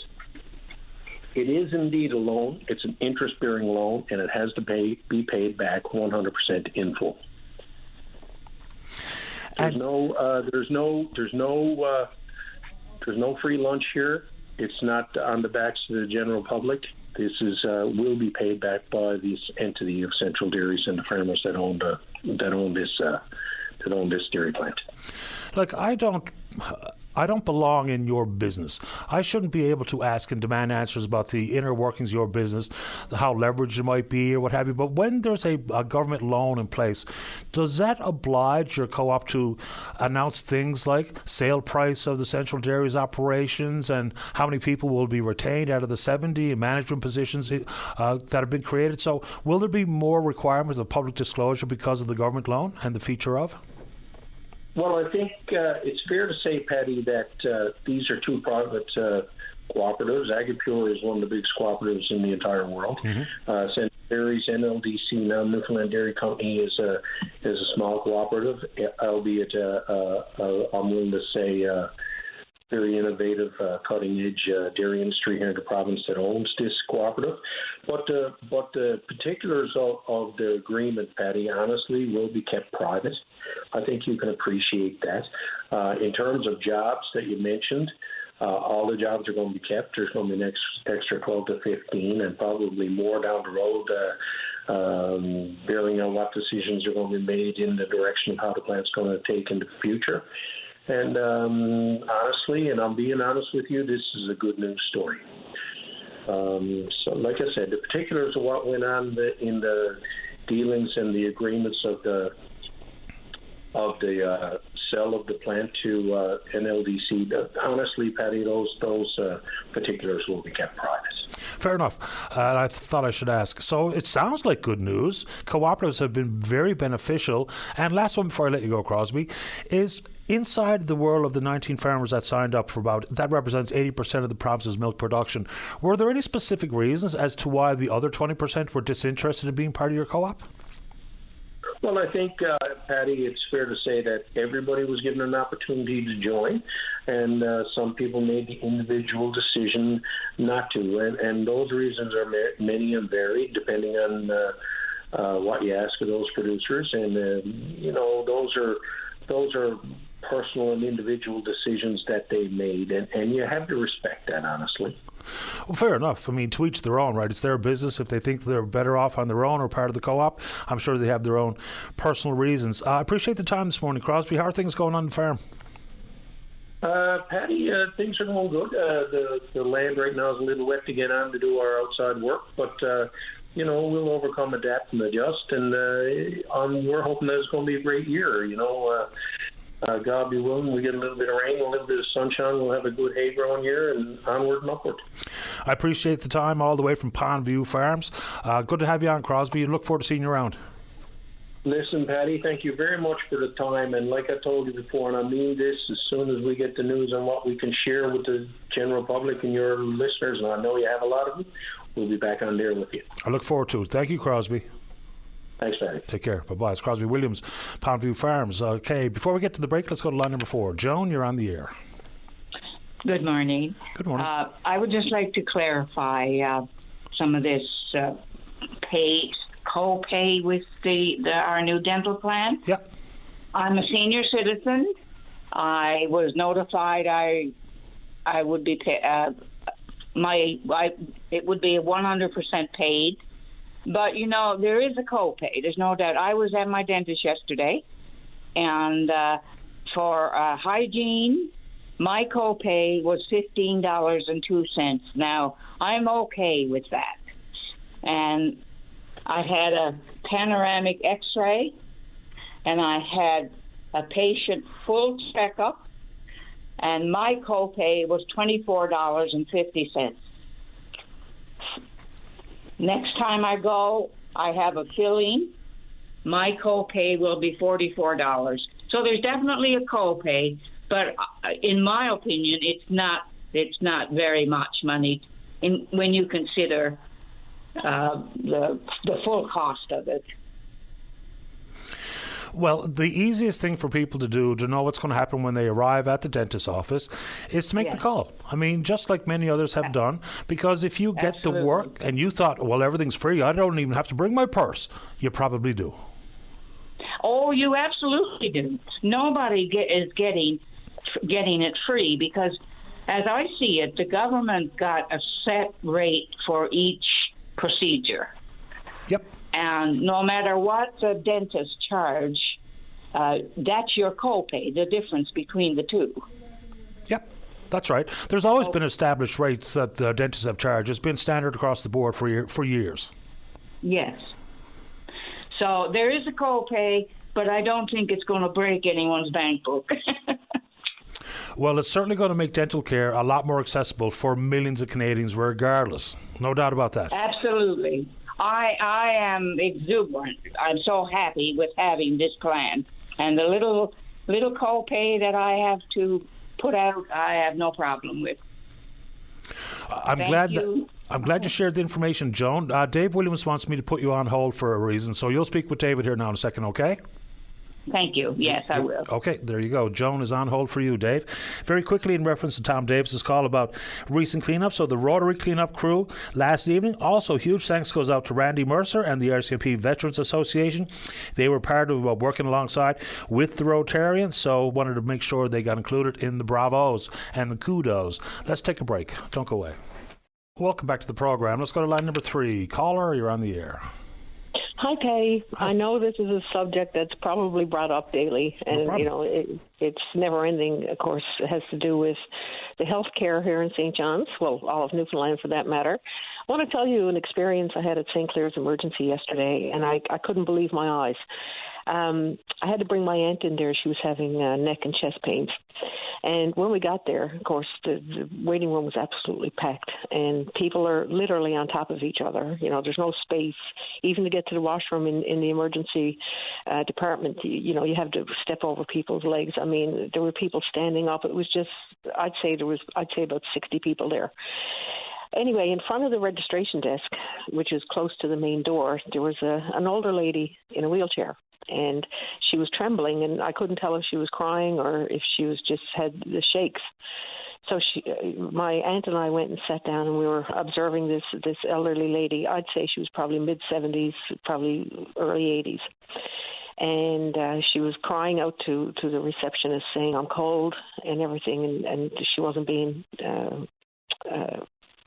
It is indeed a loan. It's an interest-bearing loan, and it has to be paid back 100% in full. There's no free lunch here. It's not on the backs of the general public. This will be paid back by this entity of Central Dairies and the farmers that own this dairy plant. Like, I don't belong in your business. I shouldn't be able to ask and demand answers about the inner workings of your business, how leveraged it might be or what have you. But when there's a government loan in place, does that oblige your co-op to announce things like sale price of the Central Dairies operations and how many people will be retained out of the 70 management positions that have been created? So will there be more requirements of public disclosure because of the government loan and the feature of? Well, I think it's fair to say, Paddy, that these are two private cooperatives. Agripure is one of the biggest cooperatives in the entire world. Central Dairies, NLDC, now Newfoundland Dairy Company, is a small cooperative, albeit I'm willing to say very innovative, cutting-edge dairy industry here in the province that owns this cooperative. But the particulars of the agreement, Paddy, honestly, will be kept private. I think you can appreciate that. In terms of jobs that you mentioned, all the jobs are going to be kept. There's going to be an extra 12 to 15 and probably more down the road, bearing on what decisions are going to be made in the direction of how the plant's going to take in the future. And honestly, and I'm being honest with you, this is a good news story. So like I said, the particulars of what went on in the dealings and the agreements of the sell of the plant to NLDC, honestly, Paddy, those particulars will be kept private. Fair enough. I thought I should ask. So it sounds like good news. Cooperatives have been very beneficial. And last one before I let you go, Crosby, is inside the world of the 19 farmers that signed up for that represents 80% of the province's milk production. Were there any specific reasons as to why the other 20% were disinterested in being part of your co-op? Well, I think, Paddy, it's fair to say that everybody was given an opportunity to join, and some people made the individual decision not to. And those reasons are many and varied, depending on what you ask of those producers. And, those are personal and individual decisions that they made, and you have to respect that, honestly. Well, fair enough. I mean, to each their own, right? It's their business. If they think they're better off on their own or part of the co-op, I'm sure they have their own personal reasons. I appreciate the time this morning, Crosby. How are things going on the farm? Paddy, things are going good. The land right now is a little wet to get on to do our outside work, but we'll overcome, adapt, and adjust. And we're hoping that it's going to be a great year. God be willing, we get a little bit of rain, a little bit of sunshine, we'll have a good hay growing year, and onward and upward. I appreciate the time all the way from Pondview Farms. Good to have you on, Crosby. Look forward to seeing you around. Listen, Paddy, thank you very much for the time, and like I told you before, and I mean this, as soon as we get the news on what we can share with the general public and your listeners, and I know you have a lot of them, we'll be back on there with you. I look forward to it. Thank you, Crosby. Thanks, Barry. Take care. Bye-bye. It's Crosby Williams, Pondview Farms. Okay, before we get to the break, let's go to line number 4. Joan, you're on the air. Good morning. Good morning. I would just like to clarify some of this co-pay with our new dental plan. Yep. I'm a senior citizen. I was notified I would be it would be 100% paid. But, there is a copay. There's no doubt. I was at my dentist yesterday, and for hygiene, my copay was $15.02. Now, I'm okay with that. And I had a panoramic x-ray, and I had a patient full checkup, and my copay was $24.50. Next time I go, I have a filling. My copay will be $44. So there's definitely a copay, but in my opinion, it's not very much money when you consider the full cost of it. Well, the easiest thing for people to do to know what's going to happen when they arrive at the dentist's office is to make the call. I mean, just like many others have done, because if you get the work and you thought, well, everything's free, I don't even have to bring my purse, you probably do. Oh, you absolutely do. Nobody is getting it free because, as I see it, the government got a set rate for each procedure. Yep. And no matter what the dentist charge, that's your copay, the difference between the two. Yep. That's right. There's always been established rates that the dentists have charged. It's been standard across the board for years. Yes. So there is a copay, but I don't think it's going to break anyone's bank book. Well, it's certainly going to make dental care a lot more accessible for millions of Canadians regardless. No doubt about that. Absolutely. I am exuberant. I'm so happy with having this plan. And the little copay that I have to put out, I have no problem with. I'm glad you shared the information, Joan. Dave Williams wants me to put you on hold for a reason, so you'll speak with David here now in a second, okay? Thank you. Yes, I will. Okay, there you go. Joan is on hold for you, Dave. Very quickly, in reference to Tom Davis's call about recent cleanup, so the Rotary cleanup crew last evening, also huge thanks goes out to Randy Mercer and the RCMP Veterans Association. They were part of working alongside with the Rotarians, so wanted to make sure they got included in the bravos and the kudos. Let's take a break. Don't go away. Welcome back to the program. Let's go to line number 3. Caller, you're on the air. Hi, Patty. I know this is a subject that's probably brought up daily, and it's never ending. Of course, it has to do with the health care here in St. John's, well, all of Newfoundland for that matter. I want to tell you an experience I had at St. Clair's Emergency yesterday, and I couldn't believe my eyes. I had to bring my aunt in there. She was having neck and chest pains. And when we got there, of course, the waiting room was absolutely packed, and people are literally on top of each other. There's no space. Even to get to the washroom in the emergency department, you have to step over people's legs. I mean, there were people standing up. It was just, I'd say about 60 people there. Anyway, in front of the registration desk, which is close to the main door, there was an older lady in a wheelchair. And she was trembling, and I couldn't tell if she was crying or if she was just had the shakes. So my aunt and I went and sat down, and we were observing this elderly lady. I'd say she was probably mid-70s, probably early 80s. And she was crying out to the receptionist, saying, "I'm cold," and everything, and she wasn't being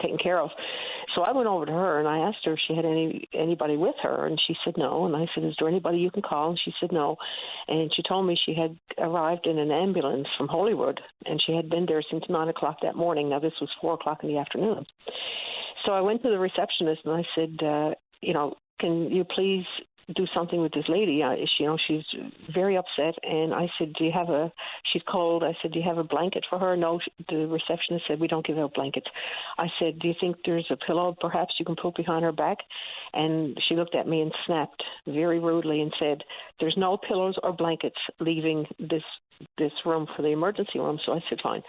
taken care of. So I went over to her and I asked her if she had anybody with her, and she said no. And I said, "Is there anybody you can call?" And she said no. And she told me she had arrived in an ambulance from Holywood, and she had been there since 9 o'clock that morning. Now this was 4 o'clock in the afternoon. So I went to the receptionist and I said, can you please do something with this lady? She's very upset. And I said, she's cold. I said, "Do you have a blanket for her?" No, the receptionist said, "We don't give out blankets." I said, "Do you think there's a pillow perhaps you can put behind her back?" And she looked at me and snapped very rudely and said, "There's no pillows or blankets leaving this room for the emergency room." So I said, fine.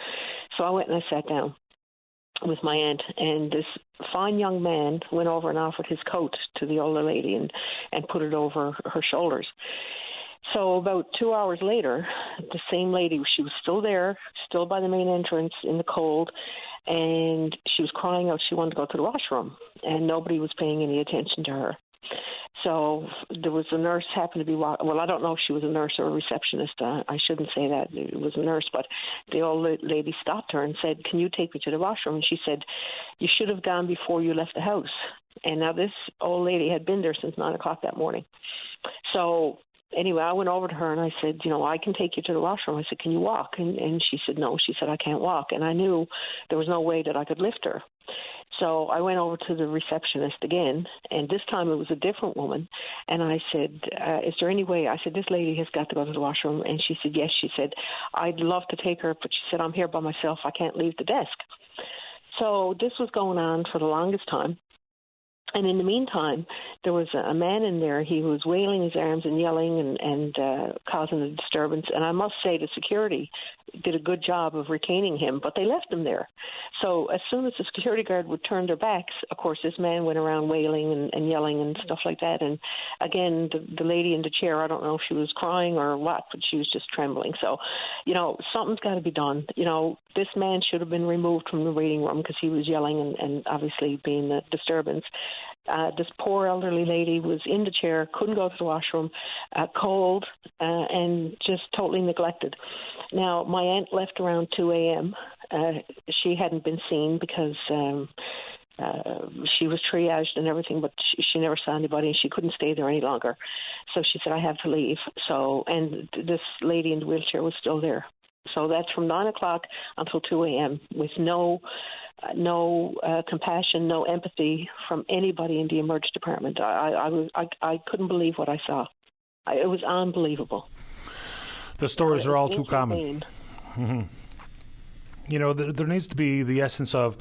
So I went and I sat down with my aunt, and this fine young man went over and offered his coat to the older lady and put it over her shoulders. So about 2 hours later, the same lady, she was still there, still by the main entrance in the cold, and she was crying out she wanted to go to the washroom, and nobody was paying any attention to her. So there was a nurse happened to be, well, I don't know if she was a nurse or a receptionist. I shouldn't say that. It was a nurse, but the old lady stopped her and said, "Can you take me to the washroom?" And she said, "You should have gone before you left the house." And now this old lady had been there since 9 o'clock that morning. So anyway, I went over to her and I said, "I can take you to the washroom." I said, "Can you walk?" And she said, "No." She said, "I can't walk." And I knew there was no way that I could lift her. So I went over to the receptionist again, and this time it was a different woman. And I said, "Is there any way?" I said, "This lady has got to go to the washroom." And she said, "Yes." She said, "I'd love to take her, but she said, I'm here by myself. I can't leave the desk." So this was going on for the longest time. And in the meantime, there was a man in there. He was waving his arms and yelling and causing a disturbance. And I must say the security did a good job of retaining him, but they left him there. So as soon as the security guard would turn their backs, of course, this man went around wailing and yelling and stuff like that. And again, the lady in the chair, I don't know if she was crying or what, but she was just trembling. So, something's got to be done. This man should have been removed from the waiting room because he was yelling and obviously being a disturbance. This poor elderly lady was in the chair, couldn't go to the washroom, cold, and just totally neglected. Now, my aunt left around 2 a.m. She hadn't been seen because she was triaged and everything, but she never saw anybody, and she couldn't stay there any longer. So she said, "I have to leave." And this lady in the wheelchair was still there. So that's from 9 o'clock until 2 a.m. with no compassion, no empathy from anybody in the emergency department. I couldn't believe what I saw. It was unbelievable. The stories are all too common. Mm-hmm. You know, there needs to be the essence of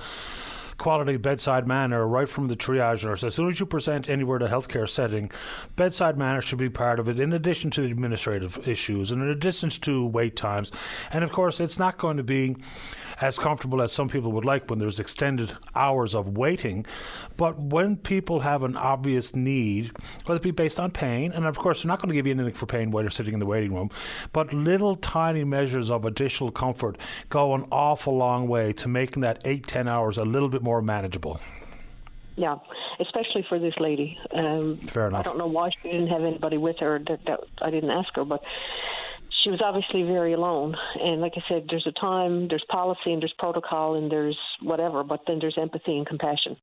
quality bedside manner right from the triage nurse. As soon as you present anywhere in a healthcare setting, bedside manner should be part of it, in addition to the administrative issues and in addition to wait times. And of course, it's not going to be as comfortable as some people would like when there's extended hours of waiting. But when people have an obvious need, whether it be based on pain, and of course, they're not going to give you anything for pain while you're sitting in the waiting room, but little tiny measures of additional comfort go an awful long way to making that 8-10 hours a little bit more manageable. Yeah, especially for this lady. Fair enough. I don't know why she didn't have anybody with her. That I didn't ask her, but she was obviously very alone. And like I said, there's a time, there's policy, and there's protocol, and there's whatever, but then there's empathy and compassion.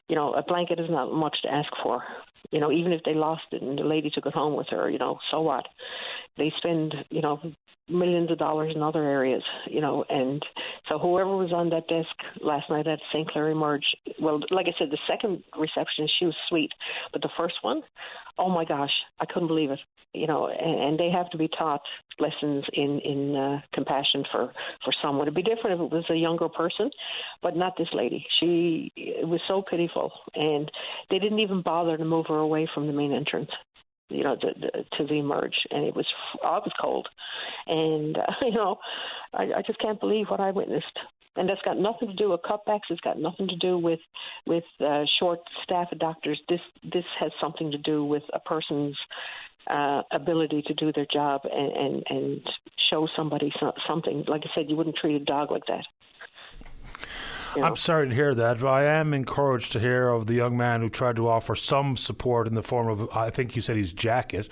You know, a blanket is not much to ask for. You know, even if they lost it and the lady took it home with her, you know, so what? They spend, you know, millions of dollars in other areas, you know, and so whoever was on that desk last night at St. Clair Emerge, well, like I said, the second receptionist, she was sweet, but the first one, oh my gosh, I couldn't believe it, you know, and they have to be taught lessons in compassion for someone. It'd be different if it was a younger person, but not this lady. It was so pitiful, and they didn't even bother to move her away from the main entrance, you know, to the Emerge, and it was cold, and you know, I just can't believe what I witnessed. And that's got nothing to do with cutbacks. It's got nothing to do with short staff of doctors. This has something to do with a person's ability to do their job and show somebody something. Like I said, you wouldn't treat a dog like that. You know? I'm sorry to hear that, but I am encouraged to hear of the young man who tried to offer some support in the form of, I think you said, his jacket.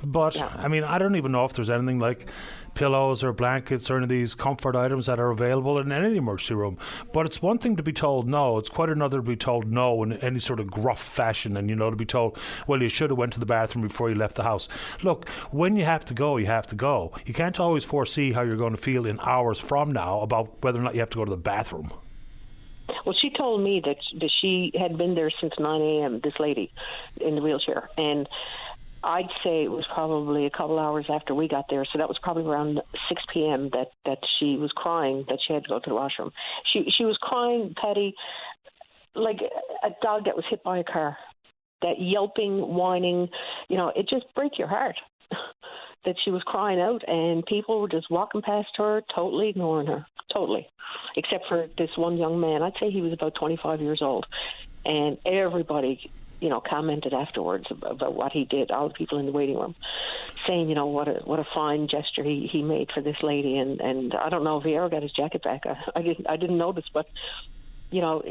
But, yeah. I mean, I don't even know if there's anything like pillows or blankets or any of these comfort items that are available in any emergency room. But it's one thing to be told no. It's quite another to be told no in any sort of gruff fashion, and, you know, to be told, well, you should have went to the bathroom before you left the house. Look, when you have to go, you have to go. You can't always foresee how you're going to feel in hours from now about whether or not you have to go to the bathroom. Well, she told me that she had been there since 9 a.m., this lady in the wheelchair, and I'd say it was probably a couple hours after we got there, so that was probably around 6 p.m. that she was crying that she had to go to the washroom. She was crying, Patty, like a dog that was hit by a car. That yelping, whining, you know, it just breaks your heart that she was crying out, and people were just walking past her, totally ignoring her, totally, except for this one young man. I'd say he was about 25 years old, and everybody, you know, commented afterwards about what he did, all the people in the waiting room, saying, you know, what a fine gesture he made for this lady. And I don't know if he ever got his jacket back. I didn't notice, but, you know,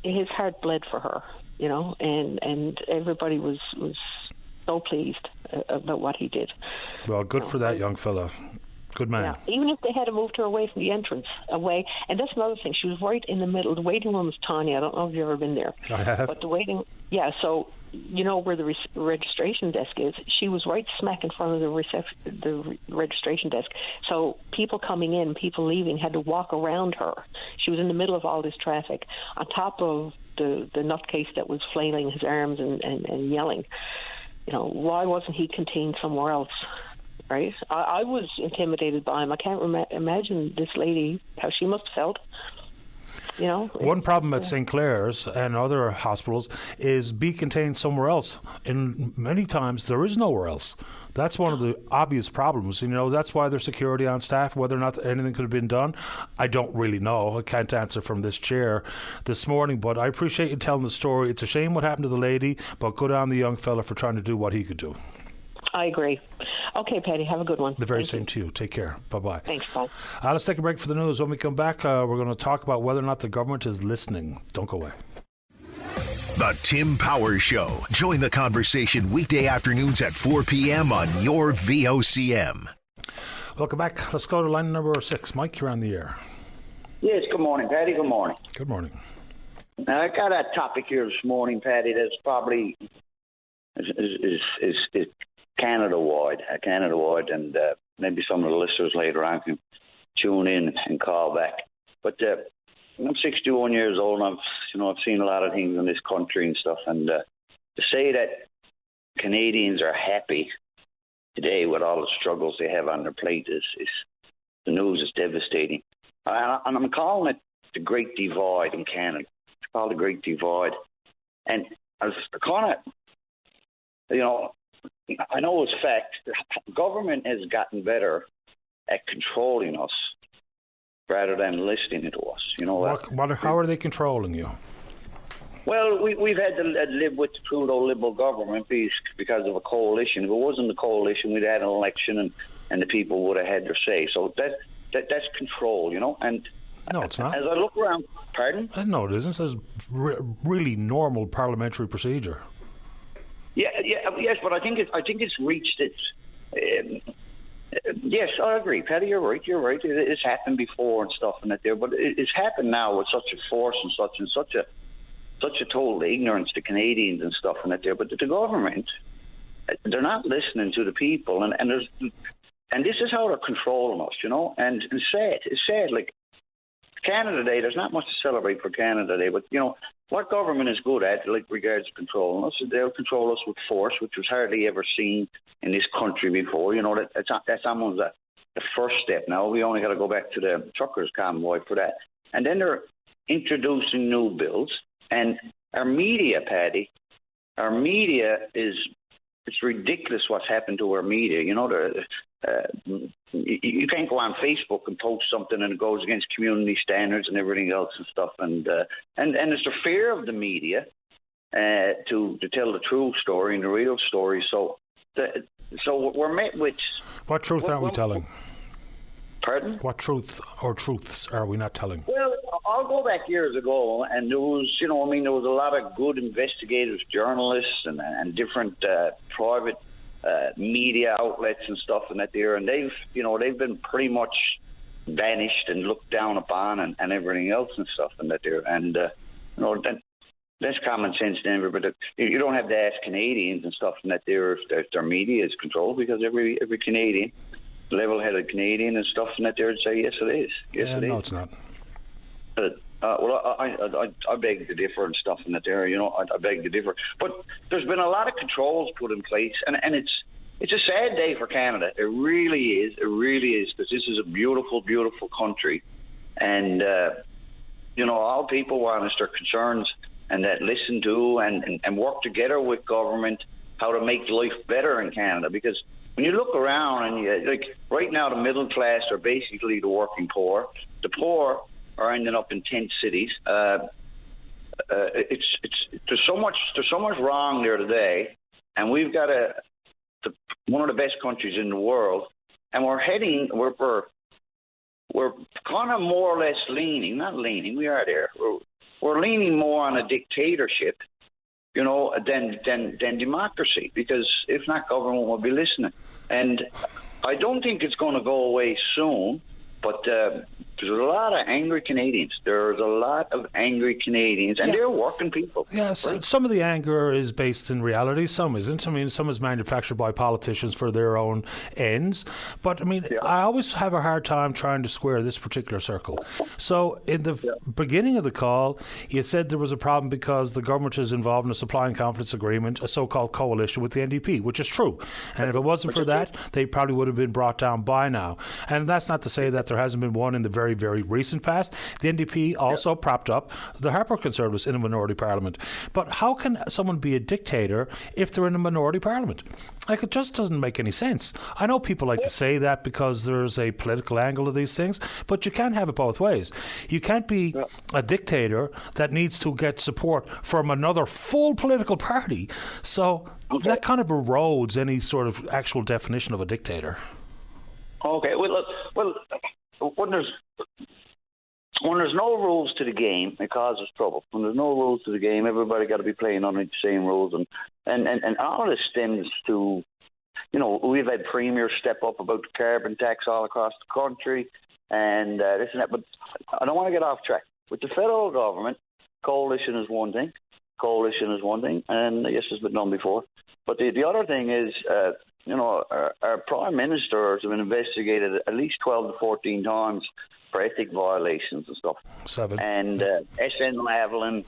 his heart bled for her, you know, and everybody was so pleased about what he did. Well, good for that young fella. Good man. Yeah. Even if they had to move her away from the entrance, away, and that's another thing. She was right in the middle. The waiting room is tiny. I don't know if you've ever been there. I have. But the waiting, yeah. So you know where the registration desk is. She was right smack in front of the registration desk. So people coming in, people leaving, had to walk around her. She was in the middle of all this traffic, on top of the nutcase that was flailing his arms and yelling. You know, why wasn't he contained somewhere else? Right? I was intimidated by him. I can't imagine this lady, how she must have felt. You know, one problem at St. Clair's and other hospitals is be contained somewhere else. And many times there is nowhere else. That's one of the obvious problems. You know, that's why there's security on staff. Whether or not anything could have been done, I don't really know. I can't answer from this chair this morning, but I appreciate you telling the story. It's a shame what happened to the lady, but good on the young fella for trying to do what he could do. I agree. Okay, Patty, have a good one. The very same to you. Take care. Bye-bye. Thanks, bye. Let's take a break for the news. When we come back, we're going to talk about whether or not the government is listening. Don't go away. The Tim Powers Show. Join the conversation weekday afternoons at 4 p.m. on your VOCM. Welcome back. Let's go to line number 6. Mike, you're on the air. Yes, good morning, Patty. Good morning. Good morning. I got a topic here this morning, Patty, that's probably is Canada-wide, and maybe some of the listeners later on can tune in and call back. But I'm 61 years old, and I've seen a lot of things in this country and stuff. And to say that Canadians are happy today with all the struggles they have on their plate is the news is devastating. And I'm calling it the Great Divide in Canada. It's called the Great Divide. And I was kind of, I know it's fact. The government has gotten better at controlling us rather than listening to us. How are they controlling you? Well, we've had to live with the Trudeau Liberal government because of a coalition. If it wasn't the coalition, we'd had an election and the people would have had their say. So that's control, And no, it's not. As I look around, pardon? No, it isn't. It's really normal parliamentary procedure. Yes, but I think it's reached its. Yes, I agree, Paddy. You're right. It's happened before and stuff and that there, but it's happened now with such a force and such a total ignorance to Canadians and stuff and that there. But the government, they're not listening to the people, and this is how they're controlling us, And it's sad. Like Canada Day, there's not much to celebrate for Canada Day, but what government is good at, like regards to controlling us, they'll control us with force, which was hardly ever seen in this country before. That's almost the first step. Now we only got to go back to the truckers' convoy for that, and then they're introducing new bills. And our media, Paddy, it's ridiculous what's happened to our media. You can't go on Facebook and post something and it goes against community standards and everything else and stuff. And it's the fear of the media to tell the true story and the real story. So we're met with... What truth aren't we telling? Pardon? What truth or truths are we not telling? Well, I'll go back years ago, and there was, there was a lot of good investigators, journalists, and different private media outlets and stuff in that there, and they've been pretty much vanished and looked down upon and everything else and stuff in that there, and that's common sense to everybody. You don't have to ask Canadians and stuff in that there if their media is controlled, because every Canadian, level-headed Canadian and stuff in that there would say yes it is. No, it's not. Well, I beg to differ and stuff in that area. I beg to differ. But there's been a lot of controls put in place, and it's a sad day for Canada. It really is. It really is, because this is a beautiful, beautiful country, and all people want is their concerns and that listen to and work together with government how to make life better in Canada. Because when you look around and right now the middle class are basically the working poor. The poor are ending up in tent cities. There's so much wrong there today, and we've got one of the best countries in the world, and we're kind of more or less we are there. We're leaning more on a dictatorship, than democracy, because if not, government will be listening. And I don't think it's going to go away soon, but there's a lot of angry Canadians. There's a lot of angry Canadians, and they're working people. Yes, right? Some of the anger is based in reality, some isn't. I mean, some is manufactured by politicians for their own ends. But, I mean, I always have a hard time trying to square this particular circle. So, in the beginning of the call, you said there was a problem because the government is involved in a supply and confidence agreement, a so-called coalition with the NDP, which is true. And if it wasn't for that, they probably would have been brought down by now. And that's not to say that there hasn't been one in the very, very recent past. The NDP also propped up the Harper Conservatives in a minority parliament. But how can someone be a dictator if they're in a minority parliament? It just doesn't make any sense. I know people like to say that because there's a political angle to these things, but you can't have it both ways. You can't be a dictator that needs to get support from another full political party. So that kind of erodes any sort of actual definition of a dictator. Okay, well, when there's no rules to the game, it causes trouble. When there's no rules to the game, everybody got to be playing under the same rules, and all of this stems to, we've had premiers step up about the carbon tax all across the country, and this and that. But I don't want to get off track. With the federal government, coalition is one thing, and yes, it's been done before. But the other thing is our prime ministers have been investigated at least 12 to 14 times for ethic violations and stuff. 7. And SN Lavalin,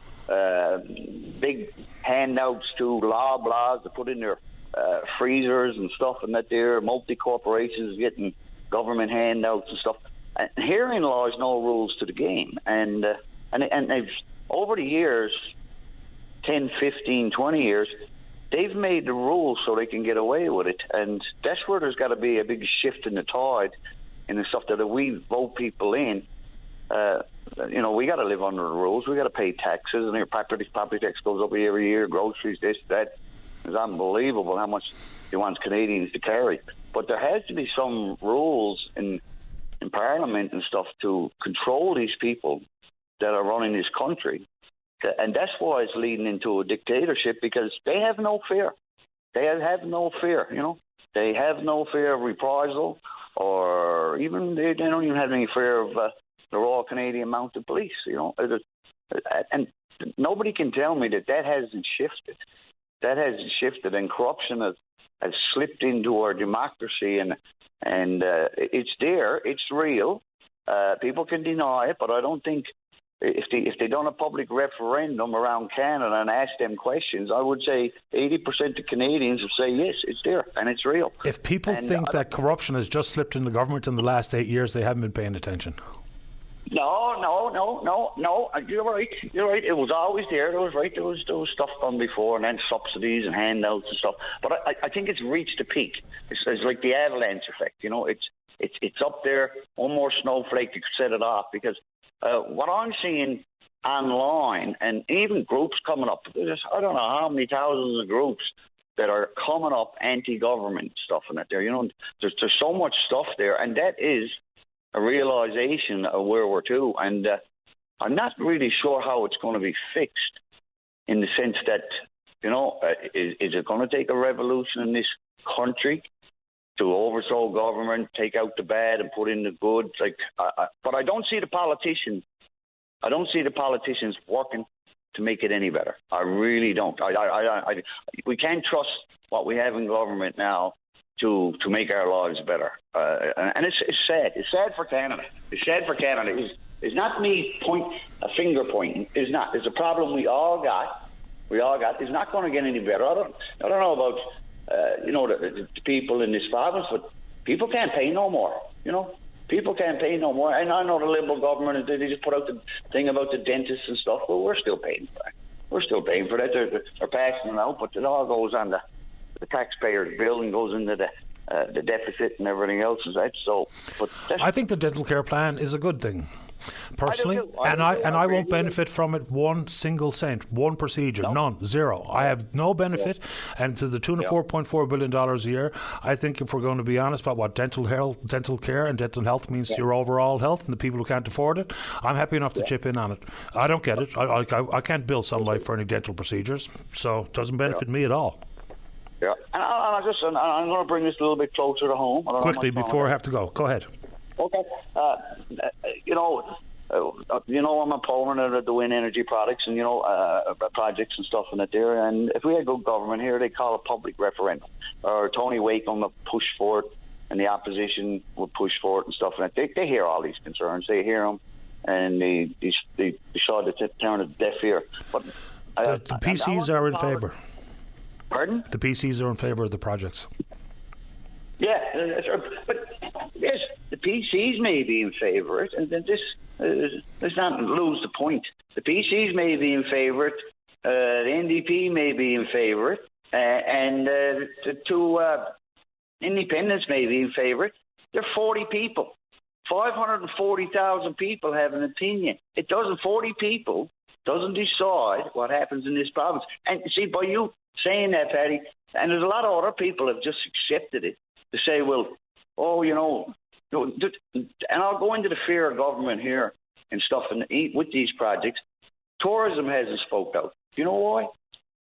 big handouts to Loblaws to put in their freezers and stuff, and that there multi-corporations getting government handouts and stuff. And herein lies no rules to the game. And they've, over the years, 10, 15, 20 years, they've made the rules so they can get away with it. And that's where there's got to be a big shift in the tide in the stuff that if we vote people in, we got to live under the rules. We got to pay taxes, and your property tax goes up every year, groceries, this, that. It's unbelievable how much they want Canadians to carry. But there has to be some rules in Parliament and stuff to control these people that are running this country. And that's why it's leading into a dictatorship, because they have no fear. They have no fear, They have no fear of reprisal, or even they don't even have any fear of the Royal Canadian Mounted Police, And nobody can tell me that hasn't shifted. That hasn't shifted, and corruption has slipped into our democracy, and it's there, it's real. People can deny it, but I don't think if they done a public referendum around Canada and asked them questions, I would say 80% of Canadians would say yes, it's there and it's real. If people think that corruption has just slipped in the government in the last 8 years, they haven't been paying attention. No. You're right. It was always there. There was stuff done before, and then subsidies and handouts and stuff. But I think it's reached a peak. It's like the avalanche effect. It's up there. One more snowflake to set it off. Because what I'm seeing online, and even groups coming up, I don't know how many thousands of groups that are coming up anti-government stuff and that there. There's so much stuff there, and that is a realization of where we're to, and I'm not really sure how it's going to be fixed, in the sense that, is it going to take a revolution in this country to overthrow government, take out the bad and put in the good? But I don't see the politicians. I don't see the politicians working to make it any better. I really don't. We can't trust what we have in government now to make our lives better, and it's sad. It's sad for Canada. It's sad for Canada. It's not me finger pointing. It's not. It's a problem we all got. It's not going to get any better. I don't know about the people in this province, but people can't pay no more. People can't pay no more. And I know the Liberal government, they just put out the thing about the dentists and stuff. Well, we're still paying for that. We're still paying for that. They're passing it out, but it all goes on the taxpayer's bill and goes into the deficit and everything else. Is that so? But I think the dental care plan is a good thing, personally, I won't benefit from it one single cent, one procedure, none, zero. I have no benefit, and to the tune of $4.4 billion a year. I think if we're going to be honest about what dental care and dental health means to your overall health and the people who can't afford it, I'm happy enough to chip in on it. I don't get it. I can't bill Sun Life for any dental procedures, so it doesn't benefit me at all. Yeah, and I'm going to bring this a little bit closer to home. Quickly, before I have to go. Go ahead. Okay. I'm a proponent of the wind energy products and, projects and stuff in that there. And if we had good government here, they call a public referendum. Or Tony Wakeham would push for it, and the opposition would push for it and stuff. And they hear all these concerns. They hear them, and they decide to turn a deaf ear. But the PCs are in favour. Pardon? The PCs are in favour of the projects. Yeah, but yes, the PCs may be in favour, and let's not lose the point. The PCs may be in favour, the NDP may be in favour, and the two independents may be in favour. There are 40 people. 540,000 people have an opinion. 40 people doesn't decide what happens in this province. And see, by you saying that, Paddy, and there's a lot of other people have just accepted it, to say, well, and I'll go into the fear of government here and stuff, and with these projects, tourism hasn't spoke out. You know why?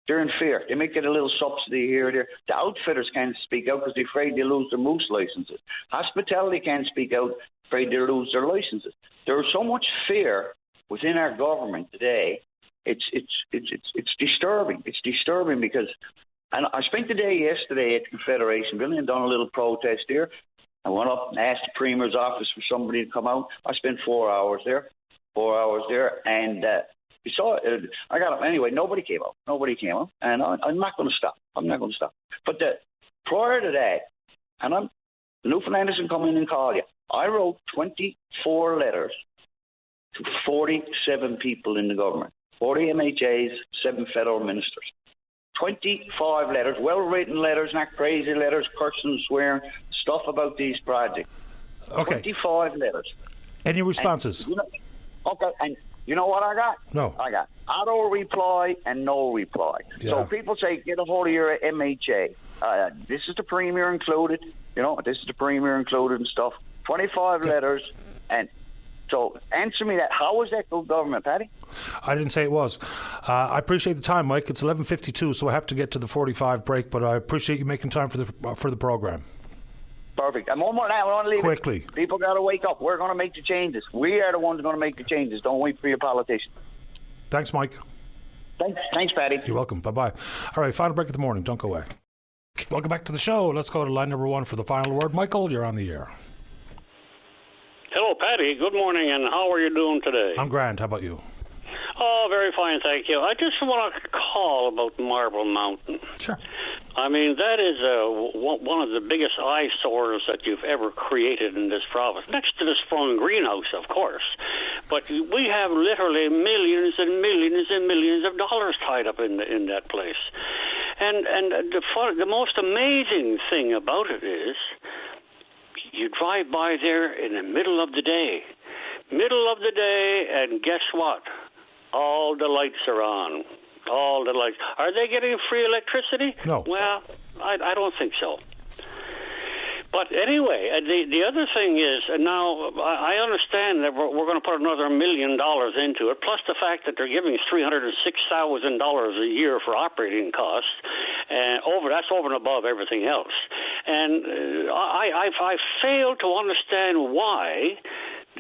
They're in fear. They may get a little subsidy here or there. The outfitters can't speak out because they're afraid they lose their moose licenses. Hospitality can't speak out, afraid they lose their licenses. There is so much fear within our government today. It's disturbing. It's disturbing because And I spent the day yesterday at the Confederation Building and done a little protest there. I went up and asked the Premier's office for somebody to come out. I spent 4 hours there, and you saw I got up anyway. Nobody came out, and I'm not going to stop. But prior to that, and the Newfoundlanders can come in and call you. I wrote 24 letters to 47 people in the government, 40 MHAs, 7 federal ministers. 25 letters, well-written letters, not crazy letters, cursing, swearing, stuff about these projects. Okay. 25 letters. Any responses? And, and you know what I got? No. I got auto reply and no reply. Yeah. So people say, get a hold of your MHA. This is the Premier included, and stuff. 25 letters, and so answer me that. How was that good government, Paddy? I didn't say it was. I appreciate the time, Mike. It's 11:52, so I have to get to the 45 break, but I appreciate you making time for the program. Perfect. And one more now. I want to leave quickly. It. People got to wake up. We're going to make the changes. We are the ones going to make the changes. Don't wait for your politicians. Thanks, Mike. Thanks, Paddy. You're welcome. Bye-bye. All right, final break of the morning. Don't go away. Welcome back to the show. Let's go to line number 1 for the final word. Michael, you're on the air. Hello, Patty. Good morning, and how are you doing today? I'm grand. How about you? Oh, very fine, thank you. I just want to call about Marble Mountain. Sure. I mean, that is one of the biggest eyesores that you've ever created in this province, next to the Sprung greenhouse, of course. But we have literally millions and millions and millions of dollars tied up in that place. And the most amazing thing about it is you drive by there in the middle of the day, and guess what? All the lights are on. All the lights. Are they getting free electricity? No. Well, I don't think so. But anyway, the other thing is, and now I understand that we're going to put another $1 million into it, plus the fact that they're giving us $306,000 a year for operating costs, and that's over and above everything else. And I fail to understand why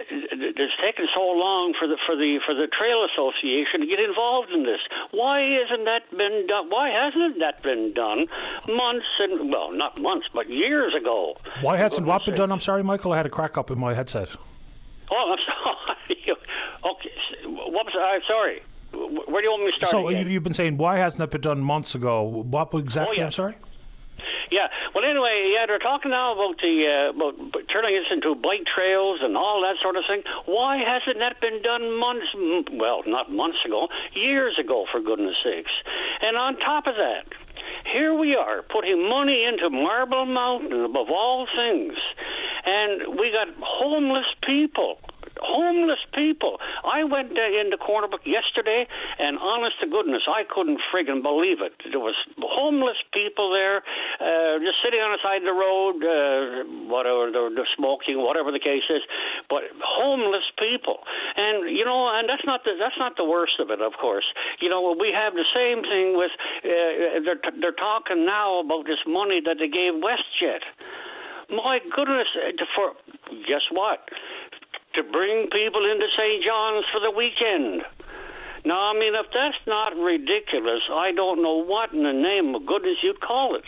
it's taken so long for the Trail Association to get involved in this. Why hasn't that been done? Why hasn't that been done not months, but years ago? Why hasn't what been done? I'm sorry, Michael. I had a crack up in my headset. Oh, I'm sorry. Okay, I'm sorry. Where do you want me to start? So again? You've been saying why hasn't that been done months ago? What exactly? Oh, yeah. I'm sorry. Yeah. Well, anyway, they're talking now about about turning this into bike trails and all that sort of thing. Why hasn't that been done not months ago, years ago, for goodness sakes? And on top of that, here we are putting money into Marble Mountain above all things, and we got homeless people. I went in the corner book yesterday, and honest to goodness, I couldn't friggin' believe it. There was homeless people there, just sitting on the side of the road, whatever, they're smoking, whatever the case is, but homeless people. And, and that's not the worst of it, of course. We have the same thing with, they're talking now about this money that they gave WestJet. My goodness, guess what? To bring people into St. John's for the weekend. Now, I mean, if that's not ridiculous, I don't know what in the name of goodness you'd call it.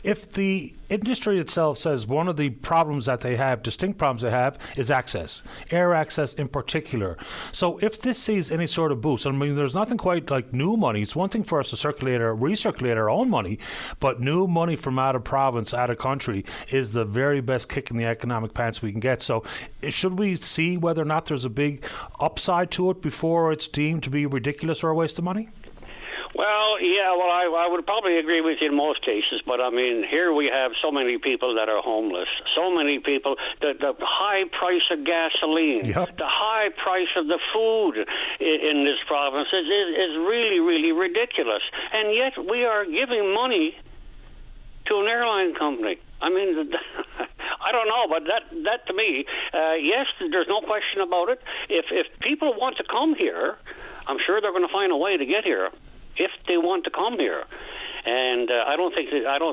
If the industry itself says one of the problems that they have, distinct problems they have, is access, air access in particular. So if this sees any sort of boost, I mean, there's nothing quite like new money. It's one thing for us to recirculate our own money, but new money from out of province, out of country, is the very best kick in the economic pants we can get. So should we see whether or not there's a big upside to it before it's deemed to be ridiculous or a waste of money? Well, yeah, I would probably agree with you in most cases, but I mean, here we have so many people that are homeless, so many people, the high price of gasoline, the high price of the food in this province is really, really ridiculous. And yet we are giving money to an airline company. I mean, I don't know, but that to me, yes, there's no question about it. If people want to come here, I'm sure they're going to find a way to get here. If they want to come here. and I don't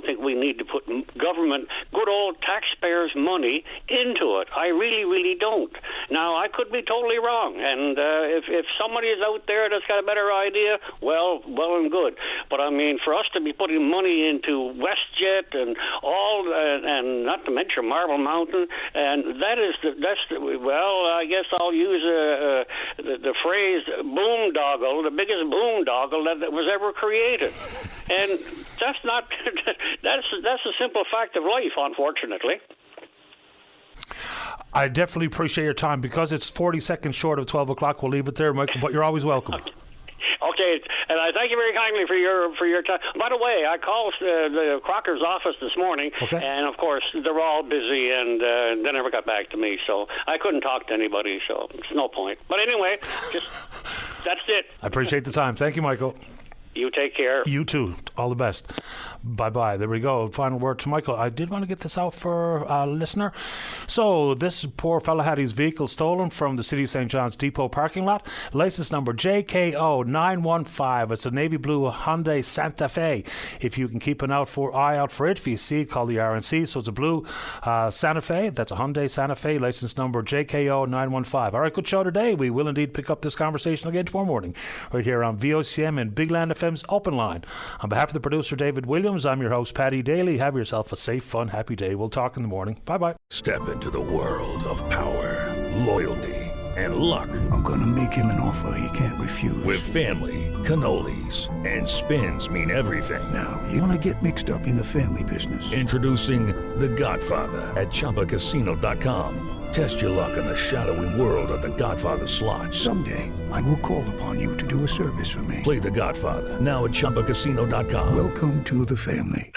think we need to put government, good old taxpayers' money into it. I really, really don't. Now, I could be totally wrong, and if somebody is out there that's got a better idea, well and good. But I mean, for us to be putting money into WestJet and all, and not to mention Marble Mountain, and I guess I'll use the phrase boondoggle, the biggest boondoggle that was ever created. And that's not that's a simple fact of life, unfortunately. I definitely appreciate your time. Because it's 40 seconds short of 12 o'clock, we'll leave it there, Michael, but you're always welcome. Okay, and I thank you very kindly for your time. By the way, I called the Crocker's office this morning, and of course they're all busy, and they never got back to me, so I couldn't talk to anybody, so it's no point. But anyway, that's it. I appreciate the time. Thank you, Michael. You take care. You too. All the best. Bye-bye. There we go. Final word to Michael. I did want to get this out for a listener. So this poor fella had his vehicle stolen from the City of St. John's Depot parking lot. License number JKO915. It's a navy blue Hyundai Santa Fe. If you can keep an eye out for it, if you see it, call the RNC. So it's a blue Santa Fe. That's a Hyundai Santa Fe. License number JKO915. All right, good show today. We will indeed pick up this conversation again tomorrow morning right here on VOCM and Big Land FM's Open Line. On behalf of the producer, David Williams, I'm your host, Paddy Daly. Have yourself a safe, fun, happy day. We'll talk in the morning. Bye-bye. Step into the world of power, loyalty, and luck. I'm going to make him an offer he can't refuse. With family, cannolis, and spins mean everything. Now, you want to get mixed up in the family business. Introducing The Godfather at ChumbaCasino.com. Test your luck in the shadowy world of The Godfather slot. Someday, I will call upon you to do a service for me. Play The Godfather now at ChumbaCasino.com. Welcome to the family.